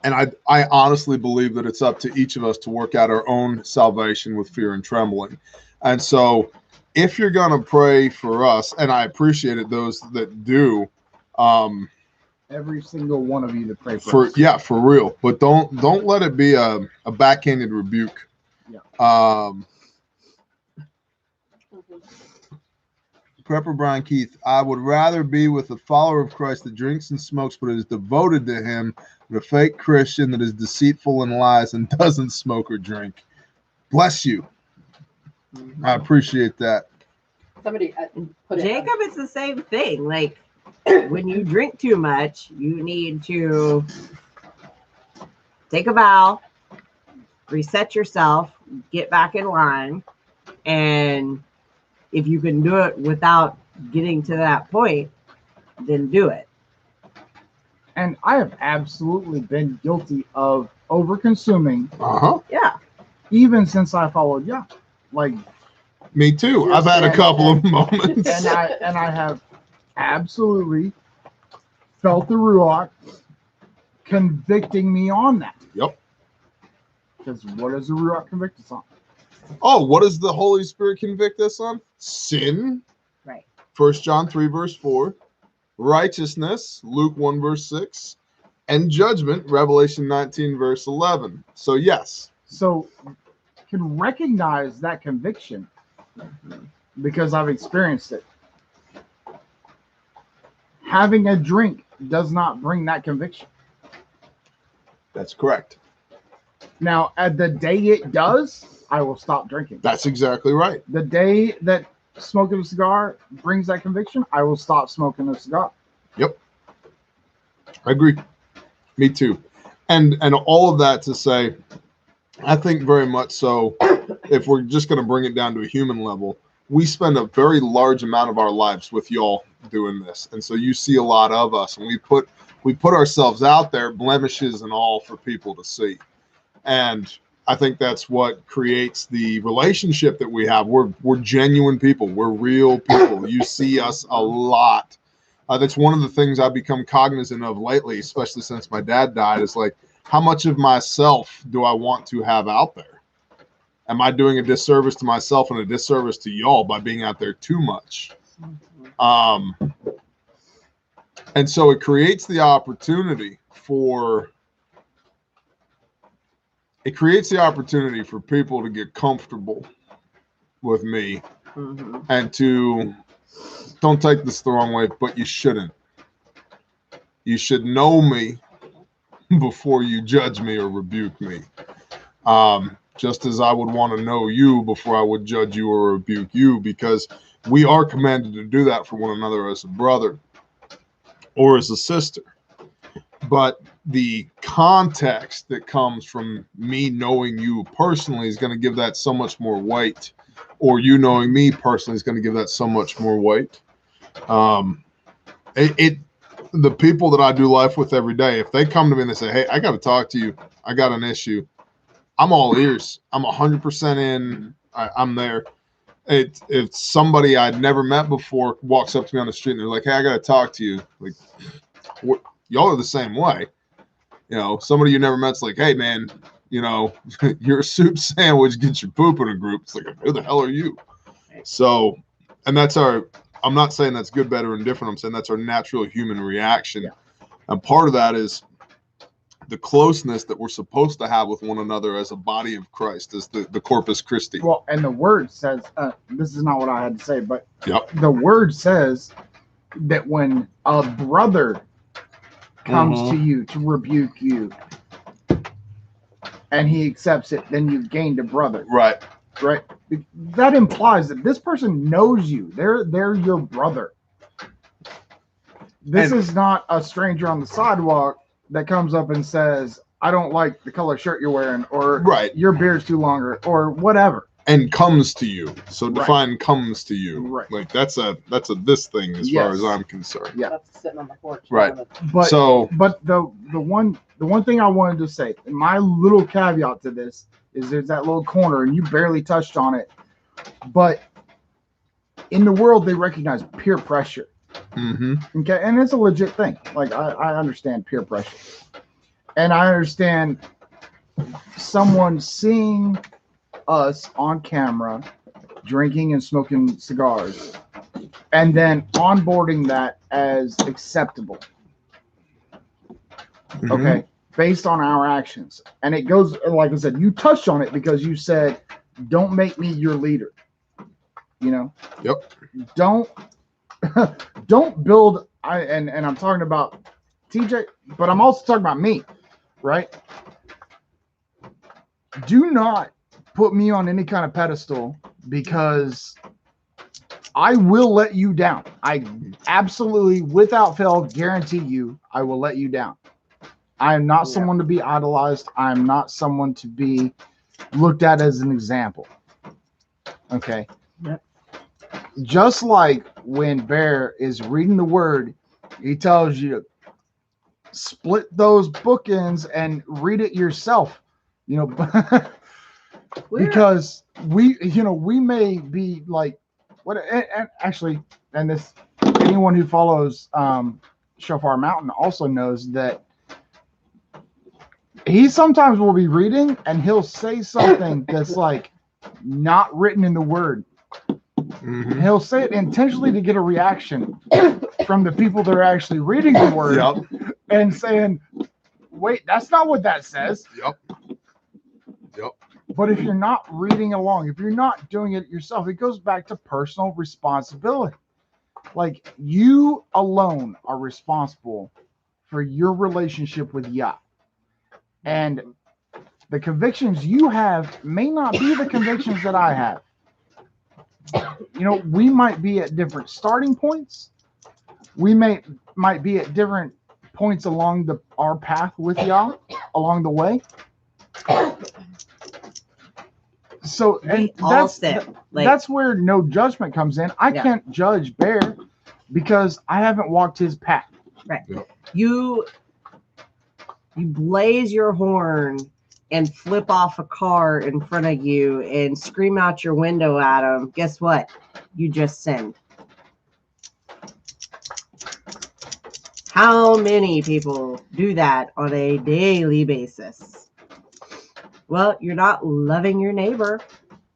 I honestly believe that it's up to each of us to work out our own salvation with fear and trembling. And so if you're going to pray for us, and I appreciate it, those that do, every single one of you to pray for us. Yeah, for real. But don't let it be a backhanded rebuke. Yeah. Prepper Brian Keith, I would rather be with a follower of Christ that drinks and smokes but is devoted to him than a fake Christian that is deceitful and lies and doesn't smoke or drink. Bless you. I appreciate that. Somebody put it. Jacob, it's the same thing. Like, when you drink too much, you need to take a vow, reset yourself, get back in line, and if you can do it without getting to that point, then do it. And I have absolutely been guilty of over consuming Yeah. even since I followed Yah. Like, Me too. I've had a couple of moments. and I have absolutely felt the Ruach convicting me on that. Yep. Because what does the Ruach convict us on? Oh, what does the Holy Spirit convict us on? Sin. Right. 1 John 3, verse 4. Righteousness, Luke 1, verse 6. And judgment, Revelation 19, verse 11. So, yes. So, can recognize that conviction because I've experienced it. Having a drink does not bring that conviction. That's correct. Now, at the day it does, I will stop drinking. That's exactly right. The day that smoking a cigar brings that conviction, I will stop smoking a cigar. Yep. I agree. Me too. And all of that to say, I think very much so, if we're just going to bring it down to a human level, we spend a very large amount of our lives with y'all doing this. And so you see a lot of us, and we put ourselves out there, blemishes and all, for people to see. And I think that's what creates the relationship that we have. We're genuine people. We're real people. You see us a lot. That's one of the things I've become cognizant of lately, especially since my dad died, is like, how much of myself do I want to have out there? Am I doing a disservice to myself and a disservice to y'all by being out there too much? And so it creates the opportunity for people to get comfortable with me and to, don't take this the wrong way, but you shouldn't. You should know me before you judge me or rebuke me. Just as I would want to know you before I would judge you or rebuke you, because we are commanded to do that for one another as a brother or as a sister. But the context that comes from me knowing you personally is going to give that so much more weight, or you knowing me personally is going to give that so much more weight. The people that I do life with every day, if they come to me and they say, hey, I got to talk to you, I got an issue, I'm all ears. I'm 100% in. I'm there. If somebody I'd never met before walks up to me on the street and they're like, hey, I got to talk to you, like, y'all are the same way. You know, somebody you never met's like, hey, man, you know, you're a soup sandwich, get your poop in a group. It's like, who the hell are you? So, and that's I'm not saying that's good, better, and different. I'm saying that's our natural human reaction. Yeah. And part of that is the closeness that we're supposed to have with one another as a body of Christ, as the Corpus Christi. Well, and the word says, this is not what I had to say, but the word says that when a brother comes to you to rebuke you and he accepts it, then you've gained a brother. Right. Right. That implies that this person knows you. They're your brother. This is not a stranger on the sidewalk that comes up and says, I don't like the color shirt you're wearing, or your beard's too longer, or whatever. And comes to you. So define comes to you. Right. Like that's a this thing as far as I'm concerned. Yeah. That's sitting on the porch. Right. But the one thing I wanted to say, and my little caveat to this is there's that little corner and you barely touched on it. But in the world they recognize peer pressure. Okay, and it's a legit thing. Like I understand peer pressure, and I understand someone seeing us on camera drinking and smoking cigars, and then onboarding that as acceptable. Okay, based on our actions, and it goes like I said. You touched on it because you said, "Don't make me your leader." You know. Yep. Don't build. And I'm talking about TJ, but I'm also talking about me, right? Do not put me on any kind of pedestal, because I will let you down. I absolutely, without fail, guarantee you, I will let you down. I am not someone to be idolized. I am not someone to be looked at as an example. Okay. Yep. Just like when Bear is reading the word, he tells you split those bookends and read it yourself. Because we may be like and actually, and this anyone who follows Shofar Mountain also knows that he sometimes will be reading and he'll say something that's like not written in the word. Mm-hmm. He'll say it intentionally to get a reaction from the people that are actually reading the word and saying, wait, that's not what that says. Yep. But if you're not reading along, if you're not doing it yourself, it goes back to personal responsibility. Like, you alone are responsible for your relationship with Yah. And the convictions you have may not be the convictions that I have. We might be at different starting points. We might be at different points along our path with Yah along the way. So, and that's where no judgment comes in. I can't judge Bear because I haven't walked his path. Right. Yep. You blaze your horn and flip off a car in front of you and scream out your window at him. Guess what? You just sinned. How many people do that on a daily basis? Well, you're not loving your neighbor.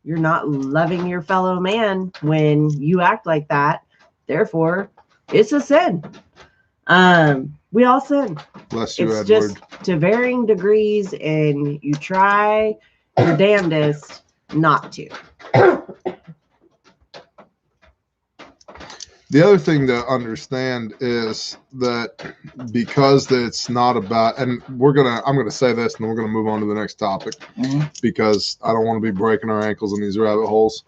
You're not loving your fellow man when you act like that. Therefore, it's a sin. We all sin. Bless you, it's Edward. Just to varying degrees, and you try your damnedest not to. The other thing to understand is that because it's not about, and I'm gonna say this, and then we're gonna move on to the next topic because I don't want to be breaking our ankles in these rabbit holes.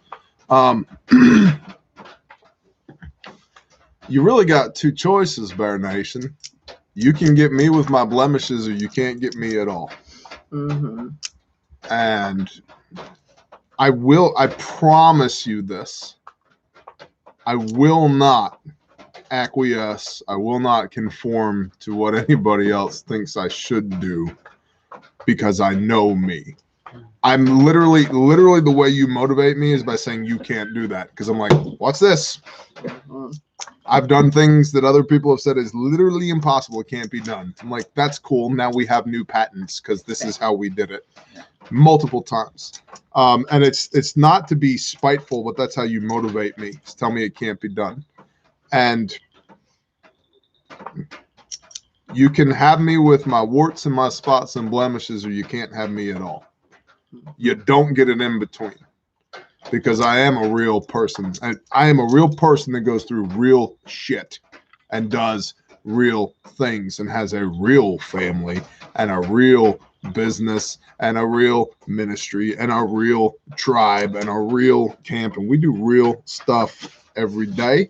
You really got two choices, Bear Nation. You can get me with my blemishes, or you can't get me at all. Mm-hmm. And I promise you this. I will not acquiesce. I will not conform to what anybody else thinks I should do because I know me. I'm literally the way you motivate me is by saying you can't do that, because I'm like, what's this? I've done things that other people have said is literally impossible. It can't be done. I'm like, that's cool. Now we have new patents because this is how we did it multiple times. And it's not to be spiteful, but that's how you motivate me. Just tell me it can't be done. And you can have me with my warts and my spots and blemishes, or you can't have me at all. You don't get an in between, because I am a real person. I am a real person that goes through real shit and does real things and has a real family and a real business and a real ministry and a real tribe and a real camp, and we do real stuff every day,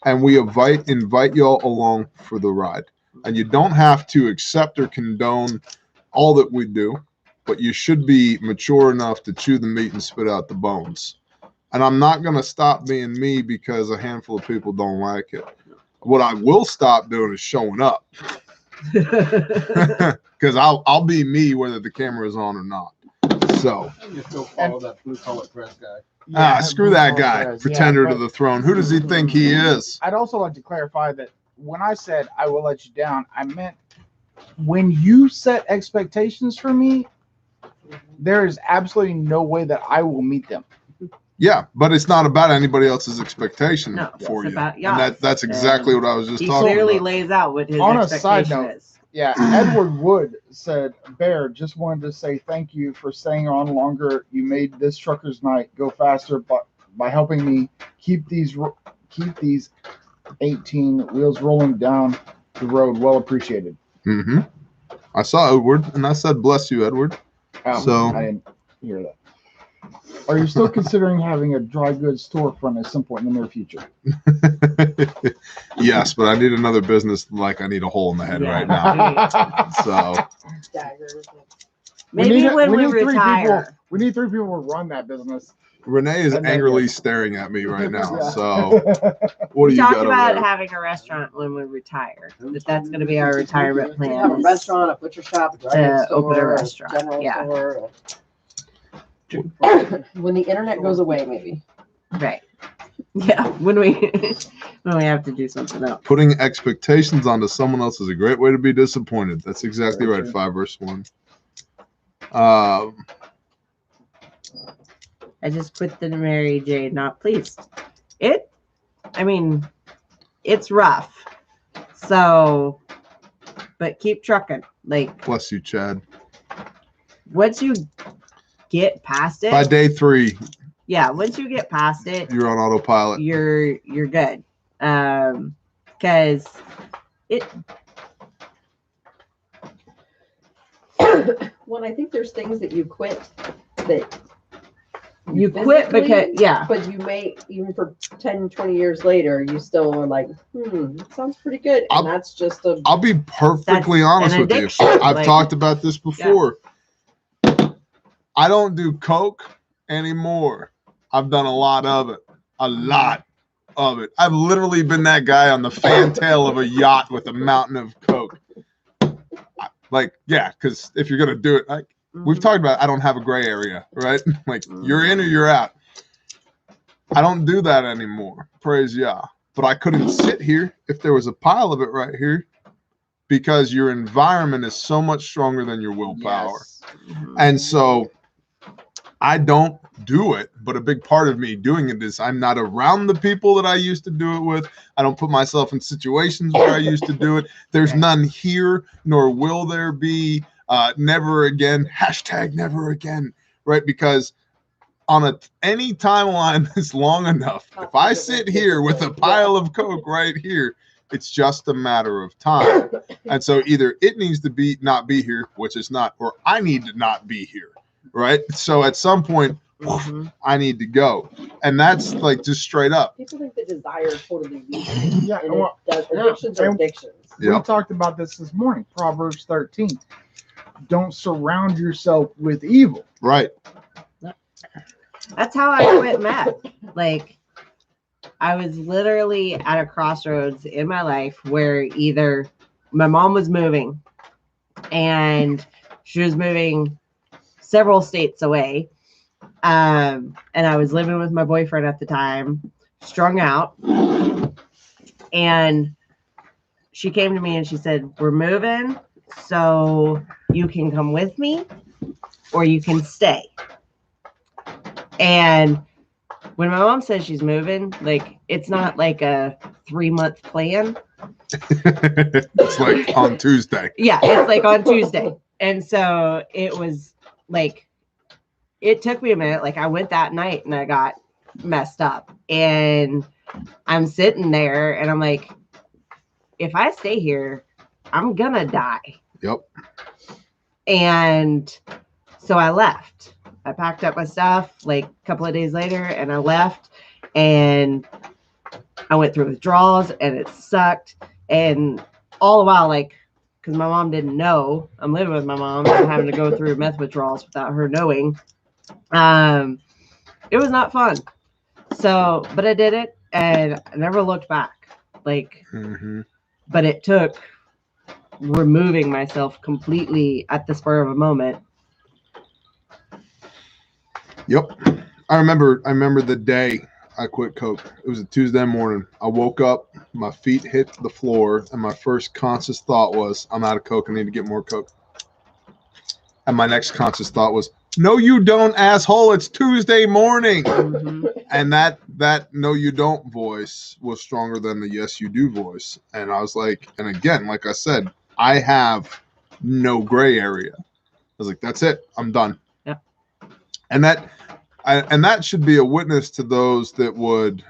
and we invite y'all along for the ride. And you don't have to accept or condone all that we do, but you should be mature enough to chew the meat and spit out the bones. And I'm not going to stop being me because a handful of people don't like it. What I will stop doing is showing up. Because I'll be me whether the camera is on or not. So You still follow that blue collar press guy. screw that guy, pretender to the throne. Who does he think he is? I'd also like to clarify that when I said I will let you down, I meant when you set expectations for me, there is absolutely no way that I will meet them. Yeah, but it's not about anybody else's expectation for you. About and that's exactly what I was just talking about. He clearly lays out what his expectation is. Yeah, Edward Wood said, Bear, just wanted to say thank you for staying on longer. You made this trucker's night go faster by helping me keep these 18 wheels rolling down the road. Well appreciated. Mm-hmm. I saw Edward, and I said, bless you, Edward. So I didn't hear that. Are you still considering having a dry goods storefront at some point in the near future? Yes, but I need another business like I need a hole in the head right now. So maybe when we retire. We need 3 people to run that business. Renee is And then, angrily yeah. staring at me right now. Yeah. So what do We you talked got about over there? having a restaurant when we retire. That's going to be our retirement We plan. have a is- restaurant, a butcher shop, a drive-in to open a store, restaurant, general yeah. store. When the internet goes away, maybe. Right. Yeah. When we have to do something else. Putting expectations onto someone else is a great way to be disappointed. That's exactly Very right. true. 5 verse 1. I just quit the Mary J. Not pleased. It's rough. So, but keep trucking. Like, Bless you, Chad. once you get past it, By day 3, yeah, once you get past it, you're on autopilot. you're good. Because it, Well, I think there's things that you quit that you quit physically, because, yeah, but you may, even for 10, 20 years later, you still are like, that sounds pretty good. And that's just a, I'll be perfectly That's honest an with you. addiction, I've like- talked about this before. I don't do coke anymore. I've done a lot of it. A lot of it. I've literally been that guy on the fantail of a yacht with a mountain of coke. Like, yeah, because if you're gonna do it, like we've talked about, I don't have a gray area, right? Like you're in or you're out. I don't do that anymore. Praise Yah. But I couldn't sit here if there was a pile of it right here, because your environment is so much stronger than your willpower. Yes. And so I don't do it, but a big part of me doing it is I'm not around the people that I used to do it with. I don't put myself in situations where I used to do it. There's none here, nor will there be. Never again. Hashtag never again. Right? Because on any timeline that's long enough, if I sit here with a pile of coke right here, it's just a matter of time. And so either it needs to be not be here, which is not, or I need to not be here. Right. So at some point, I need to go. And that's like just straight up. people think the desire totally leaves. Yeah, And well, addictions are addictions. we Yep. talked about this morning. Proverbs 13. Don't surround yourself with evil. Right. That's how I quit meth. Like, I was literally at a crossroads in my life where either my mom was moving and she was moving several states away. And I was living with my boyfriend at the time, strung out. And she came to me and she said, "We're moving, so you can come with me or you can stay." And when my mom says she's moving, like, it's not like a 3-month plan. It's like on Tuesday. Yeah, it's like on Tuesday. And so it was like, it took me a minute. Like, I went that night and I got messed up. And I'm sitting there and I'm like, if I stay here, I'm gonna die. Yep. And so I left. I packed up my stuff like a couple of days later and I left, and I went through withdrawals and it sucked. And all the while, like, because my mom didn't know, I'm living with my mom and I'm having to go through meth withdrawals without her knowing. It was not fun. So, but I did it and I never looked back. Like, but it took removing myself completely at the spur of a moment. Yep. I remember the day I quit coke. It was a Tuesday morning. I woke up, my feet hit the floor, and my first conscious thought was, I'm out of coke. I need to get more coke. And my next conscious thought was, no, you don't, asshole. It's Tuesday morning. And that no, you don't voice was stronger than the yes, you do voice. And I was like, and again, like I said, I have no gray area. I was like, that's it. I'm done. Yeah. And that should be a witness to those that would,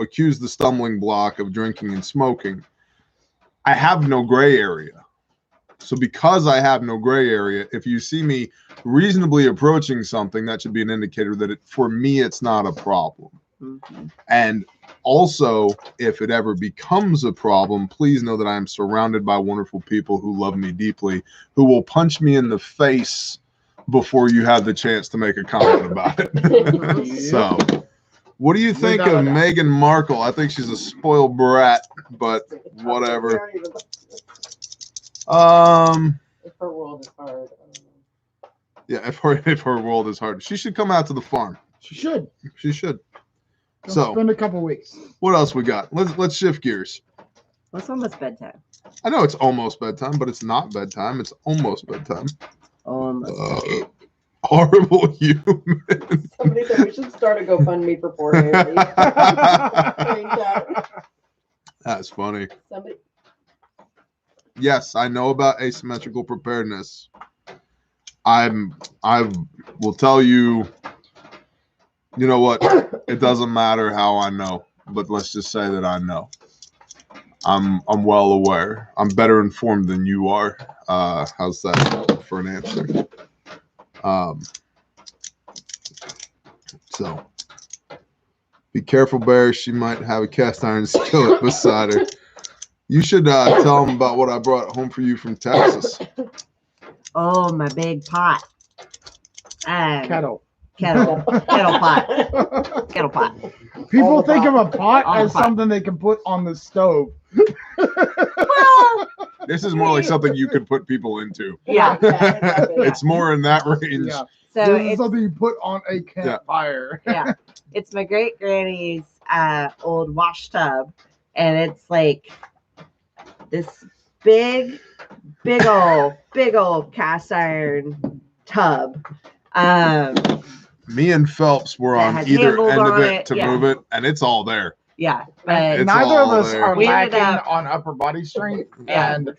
accuse the stumbling block of drinking and smoking. I have no gray area. So because I have no gray area, if you see me reasonably approaching something, that should be an indicator that for me, it's not a problem. And also, if it ever becomes a problem, please know that I am surrounded by wonderful people who love me deeply, who will punch me in the face before you had the chance to make a comment about it. So, what do you think of Meghan Markle? I think she's a spoiled brat, but whatever. If her world is hard. Yeah, if her world is hard, she should come out to the farm. She should. She should. Go So spend a couple weeks. what else we got? Let's shift gears. Well, it's almost bedtime. I know it's almost bedtime, but it's not bedtime. It's almost bedtime. Almost. Horrible human. Somebody said we should start a GoFundMe for poor Harry. That's funny. Somebody. Yes, I know about asymmetrical preparedness. I will tell you, you know what? It doesn't matter how I know, but let's just say that I know. I'm well aware. I'm better informed than you are. How's that for an answer? So be careful, Bear. She might have a cast iron skillet beside her. You should tell them about what I brought home for you from Texas. Oh, my big pot. Kettle. Kettle pot. Kettle pot. People think of a pot All the as pot. something they can put on the stove. Well, This is more like something you could put people into. yeah. It's more in that range. Yeah. So This is it's something you put on a campfire. yeah, it's my great granny's old wash tub, and it's like this big old cast iron tub. Me and Phelps were That on has either handles end of on it it, to yeah. move it, and it's all there. Yeah, but It's Neither of all us there. are We ended lacking up- on upper body strength. Yeah. And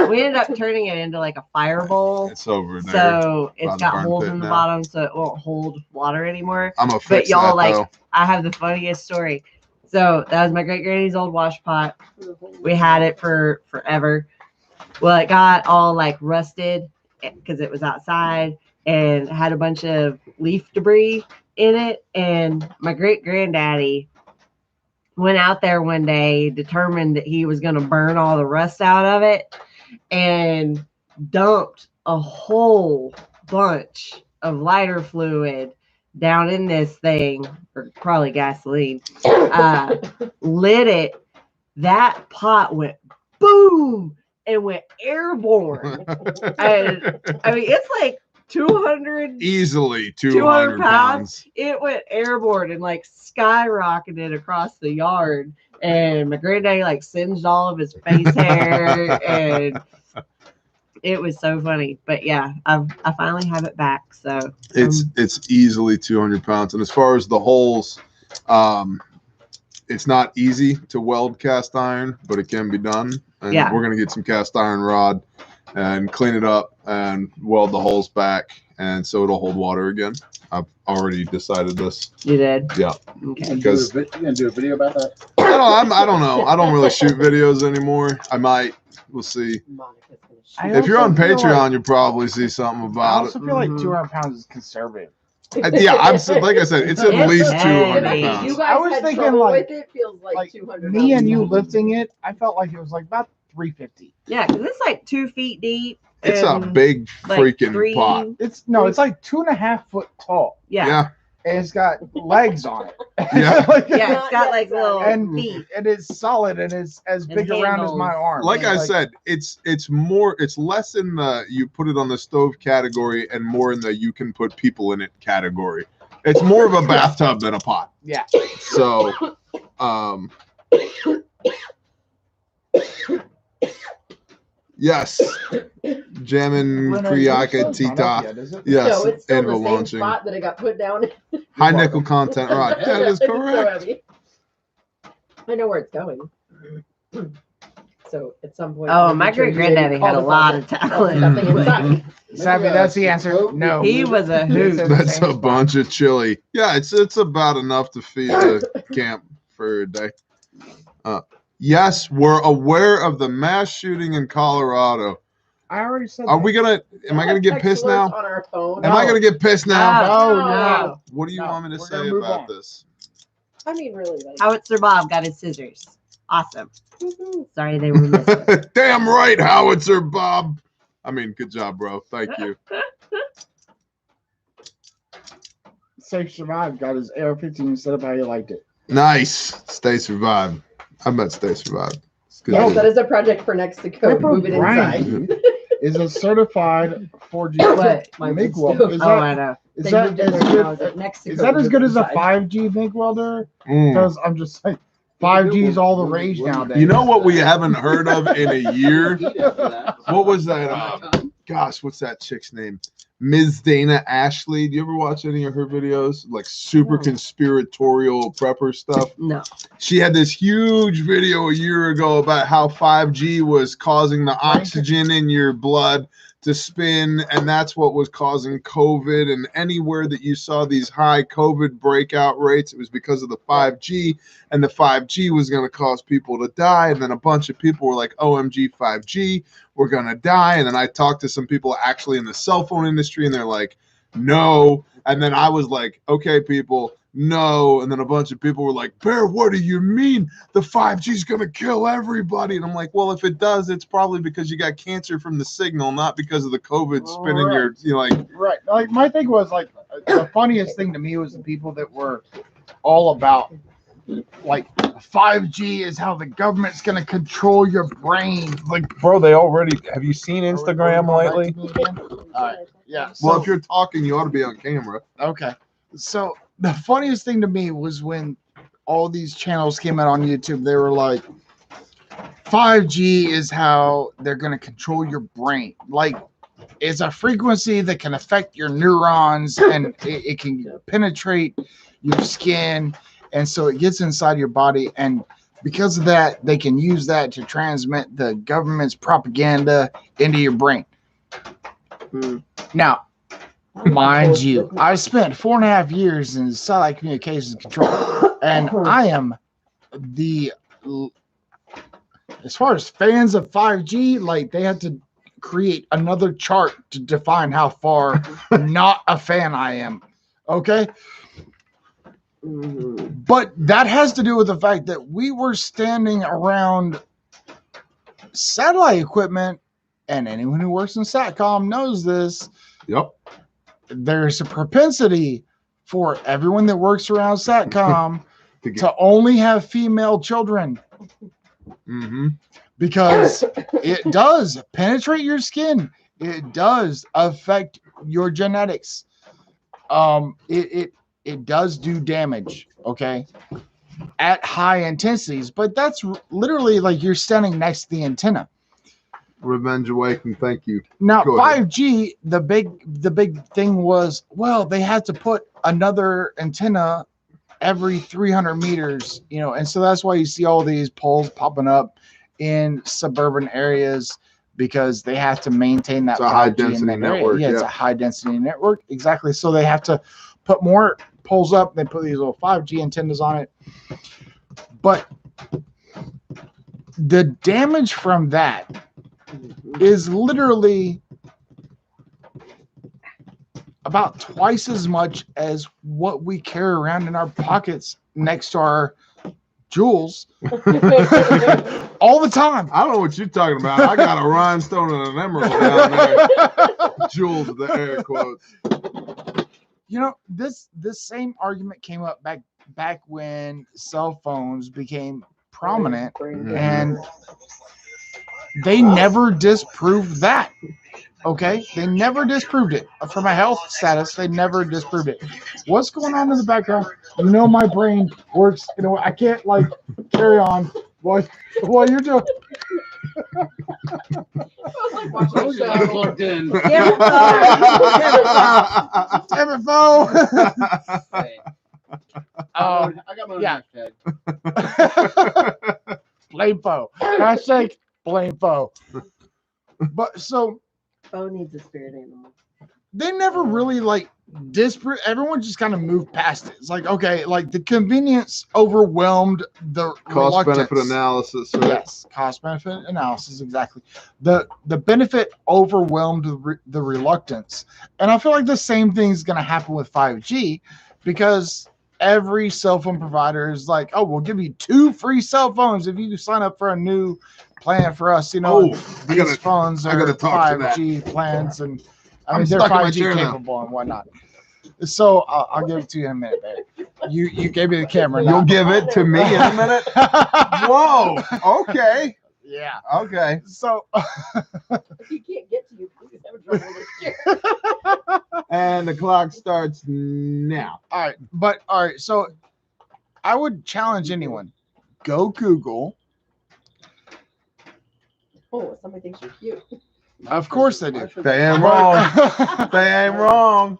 we ended up turning it into like a fire bowl. It's over there. So it's by the got burn holes pit in the now. bottom, so it won't hold water anymore. I'm gonna fix y'all, that like, though. I have the funniest story. So that was my great granny's old wash pot. We had it for forever. Well, it got all like rusted because it was outside and had a bunch of leaf debris in it. And my great granddaddy went out there one day, determined that he was going to burn all the rust out of it, and dumped a whole bunch of lighter fluid down in this thing, or probably gasoline, lit it. That pot went boom and went airborne. And I mean, it's like 200, Easily 200 200 pounds. it went airborne and like skyrocketed across the yard. And my granddaddy like singed all of his face hair, and it was so funny. But yeah, I finally have it back. So It's easily 200 pounds. And as far as the holes, it's not easy to weld cast iron, but it can be done. And Yeah. we're gonna get some cast iron rod and clean it up and weld the holes back, and so it'll hold water again. I've already decided this. you did. Yeah. Okay. Because You gonna do a video about that? I don't know. I don't really shoot videos anymore. I might. We'll see. Monica's gonna shoot. I If you're on also feel Patreon, like- you'll probably see something I about also it. feel like Mhm. 200 pounds is conservative. Yeah, like I said, it's at It's least heavy. 200 If you pounds. guys I was had thinking, trouble like- with it, feels like 200 me and pounds. you lifting it, I felt like it was like about 350. Yeah, because it's like 2 feet deep. It's a and, big like, freaking three- pot. It's like 2.5 foot tall, Yeah. Yeah. and it's got legs on it. Yeah. Yeah, it's got like little And feet. it is solid and it's as And big around as my handles. arm. Like I said, it's less in the you put it on the stove category and more in the you can put people in it category. It's more of a bathtub than a pot. Yeah. So, yes, Jamin Renee, Kriyaka your sun's not up Tita. yet, is it? Yes, No, it's still anvil the same launching. spot that it got put down. High nickel content, right? That is It's so correct. heavy. I know where it's going. So at some point. Oh, in the my future, great you maybe granddaddy had a call lot the of fucking- talent. something inside. Savvy, that's the answer. No. He was a hoot. That's a bunch of chili. Yeah, it's about enough to feed the camp for a day. Yes, we're aware of the mass shooting in Colorado. I already said Are that. we gonna? Am I gonna get Text pissed alerts now? On our phone. Am I gonna get pissed now? No, No. no. What do you No, want me to we're say gonna move about on. this? I mean, really. Like, Howitzer Bob got his scissors. Awesome. Sorry they were missing. Damn right, Howitzer Bob. I mean, good job, bro. Thank you. Stay Survive got his AR-15 set up how he liked it. Nice. Stay Survive. I bet Stay Survive. It's good. Yes, that is a project for next to go. Pepper Move it inside. Brine is a certified 4G But my MIG still- welder. Is Oh, I that, know. is They that moved it as right now, good? is next to Is go, that as move good it as a inside. 5G MIG welder? Mm. Because I'm just like 5G is all the rage nowadays. You know what we haven't heard of in a year? Eat after that. What was that? Gosh, what's that chick's name? Ms. Dana Ashley. Do you ever watch any of her videos? Like super No. conspiratorial prepper stuff. No. She had this huge video a year ago about how 5G was causing the oxygen in your blood to spin, and that's what was causing COVID. And anywhere that you saw these high COVID breakout rates, it was because of the 5G, and the 5G was going to cause people to die. And then a bunch of people were like, OMG 5G, we're going to die. And then I talked to some people actually in the cell phone industry, and they're like, no. And then I was like, okay, people, no. And then a bunch of people were like, Bear, what do you mean the 5G is going to kill everybody? And I'm like, well, if it does, it's probably because you got cancer from the signal, not because of the COVID spinning your, you know, like, Right. Like my thing was like the funniest thing to me was the people that were all about like 5G is how the government's gonna control your brain. like, bro, they already, have you seen Instagram lately? All right. Yeah. Well, So, if you're talking, you ought to be on camera. okay. So the funniest thing to me was when all these channels came out on YouTube, they were like, 5G is how they're going to control your brain. Like, it's a frequency that can affect your neurons and it can penetrate your skin. And so it gets inside your body. And because of that, they can use that to transmit the government's propaganda into your brain. Now, mind you, I spent 4.5 years in satellite communications control, and I am the, as far as fans of 5G, like they had to create another chart to define how far not a fan I am. Okay. But that has to do with the fact that we were standing around satellite equipment, and anyone who works in SATCOM knows this. Yep. There's a propensity for everyone that works around SATCOM To get- to only have female children Mm-hmm. because it does penetrate your skin. It does affect your genetics. It does do damage, okay, at high intensities, but that's literally like you're standing next to the antenna. Revenge Awakening, thank you. Now, Go ahead. 5G, the big thing was, well, they had to put another antenna every 300 meters, you know, and so that's why you see all these poles popping up in suburban areas because they have to maintain that It's a high 5G in density that area. network, Yeah, it's yeah. a high density network, exactly. So they have to put more poles up. They put these little 5G antennas on it, but the damage from that is literally about twice as much as what we carry around in our pockets next to our jewels all the time. I don't know what you're talking about. I got a rhinestone and an emerald down there. Jewels with the air quotes. You know, this same argument came up back when cell phones became prominent, and they never disproved that. Okay, they never disproved it. From a health status, they never disproved it. What's going on in the background? You know, my brain works. You know, I can't like carry on while you're doing. Plugged in. Damn it, Bo. Hey, Um, I got my own yeah. hashtag. Blame Bo. Hashtag blame Bo. But so Bo needs a spirit animal. they never really like disparate. Everyone just kind of moved past it. It's like, okay, like the convenience overwhelmed the Cost benefit reluctance. analysis. Right? Yes, cost benefit analysis, exactly. The benefit overwhelmed the reluctance, and I feel like the same thing is going to happen with 5G because every cell phone provider is like, oh, we'll give you 2 free cell phones if you sign up for a new plan for us. You know, these phones I are gotta talk to that. 5G plans, and I I'm mean they're stuck in my 5G chair now. capable and whatnot. So I'll give it to you in a minute, babe. You gave me the camera. You'll now. give it to me in a minute? Whoa. Okay. Yeah. Okay. So If you can't get to you, please have trouble with this chair. And the clock starts now. all right. So I would challenge anyone. Go Google. Oh, somebody thinks you're cute. Of course they do. They ain't wrong. They ain't wrong.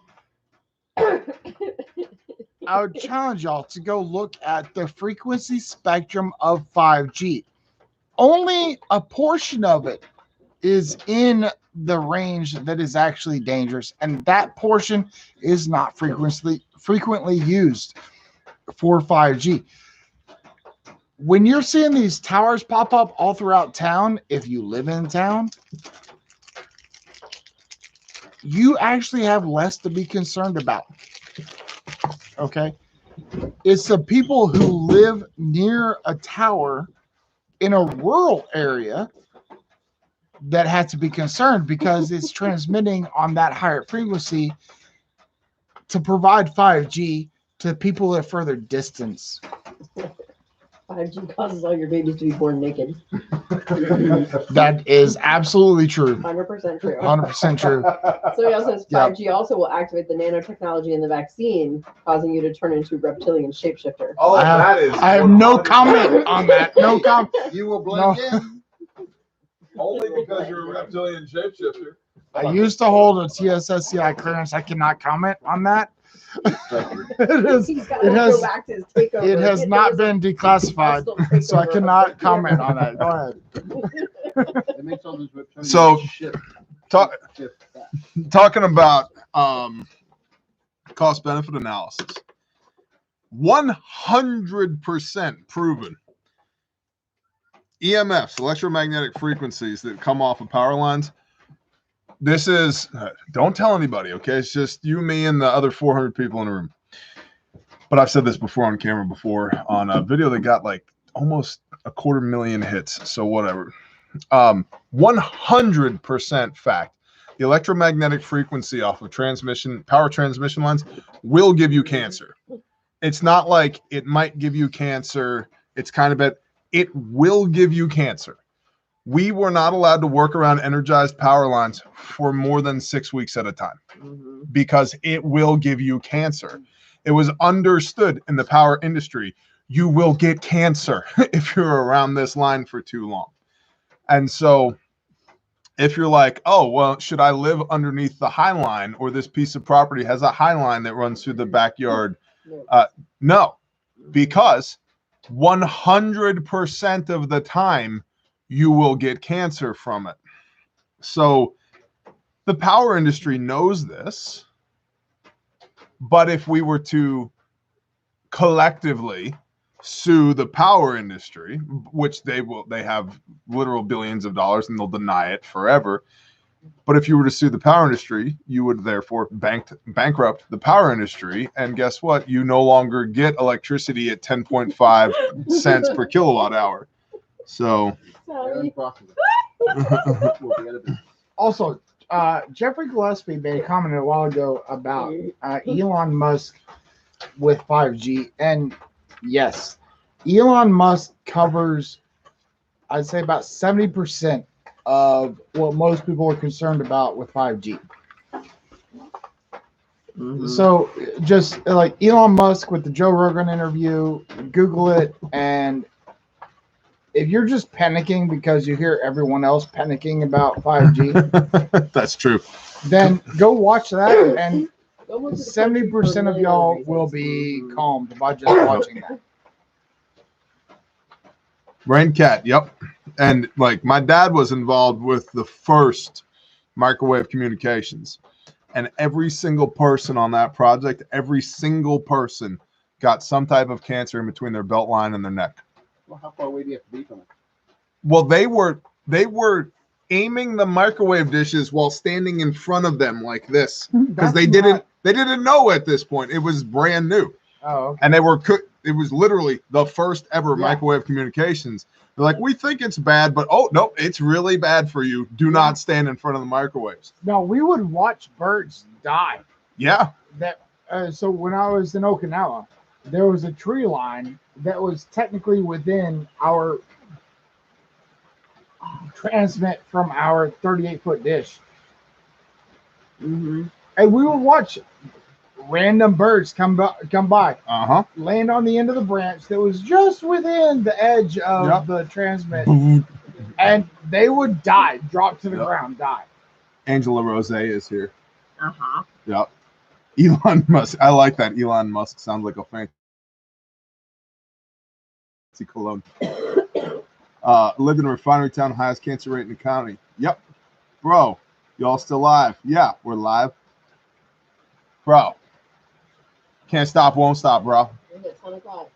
I would challenge y'all to go look at the frequency spectrum of 5G. Only a portion of it is in the range that is actually dangerous, and that portion is not frequently used for 5G. When you're seeing these towers pop up all throughout town, if you live in town, you actually have less to be concerned about. Okay? It's the people who live near a tower in a rural area that have to be concerned, because it's transmitting on that higher frequency to provide 5G to people at further distance. 5G causes all your babies to be born naked. That is absolutely true. 100% true. 100% true. So he also says Yep. 5G also will activate the nanotechnology in the vaccine, causing you to turn into a reptilian shapeshifter. Oh, I have no comment on that. No comment. You will blend in. Only because you're a reptilian shapeshifter. I used to hold a TSSCI clearance. I cannot comment on that. It is. He's got It to has. go back to his takeover. It has not been declassified, so I cannot comment on that. Go ahead. It makes all those reptilian So, shit. Talk, Shift back. talking about cost benefit analysis, 100% proven. EMFs, electromagnetic frequencies that come off of power lines. This is, don't tell anybody, okay? It's just you, me, and the other 400 people in the room. But I've said this before on camera before on a video that got like almost 250,000 hits. So whatever. 100% fact. The electromagnetic frequency off of power transmission lines will give you cancer. It's not like it might give you cancer. It's kind of bad. It will give you cancer. We were not allowed to work around energized power lines for more than 6 weeks at a time because it will give you cancer. It was understood in the power industry, you will get cancer if you're around this line for too long. And so if you're like, oh, well, should I live underneath the high line, or this piece of property has a high line that runs through the backyard? No, because 100% of the time you will get cancer from it. So the power industry knows this, but if we were to collectively sue the power industry, which they have literal billions of dollars and they'll deny it forever. But if you were to sue the power industry, you would therefore bankrupt the power industry. And guess what? You no longer get electricity at 10.5 cents per kilowatt hour. So Sorry. Also, Jeffrey Gillespie made a comment a while ago about Elon Musk with 5G. And yes, Elon Musk covers, I'd say, about 70% of what most people are concerned about with 5G. So just like Elon Musk with the Joe Rogan interview, Google it, and if you're just panicking because you hear everyone else panicking about 5G, that's true. Then go watch that, and 70% of y'all will be calmed by just watching that. Rain Cat, yep. And like my dad was involved with the first microwave communications, and every single person on that project, every single person got some type of cancer in between their belt line and their neck. Well, how far away do you have to be from it? Well, they were aiming the microwave dishes while standing in front of them like this, because they didn't know at this point. It was brand new. Oh, okay. And it was literally the first ever microwave communications. They're like, we think it's bad, but oh no, it's really bad for you. Do not stand in front of the microwaves. No, we would watch birds die. Yeah. That So when I was in Okinawa, there was a tree line that was technically within our transmit from our 38-foot dish. Mm-hmm. And we would watch random birds come by, Uh-huh. land on the end of the branch that was just within the edge of the transmit, and they would die, drop to the ground, die. Angela Rose is here. Uh-huh. Yep. Elon Musk. I like that. Elon Musk sounds like a fancy cologne. Lived in a refinery town, highest cancer rate in the county. Yep. Bro, y'all still live? Yeah, we're live. Bro. Can't stop, won't stop, bro. It's at 10 o'clock.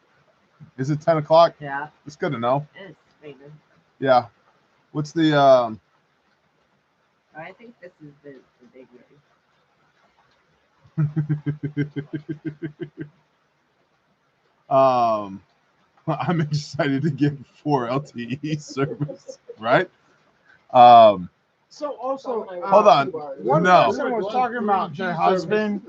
Is it 10 o'clock? Yeah. It's good to know. It's famous. Yeah. What's the I think this is the big one. I'm excited to get 4 LTE service, right? So also, Hold on. one No. person was talking about their husband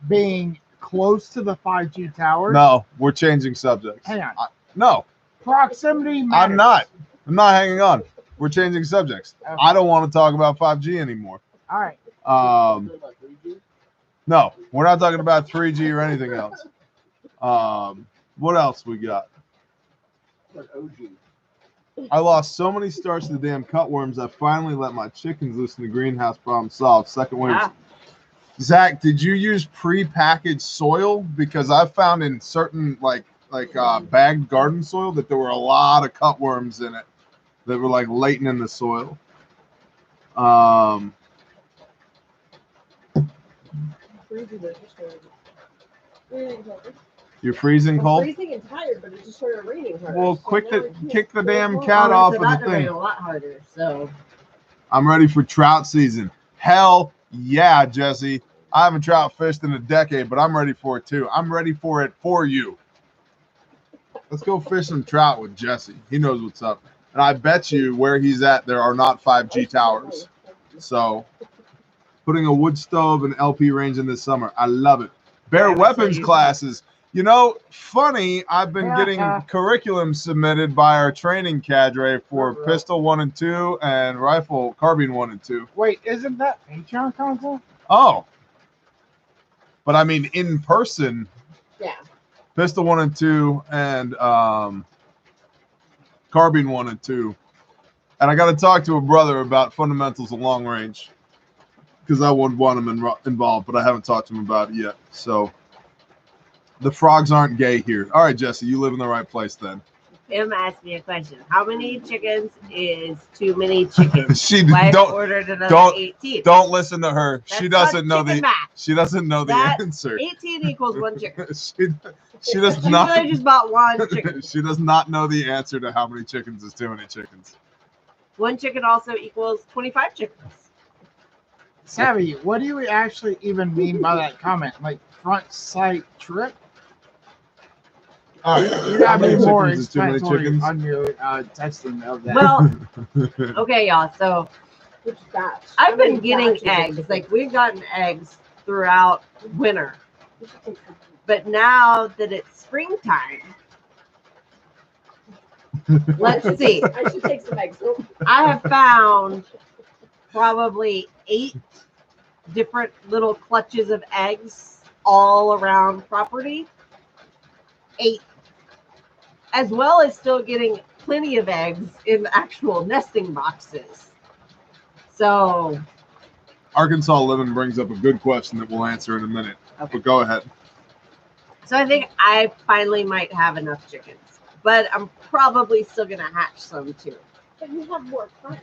being close to the 5G towers. No, we're changing subjects. Hang on. No, Proximity matters. I'm not. I'm not hanging on. We're changing subjects. Okay. I don't want to talk about 5G anymore. All right. No, we're not talking about 3G or anything else. What else we got? I lost so many starts to the damn cutworms. I finally let my chickens loose in the greenhouse. Problem solved. Second wave. Yeah. Zach, did you use pre-packaged soil? Because I found in certain bagged garden soil that there were a lot of cutworms in it that were like latent in the soil. You're freezing cold? Freezing and tired, but it just started raining hard. Well, So quick now to we can't kick the go damn home. cat Oh, off it's of the about to rain thing. a lot harder, so I'm ready for trout season. Hell yeah, Jesse. I haven't trout fished in a decade, but I'm ready for it too. I'm ready for it for you. Let's go fish some trout with Jesse. He knows what's up. And I bet you where he's at, there are not 5G towers. So putting a wood stove and LP range in this summer. I love it. Bear weapons classes. You know, funny, I've been getting curriculum submitted by our training cadre for pistol 1 and 2 and rifle carbine 1 and 2. Wait, isn't that Patreon content? Oh. But I mean in person. Yeah. Pistol 1 and 2 and carbine 1 and 2. And I got to talk to a brother about fundamentals of long range because I would want him involved, but I haven't talked to him about it yet. So the frogs aren't gay here. All right, Jesse, you live in the right place then. Em asked me a question. How many chickens is too many chickens? She Wife don't ordered another don't 18. don't listen to her. That's She doesn't not know chicken the math. she doesn't know the That answer. 18 equals 1 chicken. She does You not. really just bought 1 chicken. She does not know the answer to how many chickens is too many chickens. 1 chicken also equals 25 chickens. Savvy, what do you actually even mean by that comment? Like front sight trip? You How gotta many be more chickens is too many explanatory chickens? on your testing of that. Well, okay, y'all. So Which batch? I've been How many getting batches of eggs. chicken? Like we've gotten eggs throughout winter. But now that it's springtime, let's see. I should take some eggs. Oh, I have found probably 8 different little clutches of eggs all around property. 8. As well as still getting plenty of eggs in the actual nesting boxes. So Arkansas Living brings up a good question that we'll answer in a minute. Okay. But go ahead. So I think I finally might have enough chickens, but I'm probably still gonna hatch some too. But you have more friends.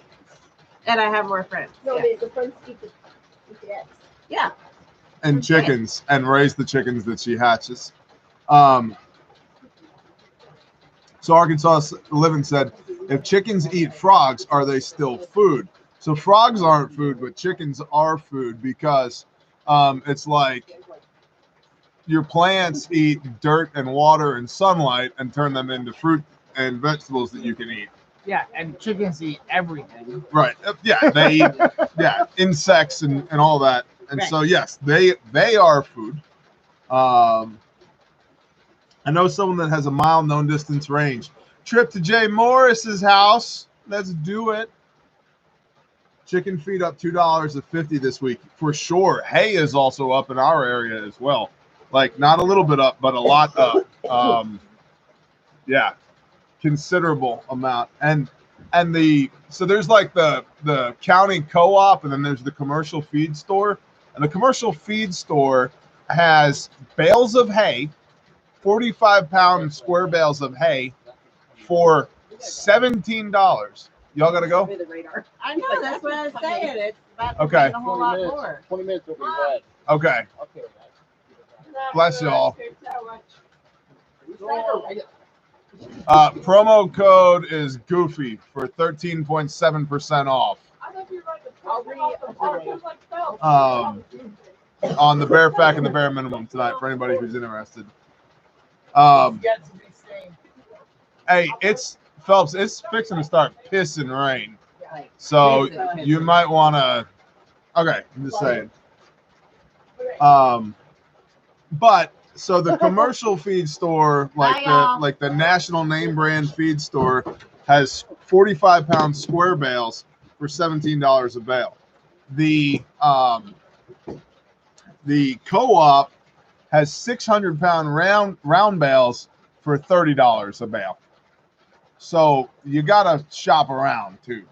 And I have more friends. No, Yeah. the friends eat the eggs. Yeah. And Okay. chickens, and raise the chickens that she hatches. So Arkansas Living said, if chickens eat frogs, are they still food? So frogs aren't food, but chickens are food because it's like your plants eat dirt and water and sunlight and turn them into fruit and vegetables that you can eat. Yeah, and chickens eat everything. Right. Yeah, they eat insects and all that. And Right. so yes, they are food. I know someone that has a mile known distance range. Trip to Jay Morris's house. Let's do it. Chicken feed up $2.50 this week for sure. Hay is also up in our area as well. Like not a little bit up, but a lot up. Yeah, considerable amount. And so there's like the county co-op, and then there's the commercial feed store. And the commercial feed store has bales of hay, 45-pound square bales of hay for $17. Y'all gotta go? I know, that's what I was saying. It's about to Okay. be a whole lot more. 20 minutes will be red. Okay. Okay. Bless y'all. Promo code is Goofy for 13.7% off. On the Bear Fact and the Bare Minimum tonight for anybody who's interested. Hey, it's Phelps. It's fixing to start pissing rain, so you might want to. Okay, I'm just saying. But so the commercial feed store, like the national name brand feed store, has 45-pound square bales for $17 a bale. The co-op has 600-pound round bales for $30 a bale. So you gotta shop around too.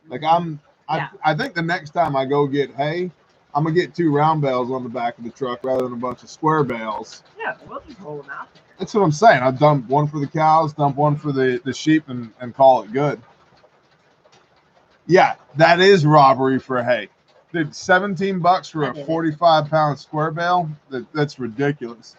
Like I think the next time I go get hay, I'm gonna get 2 round bales on the back of the truck rather than a bunch of square bales. Yeah, we'll just roll them out. That's what I'm saying. I dump one for the cows, dump one for the sheep, and call it good. Yeah, that is robbery for hay. Dude, $17 for a 45-pound square bale? That's ridiculous.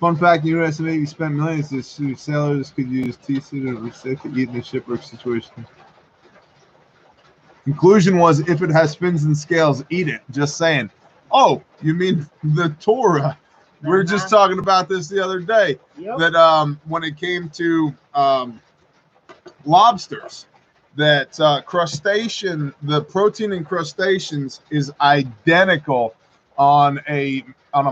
Fun fact, in the U.S. Navy spent millions to sue sailors could use T-suit and safe to eat in a shipwreck situation. Conclusion was, if it has fins and scales, eat it. Just saying. Oh, you mean the Torah? We were just talking about this the other day. Yep. That when it came to lobsters, that crustacean, the protein in crustaceans is identical on a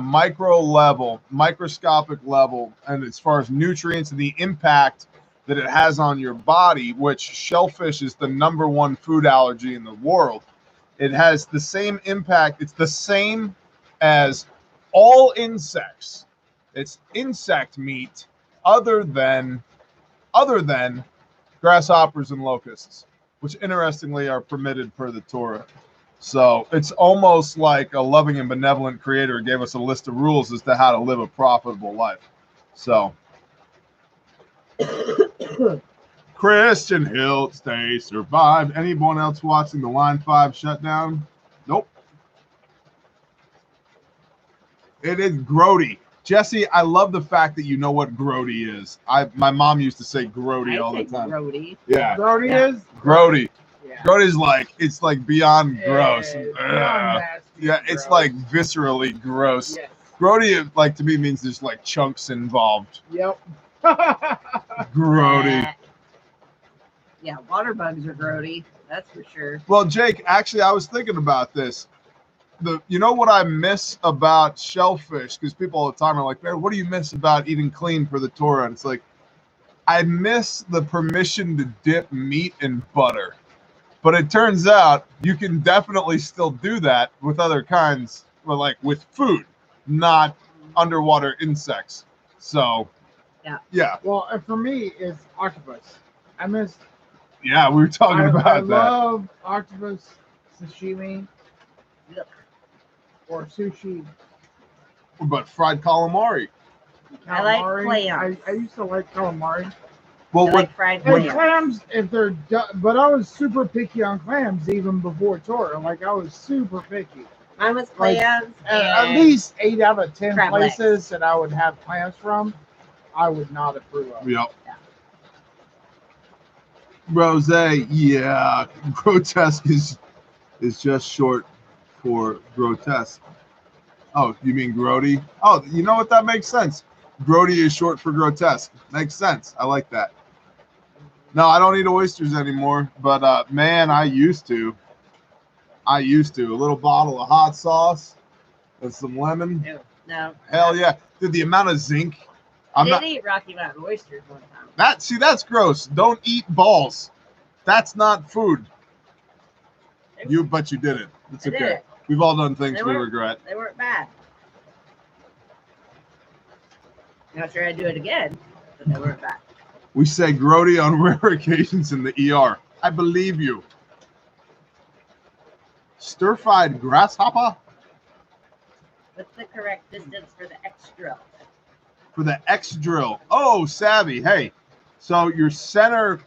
micro level, microscopic level, and as far as nutrients and the impact that it has on your body, which shellfish is the #1 food allergy in the world. It has the same impact. It's the same as all insects. It's insect meat other than grasshoppers and locusts, which interestingly are permitted per the Torah. So it's almost like a loving and benevolent creator gave us a list of rules as to how to live a profitable life. So Christian Hilt, they survived. Anyone else watching the Line 5 shutdown? Nope. It is grody. Jesse, I love the fact that you know what grody is. My mom used to say grody all the time. Grody. Yeah. Grody is? Grody. Yeah. Grody's like, it's like beyond gross. It's Ugh. beyond nasty, Yeah, it's gross. like viscerally gross. Yes. Grody, like to me, means there's like chunks involved. Yep. Grody. Yeah, water bugs are grody. That's for sure. Well, Jake, actually, I was thinking about this. You know what I miss about shellfish? Because people all the time are like, "Man, what do you miss about eating clean for the Torah?" And it's like, I miss the permission to dip meat in butter. But it turns out you can definitely still do that with other kinds, well, like with food, not underwater insects. So, yeah. Well, for me, it's octopus. I miss. Yeah, we were talking about I that. love octopus sashimi. Yep. Or sushi. But fried calamari. I like Calamari. clams. I used to like calamari. Well, I like fried And clams. clams, if they're done, but I was super picky on clams even before Torah. Like I was super picky. Mine was Like, clams. At and least 8 out of 10 crab legs. places that I would have clams from, I would not approve of. Yep. Rose, yeah, grotesque is just short for grotesque. Oh, you mean grody? Oh, you know what? That makes sense. Grody is short for grotesque. Makes sense. I like that. No, I don't eat oysters anymore, but man, I used to. I used to. A little bottle of hot sauce with some lemon. Ew, no. Hell yeah. Dude, the amount of zinc. I did eat Rocky Mountain oysters one time. That's gross. Don't eat balls. That's not food. But you did it. It's okay. Did it. We've all done things we regret. They weren't bad. Not sure I'd do it again, but they weren't bad. We say grody on rare occasions in the ER. I believe you. Stir-fried grasshopper? What's the correct distance for the X drill? For the X drill. Oh, savvy. Hey, so your center.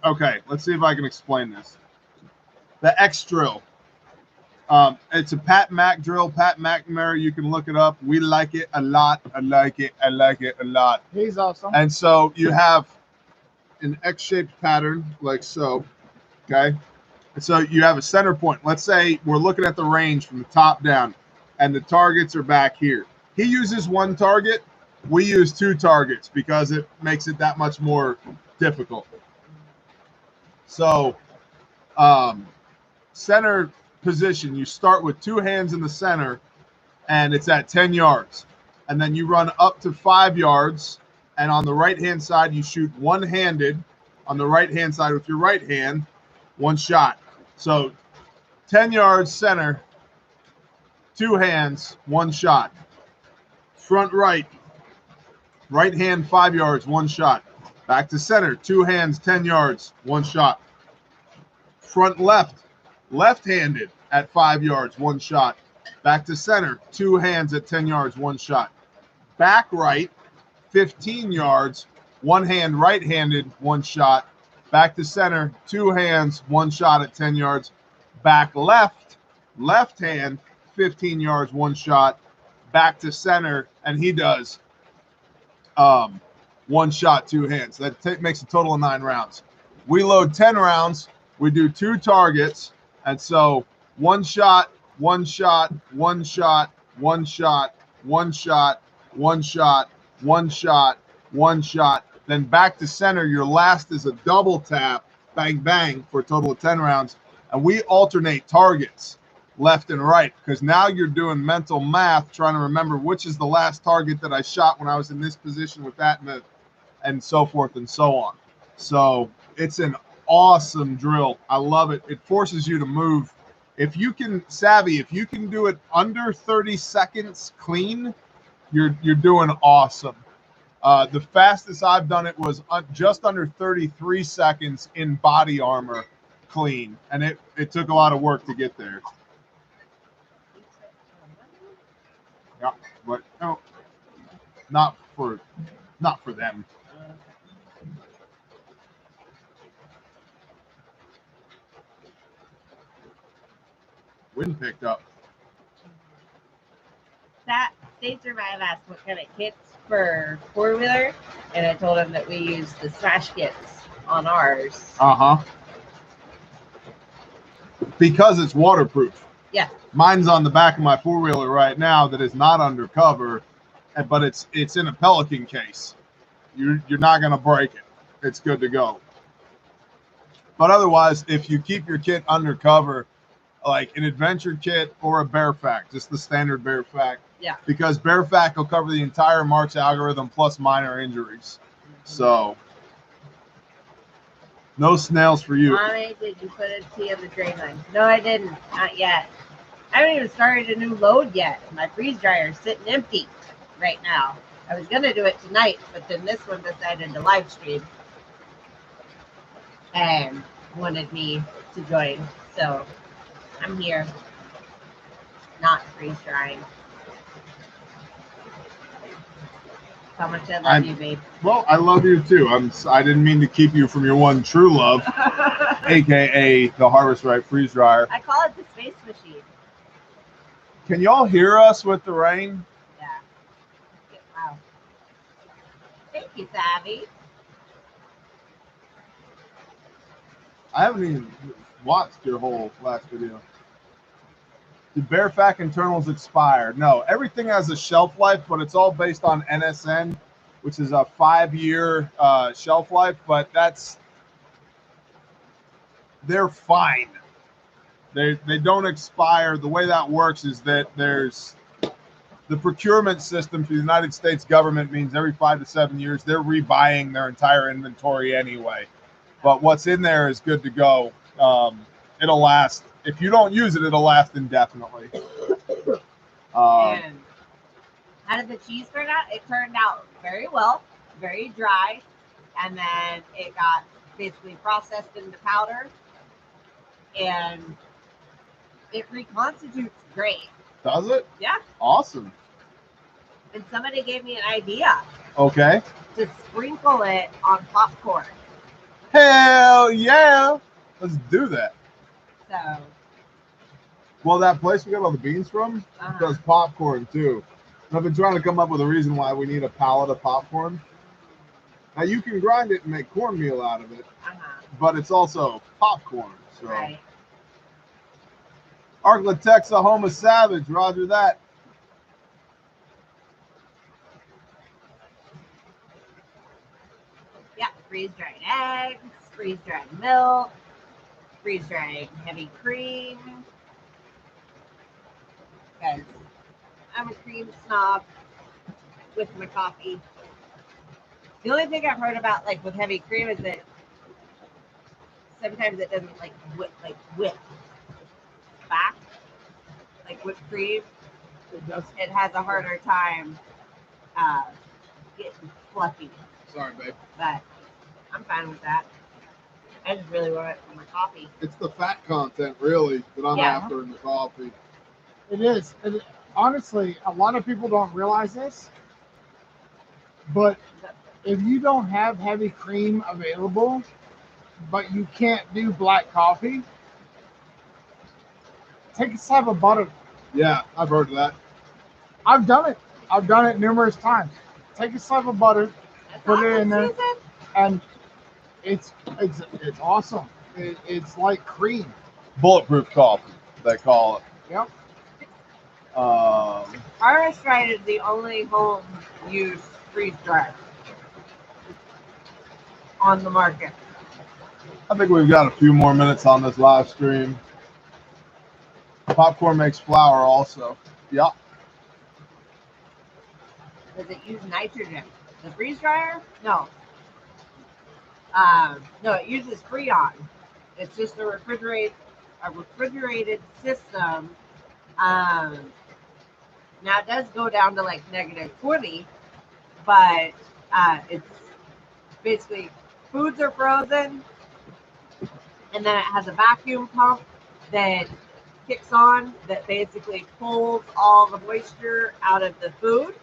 Okay, let's see if I can explain this. The X drill. It's a Pat Mac drill. Pat McNamara. You can look it up. We like it a lot. I like it. I like it a lot. He's awesome. And so you have an X-shaped pattern like so. Okay. And so you have a center point. Let's say we're looking at the range from the top down, and the targets are back here. He uses one target. We use two targets because it makes it that much more difficult. So, center position, you start with two hands in the center, and it's at 10 yards. And then you run up to 5 yards, and on the right-hand side, you shoot one-handed on the right-hand side with your right hand, one shot. So 10 yards center, two hands, one shot. Front right, right hand 5 yards, one shot. Back to center, two hands, 10 yards, one shot. Front left, left-handed at 5 yards, one shot. Back to center, two hands at 10 yards, one shot. Back right, 15 yards, one hand right-handed, one shot. Back to center, two hands, one shot at 10 yards. Back left, left hand, 15 yards, one shot. Back to center, and he does one shot, two hands. That makes a total of 9 rounds. We load 10 rounds. We do two targets, and so one shot, one shot, one shot, one shot, one shot, one shot, one shot, one shot. Then back to center. Your last is a double tap, bang, bang, for a total of 10 rounds. And we alternate targets left and right because now you're doing mental math, trying to remember which is the last target that I shot when I was in this position with that and so forth and so on. So it's an awesome drill. I love it. It forces you to move. If you can do it under 30 seconds clean, you're doing awesome. The fastest I've done it was just under 33 seconds in body armor clean, and it took a lot of work to get there. Yeah, but no, not for them. Wind picked up. That State Survive asked what kind of kits for four-wheeler, and I told him that we use the smash kits on ours. Because it's waterproof. Yeah. Mine's on the back of my four-wheeler right now that is not undercover, but it's in a Pelican case. You're not gonna break it. It's good to go. But otherwise, if you keep your kit undercover, like an adventure kit or a Bearfac, just the standard Bearfac. Yeah. Because Bearfac will cover the entire March algorithm plus minor injuries. So no snails for you. Mommy, did you put a tea in the drain line? No, I didn't. Not yet. I haven't even started a new load yet. My freeze dryer is sitting empty right now. I was gonna do it tonight, but then this one decided to live stream and wanted me to join. So I'm here, not freeze drying. How much I love you, babe. Well, I love you too. I didn't mean to keep you from your one true love, aka the Harvest Right freeze dryer. I call it the space machine. Can y'all hear us with the rain? Yeah. Wow. Thank you, Savvy. I haven't even watched your whole last video. Did Bearfac internals expire? No, everything has a shelf life, but it's all based on NSN, which is a 5-year shelf life, but they're fine. They don't expire. The way that works is that there's the procurement system for the United States government means every 5 to 7 years they're rebuying their entire inventory anyway. But what's in there is good to go. It'll last. If you don't use it, it'll last indefinitely. And how did the cheese turn out? It turned out very well, very dry, and then it got basically processed into powder, and it reconstitutes great. Does it? Yeah. Awesome. And somebody gave me an idea Okay. to sprinkle it on popcorn. Hell yeah. Let's do that. So, Well, that place we got all the beans from does popcorn too. And I've been trying to come up with a reason why we need a pallet of popcorn. Now you can grind it and make cornmeal out of it, but it's also popcorn. So. Right. Arklatexa Homa Savage, roger that. Yeah, freeze-dried eggs, freeze-dried milk, freeze-dried heavy cream. Because I'm a cream snob with my coffee. The only thing I've heard about, like, with heavy cream is that sometimes it doesn't, like, whip back. Like whipped cream, it has a harder time getting fluffy. Sorry, babe. But I'm fine with that. I just really want it for my coffee. It's the fat content, really, that I'm Yeah. after in the coffee. It is. Honestly, a lot of people don't realize this, but if you don't have heavy cream available, but you can't do black coffee, take a slab of butter. Yeah, I've heard of that. I've done it. I've done it numerous times. Take a slab of butter, put it in there, and it's awesome. It's like cream. Bulletproof coffee, they call it. Yep. Our Stride is the only home use freeze dryer on the market. I think we've got a few more minutes on this live stream. Popcorn makes flour also. Yeah. Does it use nitrogen? The freeze dryer? No. No, it uses Freon. It's just a refrigerated system. Now it does go down to like -20, but it's basically foods are frozen, and then it has a vacuum pump that kicks on that basically pulls all the moisture out of the food,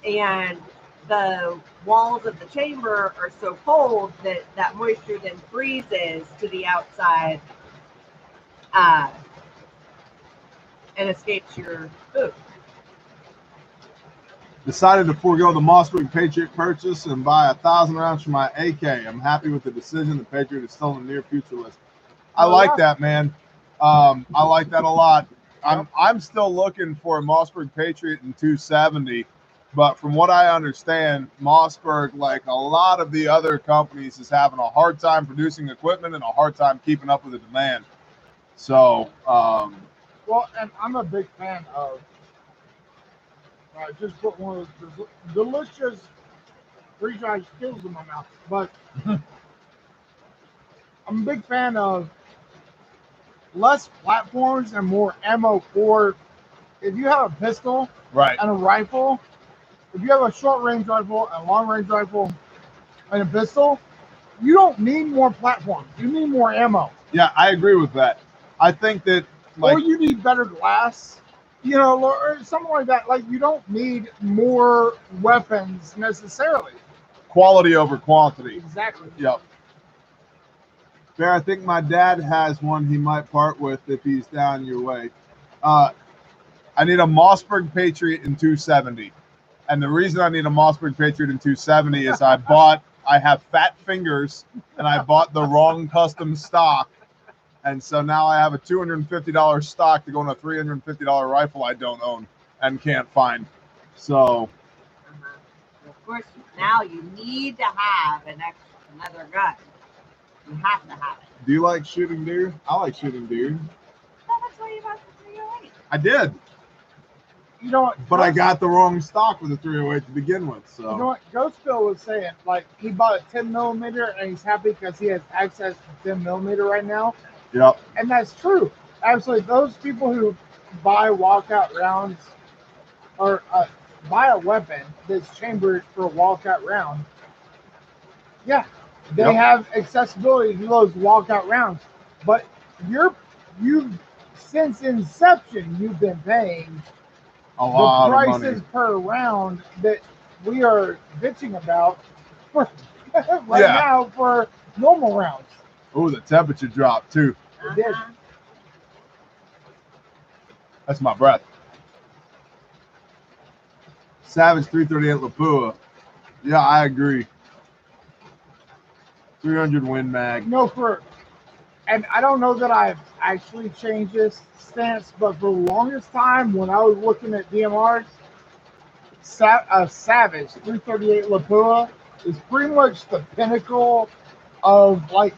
and the walls of the chamber are so cold that that moisture then freezes to the outside and escapes your food. Decided to forego the Mossberg Patriot purchase and buy 1,000 rounds for my AK. I'm happy with the decision. The Patriot is still in the near future list. I like that, man. I like that a lot. I'm still looking for a Mossberg Patriot in 270, but from what I understand, Mossberg, like a lot of the other companies, is having a hard time producing equipment and a hard time keeping up with the demand. So, well, and I'm a big fan of. I just put one of those delicious freeze-dried skills in my mouth, but I'm a big fan of less platforms and more ammo for. If you have a pistol and a rifle, if you have a short-range rifle, a long-range rifle, and a pistol, you don't need more platforms. You need more ammo. Yeah, I agree with that. I think that, like, or you need better glass, or something like that. Like, you don't need more weapons necessarily. Quality over quantity. Exactly. Yep. Bear, I think my dad has one he might part with if he's down your way. I need a Mossberg Patriot in 270. And the reason I need a Mossberg Patriot in 270 is I have fat fingers and I bought the wrong custom stock. And so now I have a $250 stock to go on a $350 rifle I don't own and can't find. So, of course, now you need to have another gun. You have to have it. Do you like shooting deer? I like shooting deer. tell you about the 308. I did, You know what? but I got the wrong stock with the 308 to begin with. So You know what Ghost Bill was saying? Like he bought a 10 millimeter and he's happy because he has access to 10 millimeter right now. yep, And that's true. Absolutely. Those people who buy walkout rounds or buy a weapon that's chambered for a walkout round, yeah, they Yep. have accessibility to those walkout rounds. But you've since inception you've been paying a the lot of money. prices per round that we are bitching about for Yeah. now for normal rounds. Oh, the temperature dropped too. It did. Uh-huh. That's my breath. Savage 338 Lapua. Yeah, I agree. 300 Win Mag. And I don't know that I've actually changed this stance, but for the longest time when I was looking at DMRs, Savage 338 Lapua is pretty much the pinnacle of like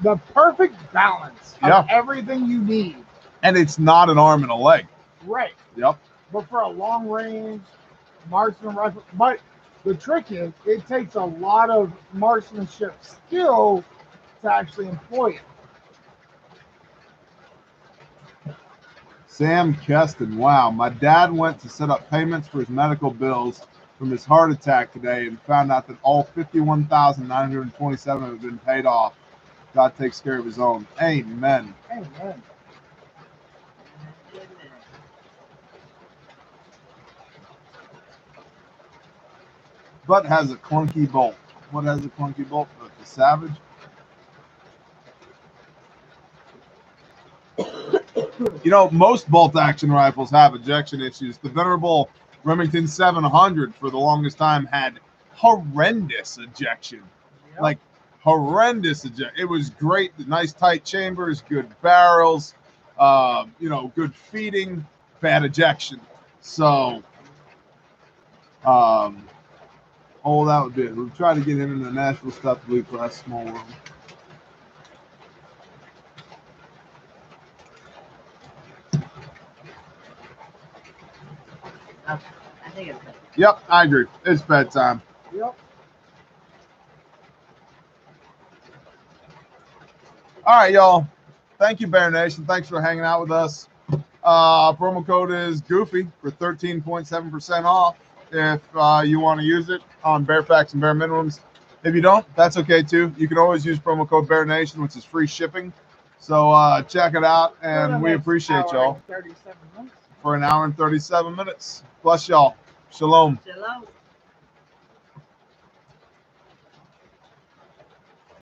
the perfect balance of Yeah. everything you need. And it's not an arm and a leg. Right. Yep. But for a long range marksman rifle, but the trick is it takes a lot of marksmanship skill to actually employ it. Sam Keston. Wow. My dad went to set up payments for his medical bills from his heart attack today and found out that all $51,927 have been paid off. God takes care of his own. Amen. Amen. But has a clunky bolt. What has a clunky bolt? The Savage. You know, most bolt action rifles have ejection issues. The venerable Remington 700 for the longest time had horrendous ejection. Yep. Like horrendous ejection. It was great. Nice tight chambers, good barrels, good feeding, bad ejection. So, that would be it. We'll try to get him into the Nashville stuff to leave for that small world. Okay. I think it's good. Yep, I agree. It's bedtime. Yep. All right, y'all. Thank you, Bear Nation. Thanks for hanging out with us. Promo code is Goofy for 13.7% off if you want to use it on Bear Facts and Bear Minimums. If you don't, that's okay too. You can always use promo code Bear Nation, which is free shipping. So check it out, and we appreciate y'all 37 minutes. for an hour and 37 minutes. Bless y'all. Shalom. Shalom.